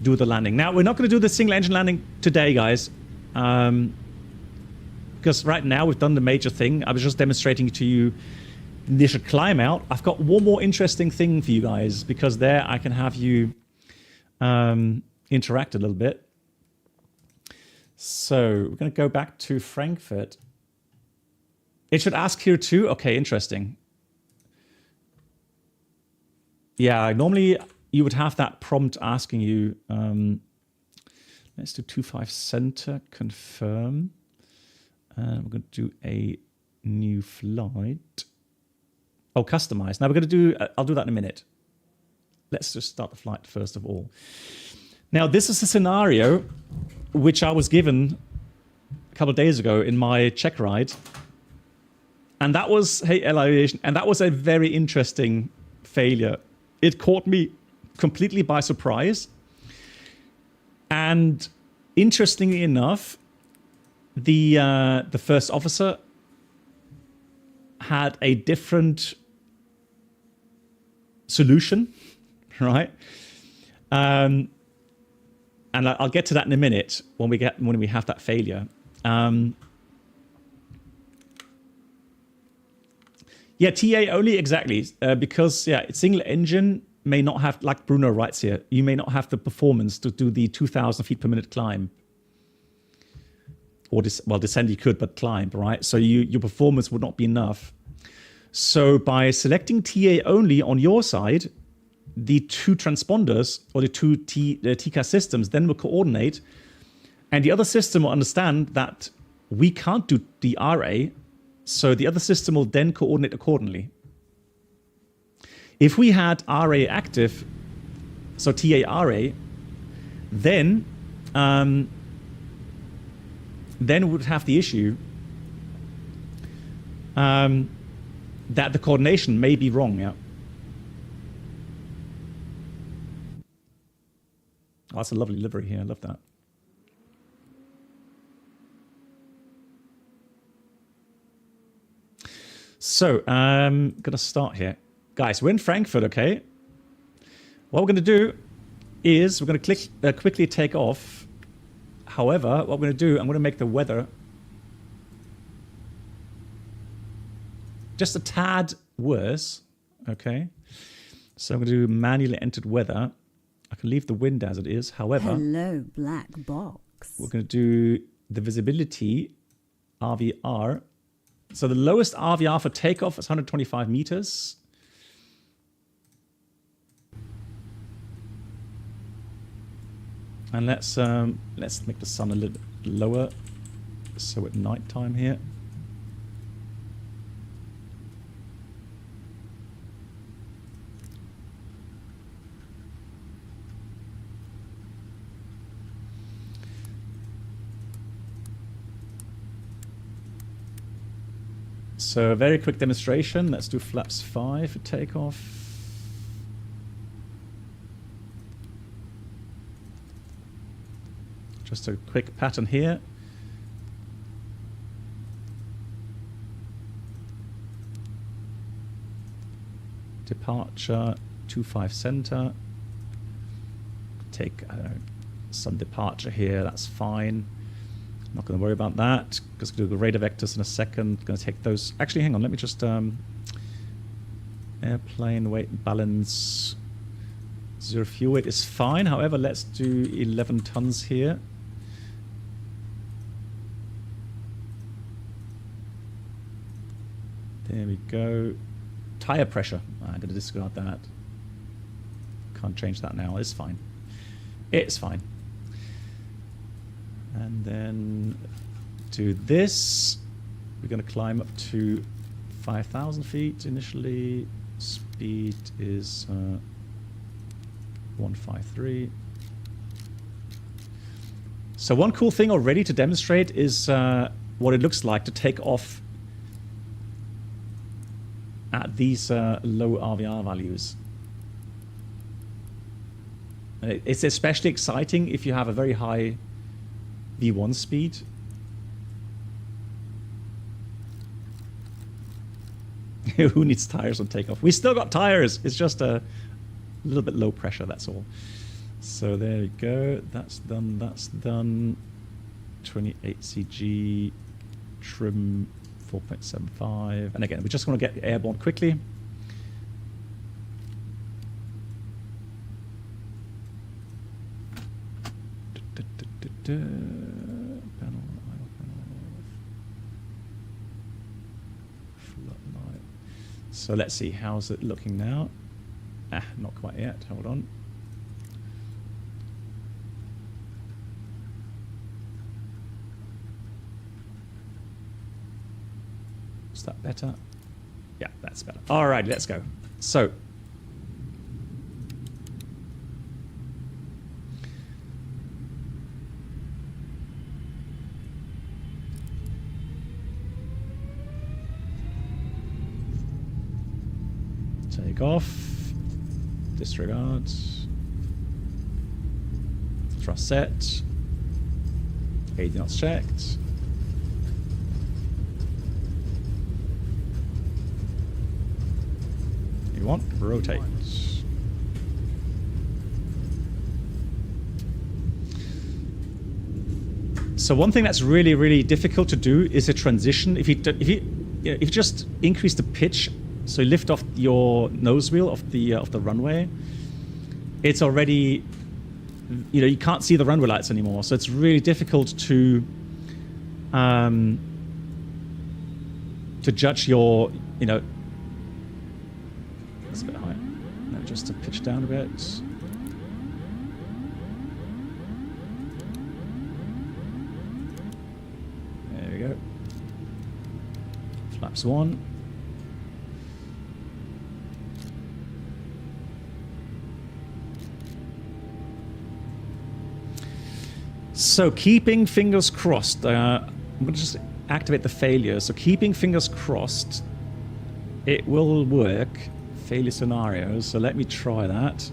do the landing. Now we're not going to do the single engine landing today, guys. Because right now we've done the major thing. I was just demonstrating to you the initial climb out. I've got one more interesting thing for you guys, because there I can have you interact a little bit. So we're going to go back to Frankfurt. It should ask here too. Okay, interesting. Yeah, normally you would have that prompt asking you, let's do 25 center, confirm. We're going to do a new flight. Oh, customize. Now we're going to do, I'll do that in a minute. Let's just start the flight first of all. Now this is a scenario which I was given a couple of days ago in my check ride. And that was, hey, Aviation, and that was a very interesting failure. It caught me completely by surprise. And interestingly enough, the first officer had a different solution, right? And I'll get to that in a minute when we have that failure. Yeah, TA only, exactly, because yeah, single engine may not have, like Bruno writes here, you may not have the performance to do the 2,000 feet per minute climb. Or well, descend you could, but climb, right? So your performance would not be enough. So by selecting TA only on your side, the two transponders or the two TCAS systems then will coordinate, and the other system will understand that we can't do the RA. So the other system will then coordinate accordingly. If we had RA active, so TA RA, then we would have the issue that the coordination may be wrong. Yeah. Oh, that's a lovely livery here. I love that. So, I'm going to start here. Guys, we're in Frankfurt, okay? What we're going to do is we're going to quickly take off. However, what we're going to do, I'm going to make the weather just a tad worse, okay? So I'm going to do manually entered weather. I can leave the wind as it is. However, hello, black box. We're going to do the visibility, RVR. So the lowest RVR for takeoff is 125 meters. And let's make the sun a little bit lower, so at night time here. So a very quick demonstration. Let's do flaps 5 for takeoff. Just a quick pattern here. Departure 25 center. Take some departure here. That's fine. Not going to worry about that. Just going to do the radar vectors in a second. Going to take those. Actually, hang on. Let me just airplane weight balance. Zero fuel weight is fine. However, let's do 11 tons here. There we go. Tire pressure. I'm going to discard that. Can't change that now. It's fine. It's fine. And then do this. We're going to climb up to 5,000 feet initially. Speed is 153. So one cool thing already to demonstrate is what it looks like to take off at these low RVR values. It's especially exciting if you have a very high V1 speed. Who needs tires on takeoff? We still got tires. It's just a little bit low pressure, that's all. So there we go. That's done. That's done. 28CG, trim 4.75. And again, we just want to get airborne quickly. So let's see, how's it looking now? Not quite yet, hold on. Is that better? Yeah, that's better. All right, let's go. So, take off, disregard, thrust set, 80 knots checked. You want rotate. So one thing that's really, really difficult to do is a transition. If you just increase the pitch, so you lift off your nose wheel of the runway, it's already, you can't see the runway lights anymore. So it's really difficult to judge your, That's a bit high. No, just to pitch down a bit. There we go. Flaps 1. So keeping fingers crossed. I'm going to just activate the failure. So keeping fingers crossed, it will work. Failure scenarios. So let me try that.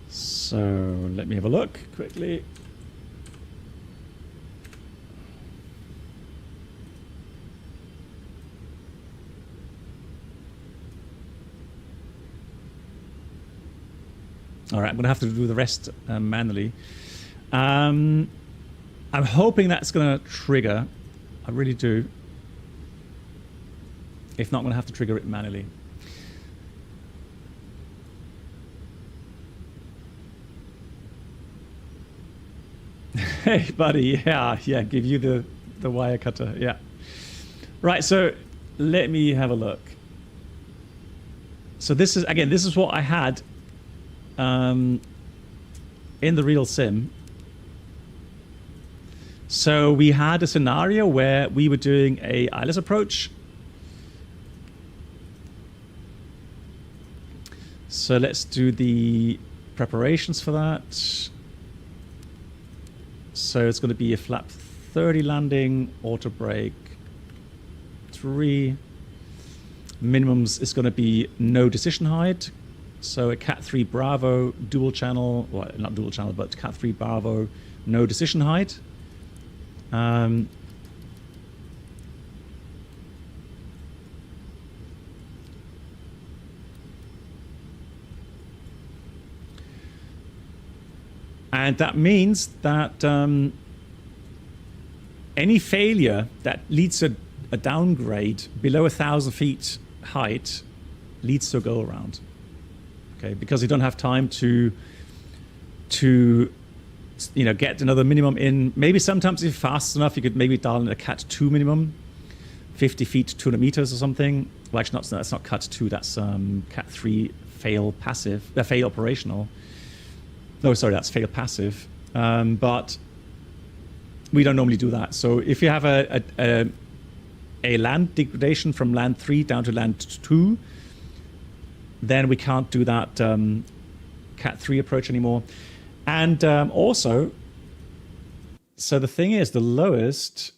So let me have a look quickly. All right, I'm going to have to do the rest manually. I'm hoping that's going to trigger. I really do. If not, I'm going to have to trigger it manually. Hey, buddy. Yeah, give you the wire cutter. Yeah. Right, so let me have a look. So this is what I had in the real sim. So we had a scenario where we were doing a eyeless approach. So let's do the preparations for that. So it's going to be a flap 30 landing, auto brake 3. Minimums is going to be no decision height. So a Cat 3 Bravo dual channel, well, not dual channel, but Cat 3 Bravo, no decision height. And that means that any failure that leads to a downgrade below 1,000 feet height leads to a go around. Okay, because you don't have time to get another minimum in. Maybe sometimes if you're fast enough, you could maybe dial in a Cat 2 minimum, 50 feet, 200 meters or something. Well, actually, that's not Cat 2. That's Cat 3 fail passive, fail operational. No, sorry, that's fail passive. But we don't normally do that. So if you have a land degradation from land 3 down to land 2, then we can't do that Cat 3 approach anymore. And also, so the thing is, the lowest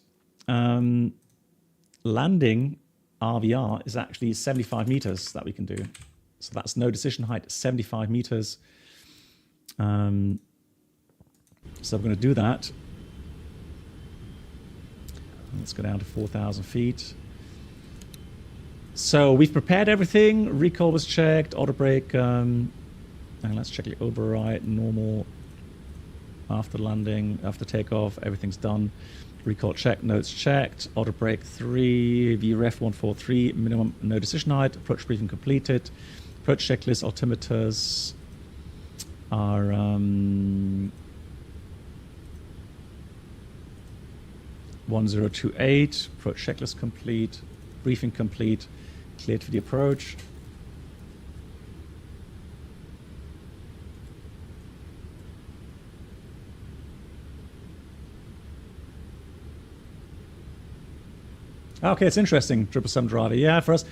landing RVR is actually 75 meters that we can do. So that's no decision height, 75 meters. So we're going to do that. Let's go down to 4,000 feet. So we've prepared everything. Recall was checked, auto brake. And let's check the override, normal. After landing, after takeoff, everything's done. Recall checked, notes checked. Auto brake 3, VREF 143, minimum no decision height. Approach briefing completed. Approach checklist altimeters are 1028. Approach checklist complete. Briefing complete. Cleared for the approach. Okay, it's interesting, 777 driver. Yeah, for us.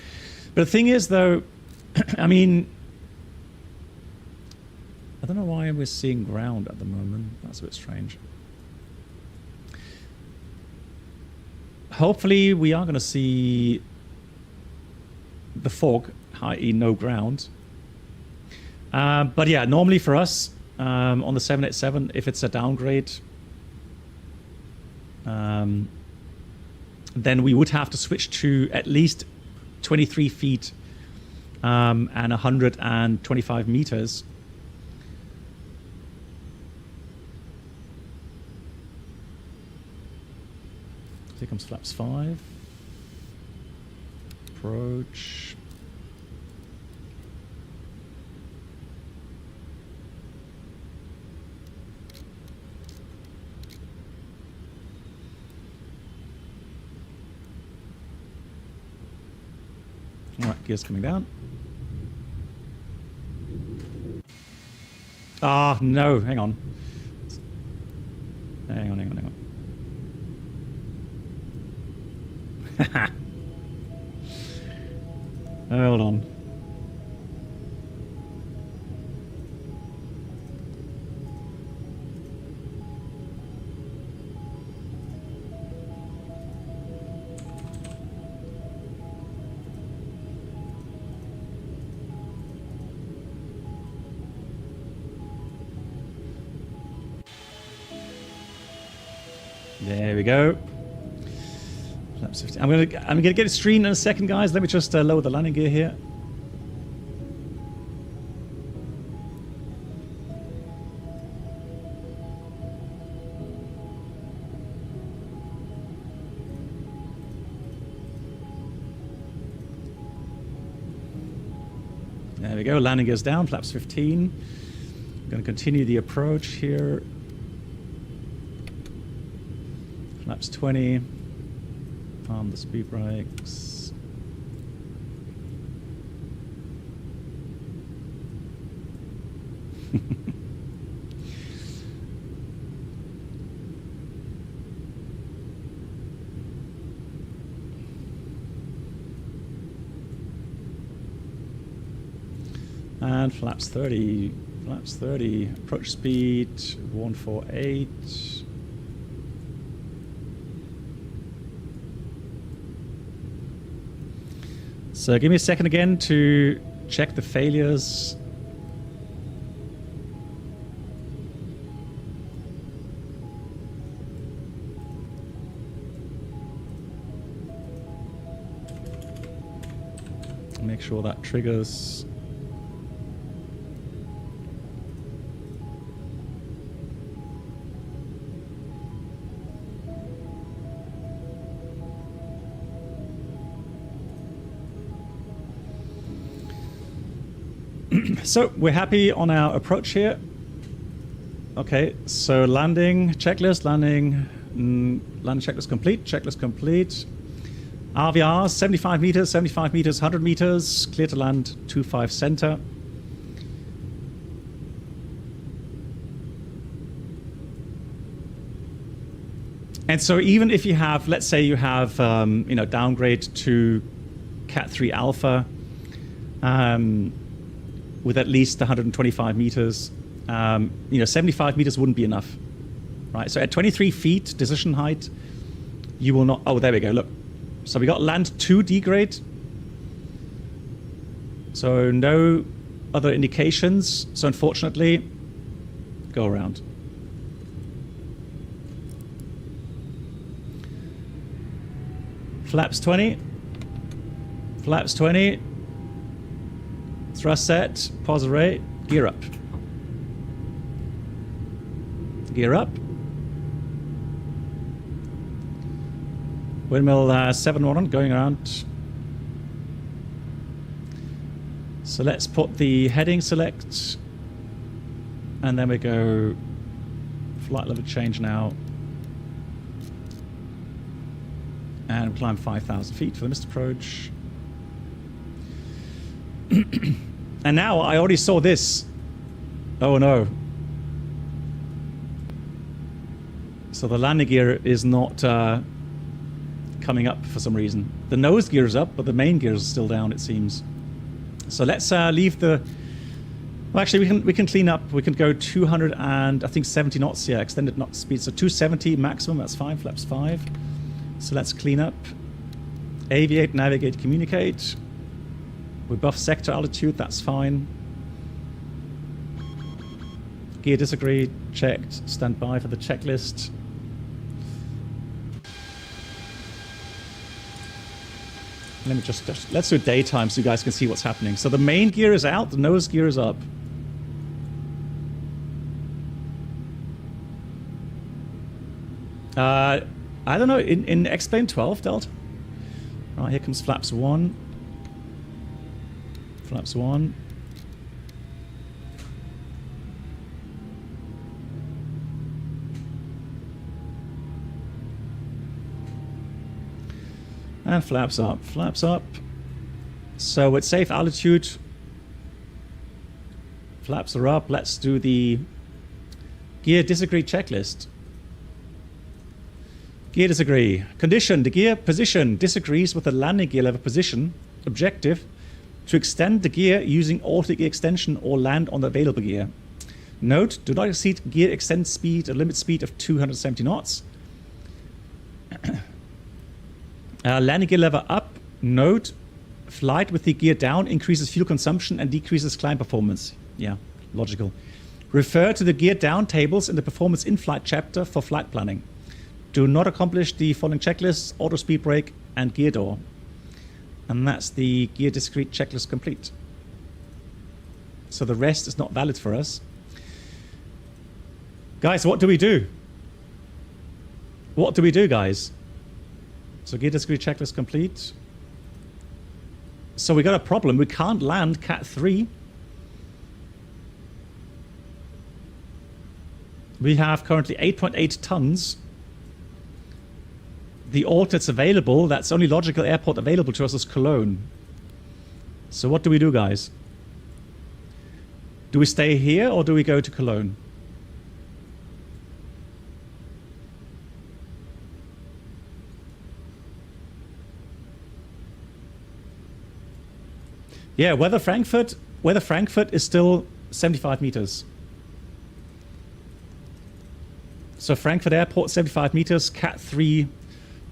But the thing is, though, I mean, I don't know why we're seeing ground at the moment. That's a bit strange. Hopefully, we are going to see the fog, i.e. no ground. But yeah, normally for us, on the 787, if it's a downgrade, then we would have to switch to at least 23 feet and 125 meters. Here comes flaps 5. Approach. All right, gears coming down. Ah, no, hang on. Hang on. Hold on. There we go. Flaps 50. I'm gonna get it streamed in a second, guys. Let me just lower the landing gear here. There we go. Landing gears down. Flaps 15. I'm going to continue the approach here. Flaps 20. On the speed brakes. And flaps 30. Flaps 30. Approach speed 148. So give me a second again to check the failures. Make sure that triggers. So we're happy on our approach here. Okay, so landing checklist, landing checklist complete, checklist complete. RVR 75 meters, 75 meters, 100 meters, clear to land 25 center. And so even if you have, let's say you have, downgrade to Cat 3 Alpha with at least 125 meters, 75 meters wouldn't be enough, right? So at 23 feet decision height, you will not, oh, there we go, look. So we got land 2 degrade. So no other indications. So unfortunately, go around. Flaps 20. Flaps 20. Thrust set. Pause array. Gear up. Gear up. Windmill 7 going around. So let's put the heading select. And then we go flight level change now. And climb 5,000 feet for the missed approach. And now I already saw this. Oh no. So the landing gear is not coming up for some reason. The nose gear is up, but the main gear is still down, it seems. So let's leave the... Well, actually, we can clean up. We can go 200 and I think 70 knots here, extended knot speed. So 270 maximum, that's fine, flaps 5. So let's clean up. Aviate, navigate, communicate. We buff sector altitude, that's fine. Gear disagree, checked. Stand by for the checklist. Let me just let's do daytime so you guys can see what's happening. So the main gear is out, the nose gear is up. I don't know, in XP12 Delta? Right, here comes flaps 1. Flaps 1. And flaps up, flaps up. So at safe altitude, flaps are up. Let's do the gear disagree checklist. Gear disagree. Condition, the gear position disagrees with the landing gear level position. Objective, to extend the gear using auto gear extension or land on the available gear. Note, do not exceed gear extend speed, a limit speed of 270 knots. Landing gear lever up. Note, flight with the gear down increases fuel consumption and decreases climb performance. Yeah, logical. Refer to the gear down tables in the performance in-flight chapter for flight planning. Do not accomplish the following checklists: auto speed brake and gear door. And that's the gear discrete checklist complete. So the rest is not valid for us. Guys, what do we do? What do we do, guys? So gear discrete checklist complete. So we got a problem. We can't land Cat 3. We have currently 8.8 tons. The alt that's available, that's only logical airport available to us, is Cologne. So what do we do, guys? Do we stay here or do we go to Cologne? Yeah, weather Frankfurt is still 75 meters. So Frankfurt Airport, 75 meters, Cat 3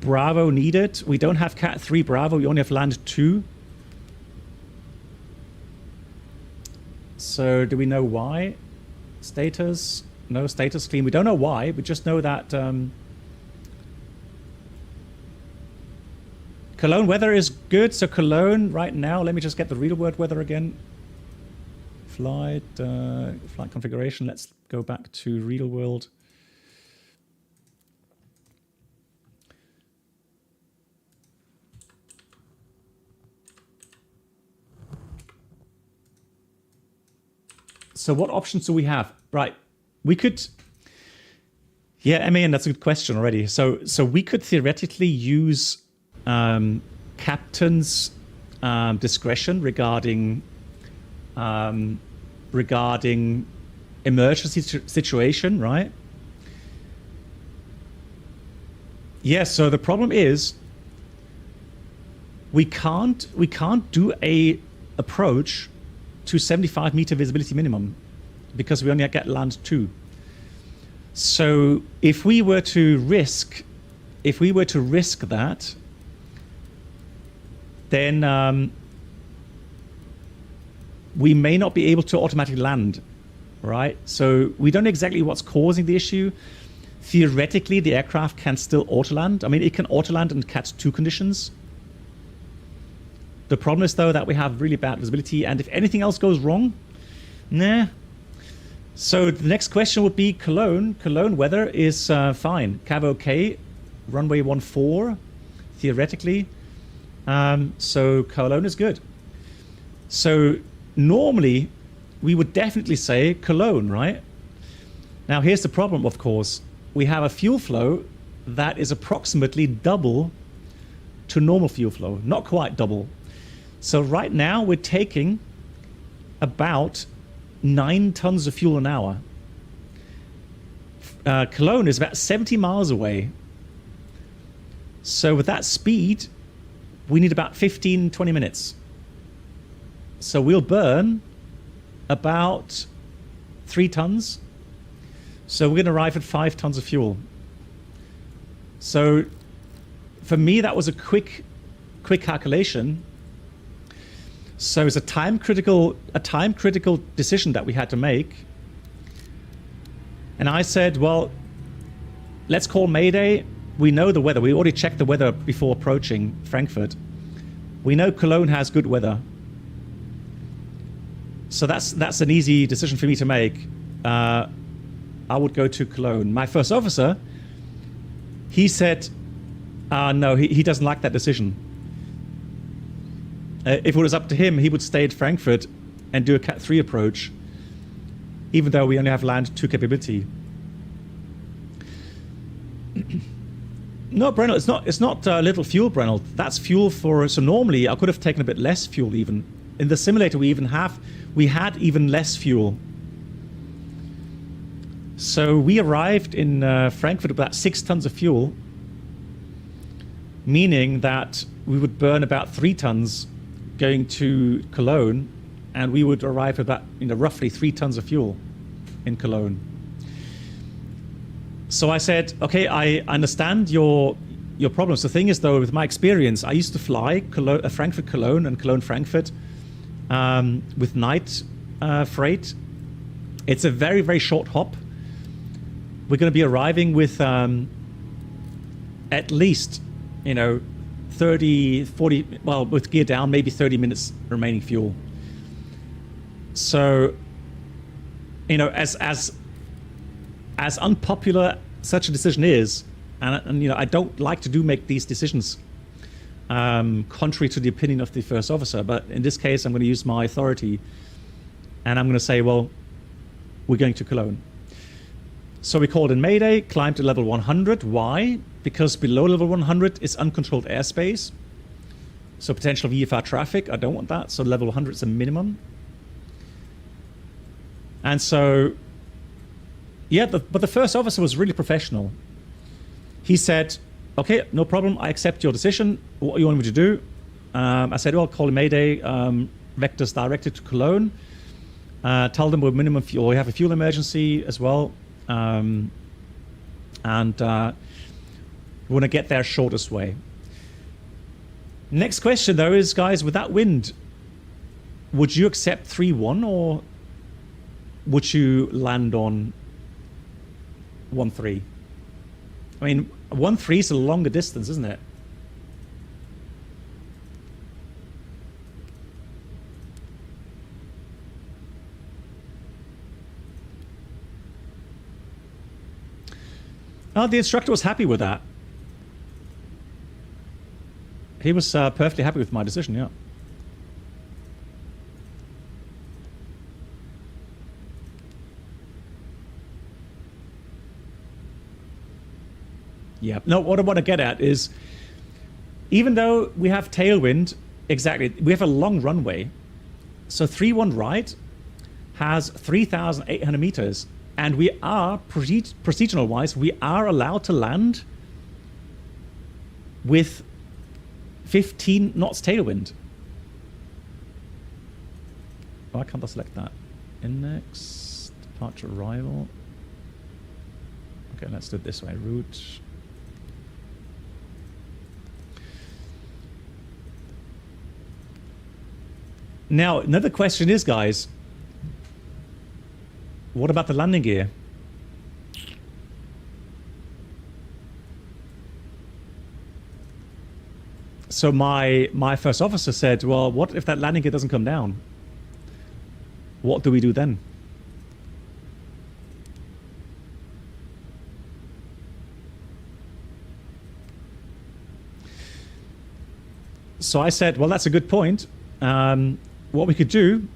Bravo needed. We don't have Cat 3 Bravo, we only have land 2. So do we know why? Status? No, status clean. We don't know why, we just know that Cologne weather is good. So Cologne right now, let me just get the real world weather again. Flight configuration. Let's go back to real world. So what options do we have? Right, we could. Yeah, MAN, that's a good question already. So we could theoretically use captain's discretion regarding emergency situation, right? Yeah. So the problem is we can't do a approach to 75-meter visibility minimum because we only get land 2. So if we were to risk that, then we may not be able to automatically land, right? So we don't know exactly what's causing the issue. Theoretically, the aircraft can still auto-land. I mean, it can auto-land in Cat 2 conditions. The problem is, though, that we have really bad visibility, and if anything else goes wrong, nah. So the next question would be Cologne. Cologne weather is fine. Cav okay. Runway 14, theoretically. So Cologne is good. So normally, we would definitely say Cologne, right? Now, here's the problem, of course. We have a fuel flow that is approximately double to normal fuel flow. Not quite double. So right now, we're taking about 9 tons of fuel an hour. Cologne is about 70 miles away. So with that speed, we need about 15, 20 minutes. So we'll burn about 3 tons. So we're going to arrive at 5 tons of fuel. So for me, that was a quick calculation. So it's a time critical decision that we had to make. And I said, well, let's call Mayday. We know the weather. We already checked the weather before approaching Frankfurt. We know Cologne has good weather. So that's an easy decision for me to make. I would go to Cologne. My first officer, he said, no, he doesn't like that decision. If it was up to him, he would stay at Frankfurt and do a Cat 3 approach, even though we only have land 2 capability. No, Brennell, it's not little fuel, Brennell. That's fuel for. So normally I could have taken a bit less fuel even. In the simulator, we had even less fuel. So we arrived in Frankfurt with about 6 tons of fuel, meaning that we would burn about 3 tons going to Cologne, and we would arrive at about roughly 3 tons of fuel in Cologne. So I said, okay, I understand your problems. The thing is, though, with my experience, I used to fly Frankfurt Cologne and Cologne Frankfurt with night freight. It's a very, very short hop. We're going to be arriving with at least 30, 40, well, with gear down, maybe 30 minutes remaining fuel. So, as unpopular such a decision is, and I don't like to make these decisions contrary to the opinion of the first officer, but in this case, I'm going to use my authority, and I'm going to say, well, we're going to Cologne. So we called in Mayday, climbed to level 100. Why? Because below level 100 is uncontrolled airspace. So potential VFR traffic, I don't want that. So level 100 is a minimum. And so, yeah, but the first officer was really professional. He said, okay, no problem, I accept your decision. What do you want me to do? I said, well, call in Mayday, vectors directed to Cologne. Tell them we're minimum fuel, we have a fuel emergency as well. And we want to get there shortest way. Next question, though, is, guys, with that wind, would you accept 3-1 or would you land on 1-3? I mean, 1-3 is a longer distance, isn't it? Oh, the instructor was happy with that. He was perfectly happy with my decision, yeah. Yeah. No, what I want to get at is, even though we have tailwind, exactly, we have a long runway. So 3-1 right has 3,800 meters, and we are, procedural-wise, we are allowed to land with 15 knots tailwind. Why can't I select that? Index, departure, arrival. Okay, let's do it this way. Route. Now, another question is, guys, what about the landing gear? So my first officer said, well, what if that landing gear doesn't come down? What do we do then? So I said, well, that's a good point. What we could do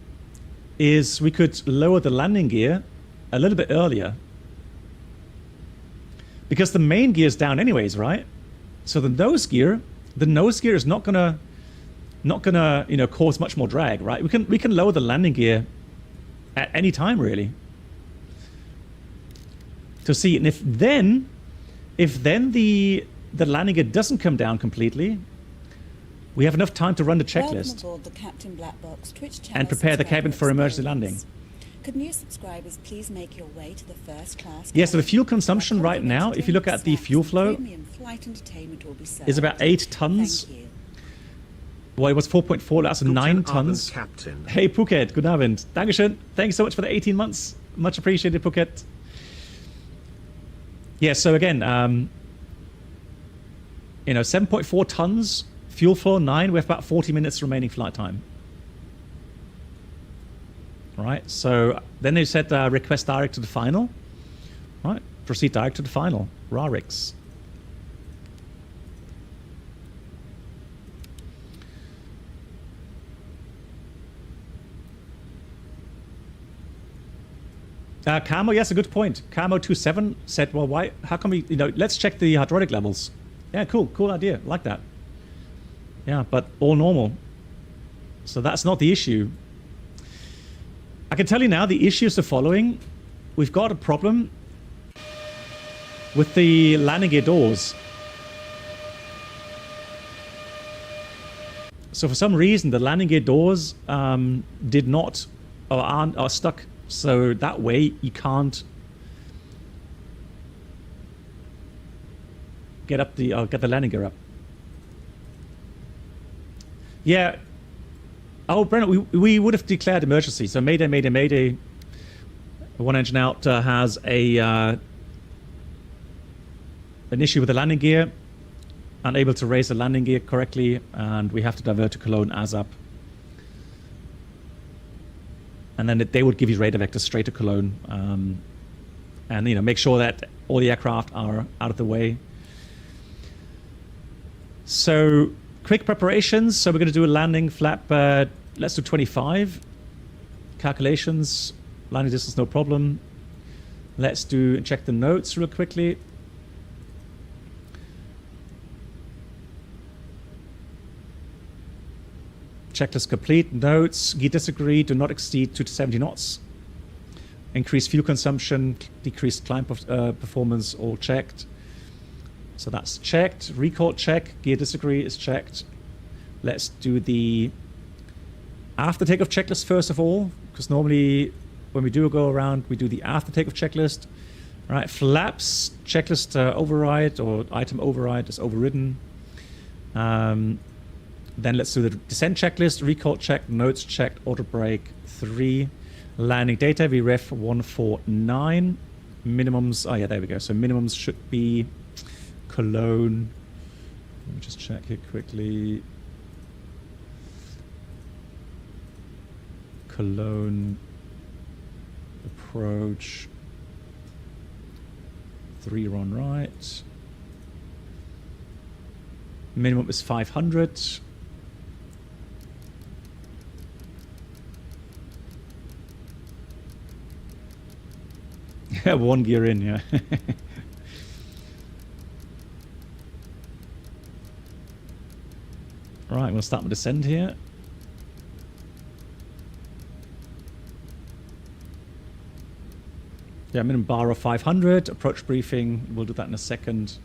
is we could lower the landing gear a little bit earlier, because the main gear is down anyways, right? So the nose gear is not gonna cause much more drag, right? We can lower the landing gear at any time, really, to see. And if then the landing gear doesn't come down completely, we have enough time to run the checklist the Captain Black Box Twitch channel and prepare the cabin for emergency landing. Could new subscribers please make your way to the first class? Yeah, so the fuel consumption right now, if you look at the fuel flow, is about 8 tons. Thank you. Well, it was 4.4, that's 9 tons. Captain. Hey, Phuket, good Abend. Dankeschön. Thank you so much for the 18 months. Much appreciated, Phuket. Yeah, so again, 7.4 tons, fuel flow 9, we have about 40 minutes remaining flight time. Right, so then they said request direct to the final. Right, proceed direct to the final. RARIX. Camo, yes, a good point. Camo27 said, well, why, how come we, let's check the hydraulic levels. Yeah, cool idea, like that. Yeah, but all normal. So that's not the issue. I can tell you now, the issue is the following. We've got a problem with the landing gear doors. So for some reason, the landing gear doors did not, or are stuck. So that way you can't get the landing gear up. Yeah. Oh, Brennan, we would have declared emergency. So Mayday, Mayday, Mayday. One engine out has an issue with the landing gear, unable to raise the landing gear correctly, and we have to divert to Cologne ASAP. And then they would give you radar vectors straight to Cologne, and make sure that all the aircraft are out of the way. So quick preparations. So we're going to do a landing flap. Let's do 25 calculations. Landing distance, no problem. Let's check the notes real quickly. Checklist complete. Notes. Gear disagree. Do not exceed 2 to 70 knots. Increase fuel consumption. Decrease climb performance. All checked. So that's checked. Recall check. Gear disagree is checked. Let's do the after takeoff checklist first of all, because normally when we do go around, we do the after takeoff checklist. All right, flaps checklist override or item override is overridden. Then let's do the descent checklist, recall check, notes checked, auto brake 3, landing data, VREF 149, minimums. Oh yeah, there we go. So minimums should be Cologne. Let me just check here quickly. Cologne approach 3 on right. Minimum is 500. Yeah, 1 gear in, yeah. Right, I'm going to start my descent here. Yeah, minimum bar of 500. Approach briefing. We'll do that in a second.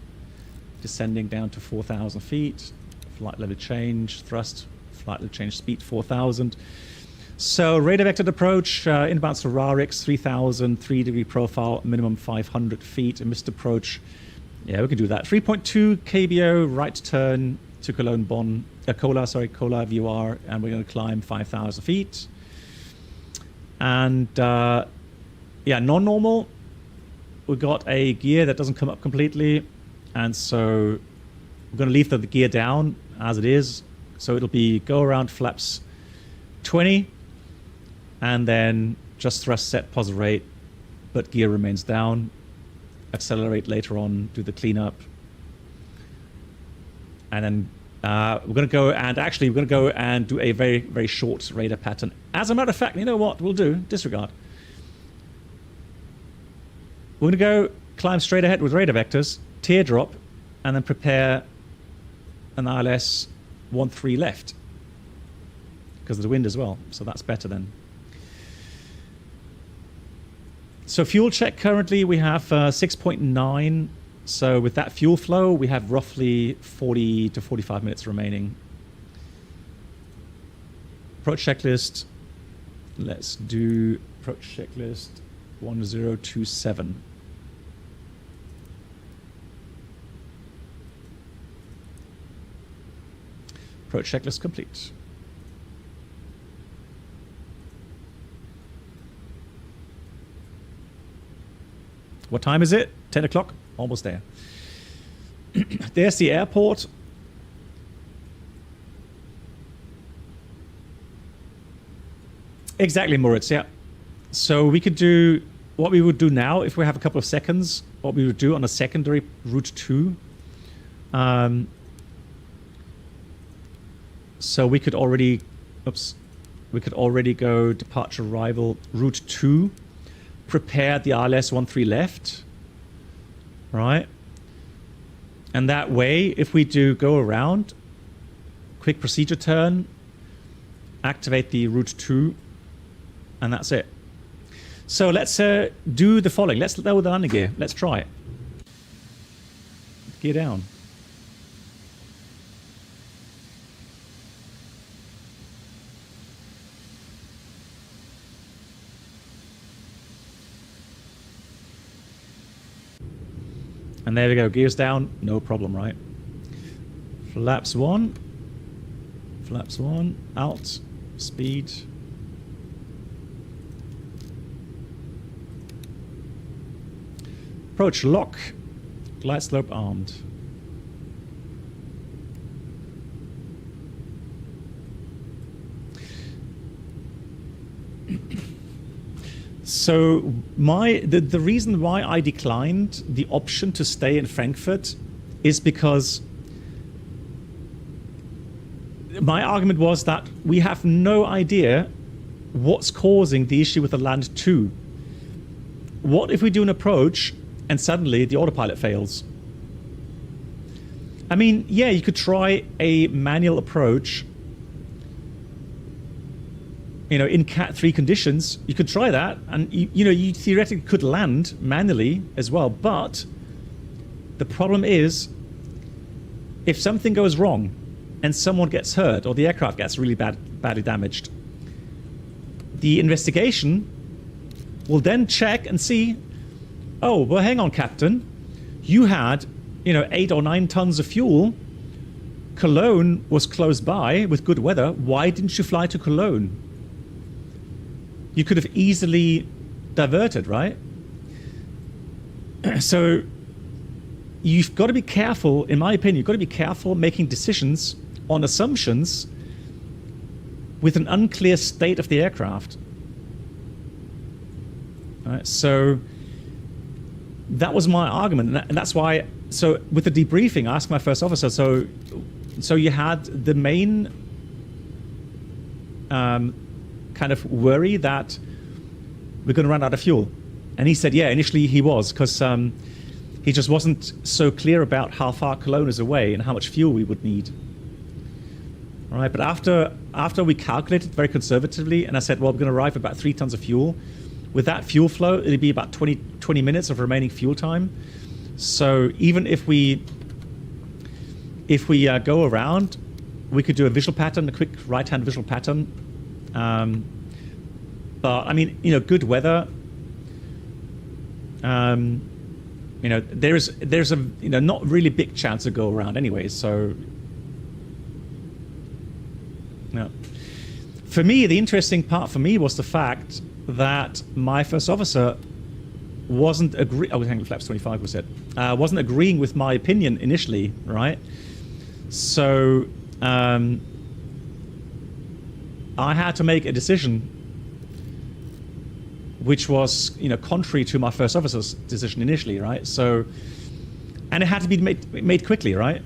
Descending down to 4,000 feet. Flight level change. Thrust. Flight level change. Speed 4,000. So radar vectored approach. Inbound to Rarix 3,000. 3-degree profile. Minimum 500 feet. A missed approach. Yeah, we can do that. 3.2 KBO. Right turn to Cologne, Bonn. Kola VOR. And we're going to climb 5,000 feet. And... yeah, non-normal, we've got a gear that doesn't come up completely, and so we're going to leave the gear down as it is. So it'll be go around flaps 20, and then just thrust set positive rate, but gear remains down. Accelerate later on, do the cleanup. And then we're going to go and do a very, very short radar pattern. As a matter of fact, you know what we'll do? Disregard. We're going to go climb straight ahead with radar vectors, teardrop, and then prepare an ILS 1-3 left because of the wind as well. So that's better then. So fuel check currently we have 6.9. So with that fuel flow, we have roughly 40 to 45 minutes remaining. Approach checklist. Let's do approach checklist 1027. Approach checklist complete. What time is it? 10 o'clock? Almost there. There's the airport. Exactly, Moritz, yeah. So we could do what we would do now if we have a couple of seconds, what we would do on a secondary route 2. So we could already, we could already go departure arrival route 2, prepare the ILS 1-3 left, right? And that way, if we do go around, quick procedure turn, activate the route 2, and that's it. So let's do the following. Let's lower the landing gear. Let's try it. Gear down. And there we go. Gears down. No problem, right? Flaps 1. Flaps 1. Out. Speed. Approach lock. Glide slope armed. So the reason why I declined the option to stay in Frankfurt is because my argument was that we have no idea what's causing the issue with the Land 2. What if we do an approach and suddenly the autopilot fails? I mean, yeah, you could try a manual approach. You know, in Cat 3 conditions, you could try that, and you theoretically could land manually as well. But the problem is, if something goes wrong and someone gets hurt or the aircraft gets really badly damaged, the investigation will then check and see, oh, well, hang on, Captain, you had 8 or 9 tons of fuel. Cologne was close by with good weather. Why didn't you fly to Cologne? You could have easily diverted, right? So you've got to be careful, in my opinion, you've got to be careful making decisions on assumptions with an unclear state of the aircraft. All right, so that was my argument, and that's why. So with the debriefing, I asked my first officer, so you had the main kind of worry that we're going to run out of fuel. And he said, yeah, initially he was, because he just wasn't so clear about how far Cologne is away and how much fuel we would need. All right, but after we calculated very conservatively, and I said, well, we're going to arrive at about 3 tons of fuel. With that fuel flow, it'll be about 20 minutes of remaining fuel time. So even if we go around, we could do a visual pattern, a quick right-hand visual pattern. But I mean, you know, good weather. You know, there's a not really big chance to go around anyway. So, yeah. For me, the interesting part for me was the fact that my first officer wasn't agreeing. Oh, hang on, flaps 25 was it? Wasn't agreeing with my opinion initially, right? So I had to make a decision which was, you know, contrary to my first officer's decision initially, right? So, and it had to be made quickly, right?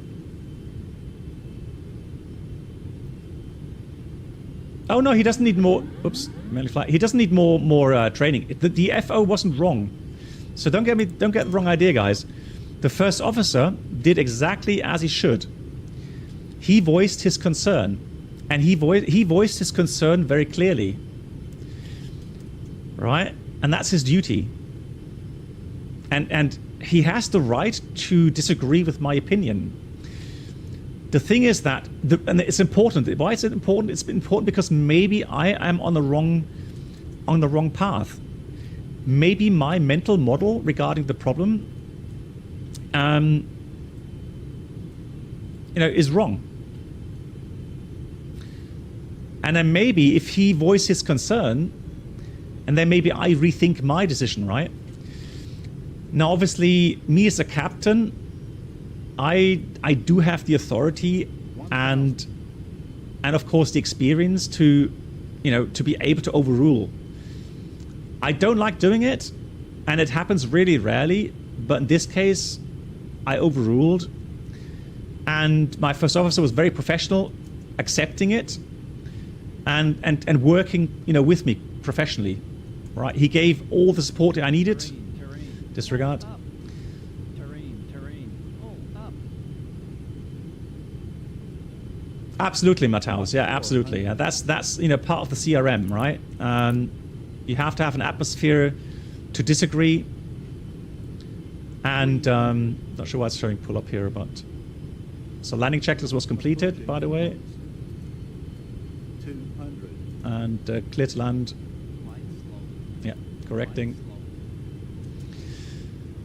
Oh no, he doesn't need more. Oops, mainly flight. He doesn't need more training. The FO wasn't wrong, so don't get the wrong idea, guys. The first officer did exactly as he should. He voiced his concern, and he voiced his concern very clearly. Right? And that's his duty. And he has the right to disagree with my opinion. The thing is that, and it's important. Why is it important? It's important because maybe I am on the wrong path. Maybe my mental model regarding the problem, is wrong. And then maybe if he voiced his concern, and then maybe I rethink my decision, right? Now, obviously, me as a captain, I do have the authority and of course the experience to, to be able to overrule. I don't like doing it, and it happens really rarely, but in this case, I overruled, and my first officer was very professional, accepting it, and working, with me professionally. Right, he gave all the support I needed. Terrain. Disregard. Up. Terrain. Oh, up. Absolutely, Matthaus. Yeah, absolutely. That's part of the CRM, right? You have to have an atmosphere to disagree. And not sure why it's showing pull up here, but so landing checklist was completed, by the way. 200. And clear to land. Yeah, correcting.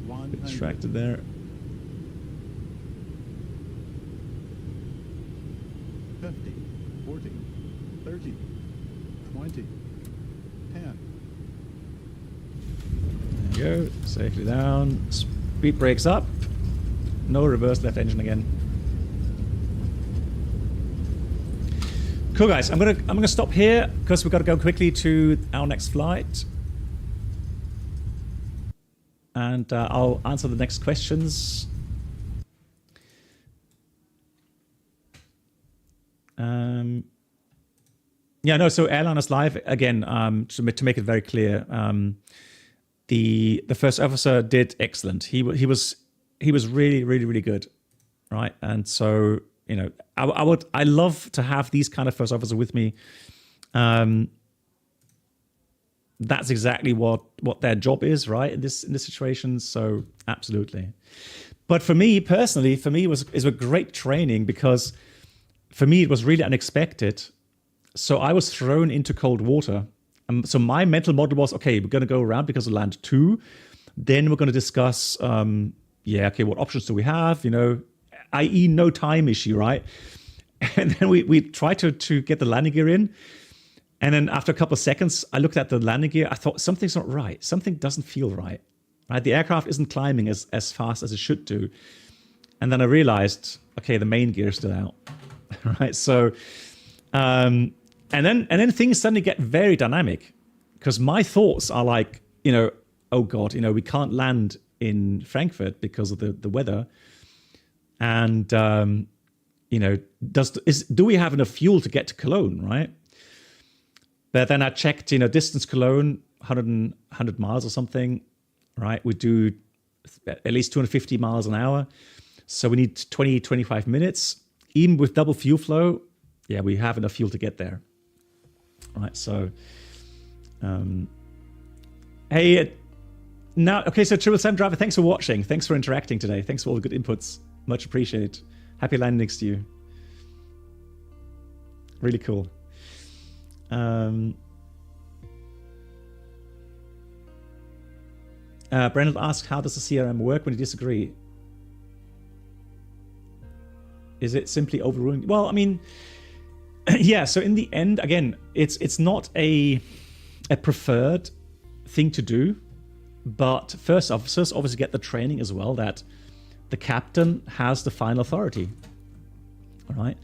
100. Distracted there. 50, 40, 30, 20, 10. There you go. Safely down. Speed brakes up. No reverse left engine again. Cool, guys. I'm gonna stop here because we've got to go quickly to our next flight. And I'll answer the next questions. So airline is live again. To make it very clear, the first officer did excellent. He was really, really, really good, right? And so I love to have these kind of first officers with me. That's exactly what their job is, right? In this situation. So absolutely. But for me personally, it was a great training because for me it was really unexpected. So I was thrown into cold water. So my mental model was, okay, we're going to go around because of land 2. Then we're going to discuss, what options do we have? I.e. no time issue, right? And then we try to get the landing gear in. And then after a couple of seconds, I looked at the landing gear. I thought, something's not right. Something doesn't feel right. The aircraft isn't climbing as fast as it should do. And then I realized, okay, the main gear is still out. Right? So, and then things suddenly get very dynamic because my thoughts are like, oh God, we can't land in Frankfurt because of the weather. And, do we have enough fuel to get to Cologne, right? But then I checked, distance Cologne, 100 miles or something, right? We do at least 250 miles an hour. So we need 20, 25 minutes. Even with double fuel flow, yeah, we have enough fuel to get there. Right, so hey, now, okay, so 777 driver, thanks for watching. Thanks for interacting today. Thanks for all the good inputs. Much appreciated. Happy landings to you. Really cool. Brandon asked, how does the CRM work when you disagree? Is it simply overruling? Well, I mean, yeah, so in the end, again, it's not a preferred thing to do, but first officers obviously get the training as well that the captain has the final authority. All right.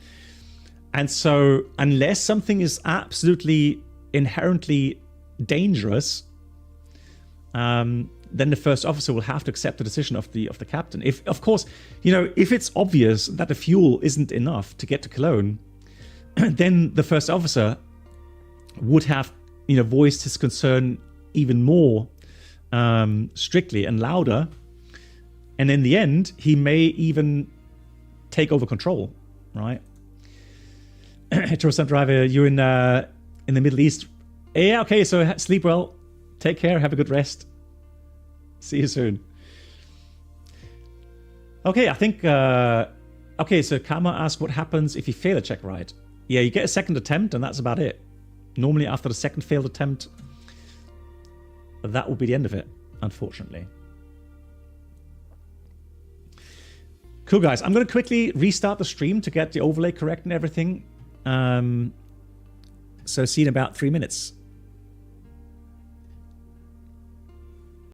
And so unless something is absolutely inherently dangerous, then the first officer will have to accept the decision of the captain. If, of course, you know, if it's obvious that the fuel isn't enough to get to Cologne, then the first officer would have, you know, voiced his concern even more strictly and louder. And in the end, he may even take over control, right? Heterosan driver, you're in the Middle East. Yeah, okay, so sleep well. Take care, have a good rest. See you soon. Okay, I think... okay, so Kama asked what happens if you fail a check ride. Yeah, you get a second attempt and that's about it. Normally after the second failed attempt, that will be the end of it, unfortunately. Cool, guys. I'm going to quickly restart the stream to get the overlay correct and everything. So see you in about 3 minutes.